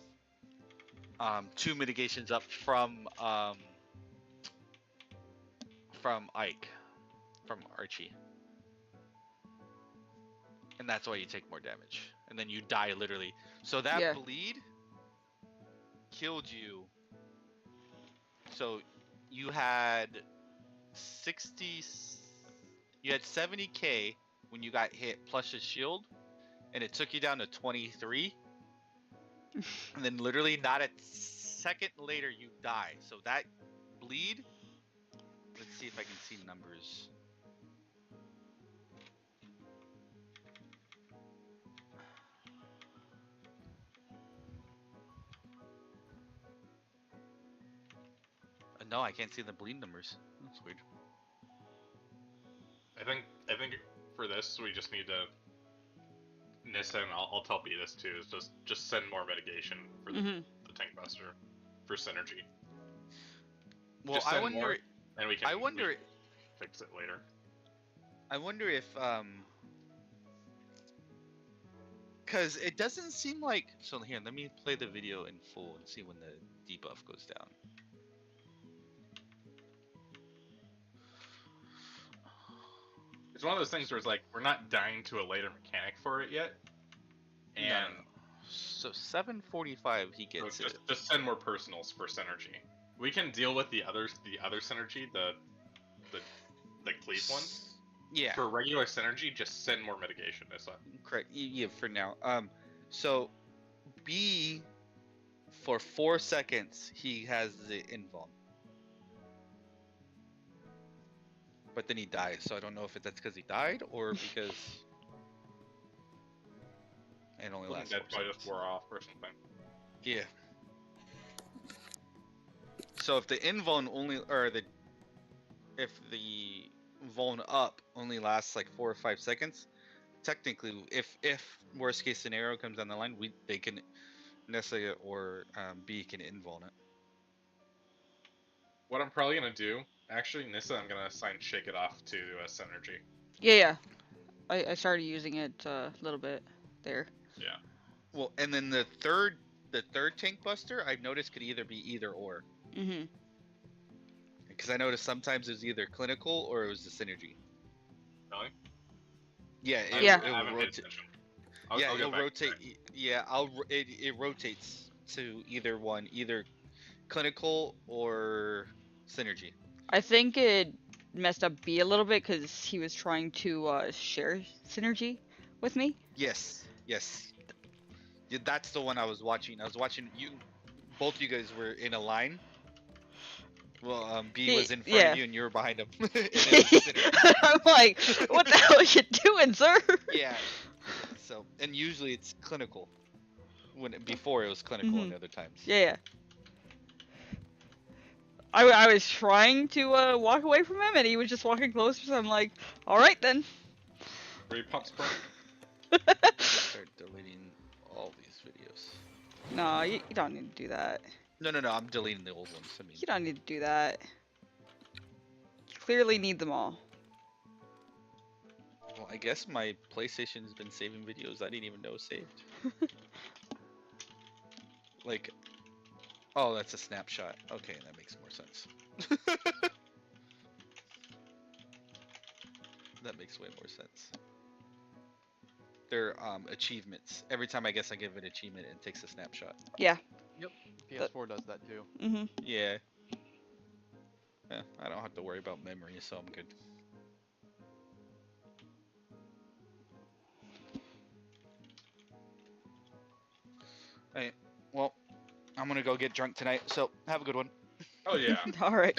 2 mitigations up from Ike, from Archie, and that's why you take more damage, and then you die literally. So that bleed killed you. So you had 70k when you got hit plus a shield, and it took you down to 23. And then literally not a second later you die. So that bleed, let's see if I can see numbers. No, I can't see the bleed numbers. That's weird. I think for this we just need to. Nissa, and I'll tell B this too, is just send more mitigation for the tank buster for synergy. Well, I wonder. More, and we can. I wonder. We can fix it later. I wonder if because it doesn't seem like. So here, let me play the video in full and see when the debuff goes down. It's one of those things where it's like we're not dying to a later mechanic for it yet. And no. So 745 he gets so just send more personals for synergy. We can deal with the other synergy, the cleave one. Yeah. For regular synergy, just send more mitigation. This one. Correct. Yeah, for now. So B for 4 seconds he has the invuln. But then he dies, so I don't know if that's because he died or because it only lasts 4 That probably seconds. just wore off or something. Yeah. So if the invuln only, or if the vuln up only lasts like 4 or 5 seconds, technically, if worst case scenario comes down the line, they can Nessa or B can invuln it. What I'm probably gonna do, actually, Nissa, I'm gonna assign Shake It Off to synergy. Yeah. I started using it a little bit there. Yeah. Well, and then the third tank buster I've noticed could either be either or. Mhm. Because I noticed sometimes it was either clinical or it was the synergy. Really? Yeah, Yeah. I it will haven't paid rotate. attention. Yeah, I'll go it'll back. rotate. Yeah, it rotates to either one, either clinical or synergy. I think it messed up B a little bit because he was trying to share synergy with me. Yes, yes. Yeah, that's the one I was watching. I was watching you. Both you guys were in a line. Well, B was in front Yeah. of you and you were behind him. And it was synergy. I'm like, what the hell are you doing, sir? Yeah. So, and usually it's clinical. Before it was clinical, and other times. Yeah, yeah. I was trying to walk away from him, and he was just walking closer. So I'm like, all right then. Were you pups pro? Start deleting all these videos. No, you don't need to do that. No, I'm deleting the old ones. I mean, You don't need to do that. You clearly need them all. well, I guess my PlayStation's been saving videos I didn't even know saved. Like, oh, that's a snapshot. Okay, that makes more sense. That makes way more sense. They're achievements. Every time I guess I give an achievement, it takes a snapshot. Yeah. PS4 does that too. Mhm. Yeah. Yeah, I don't have to worry about memory, so I'm good. Hey, well, I'm gonna go get drunk tonight, so have a good one. Oh yeah. All right.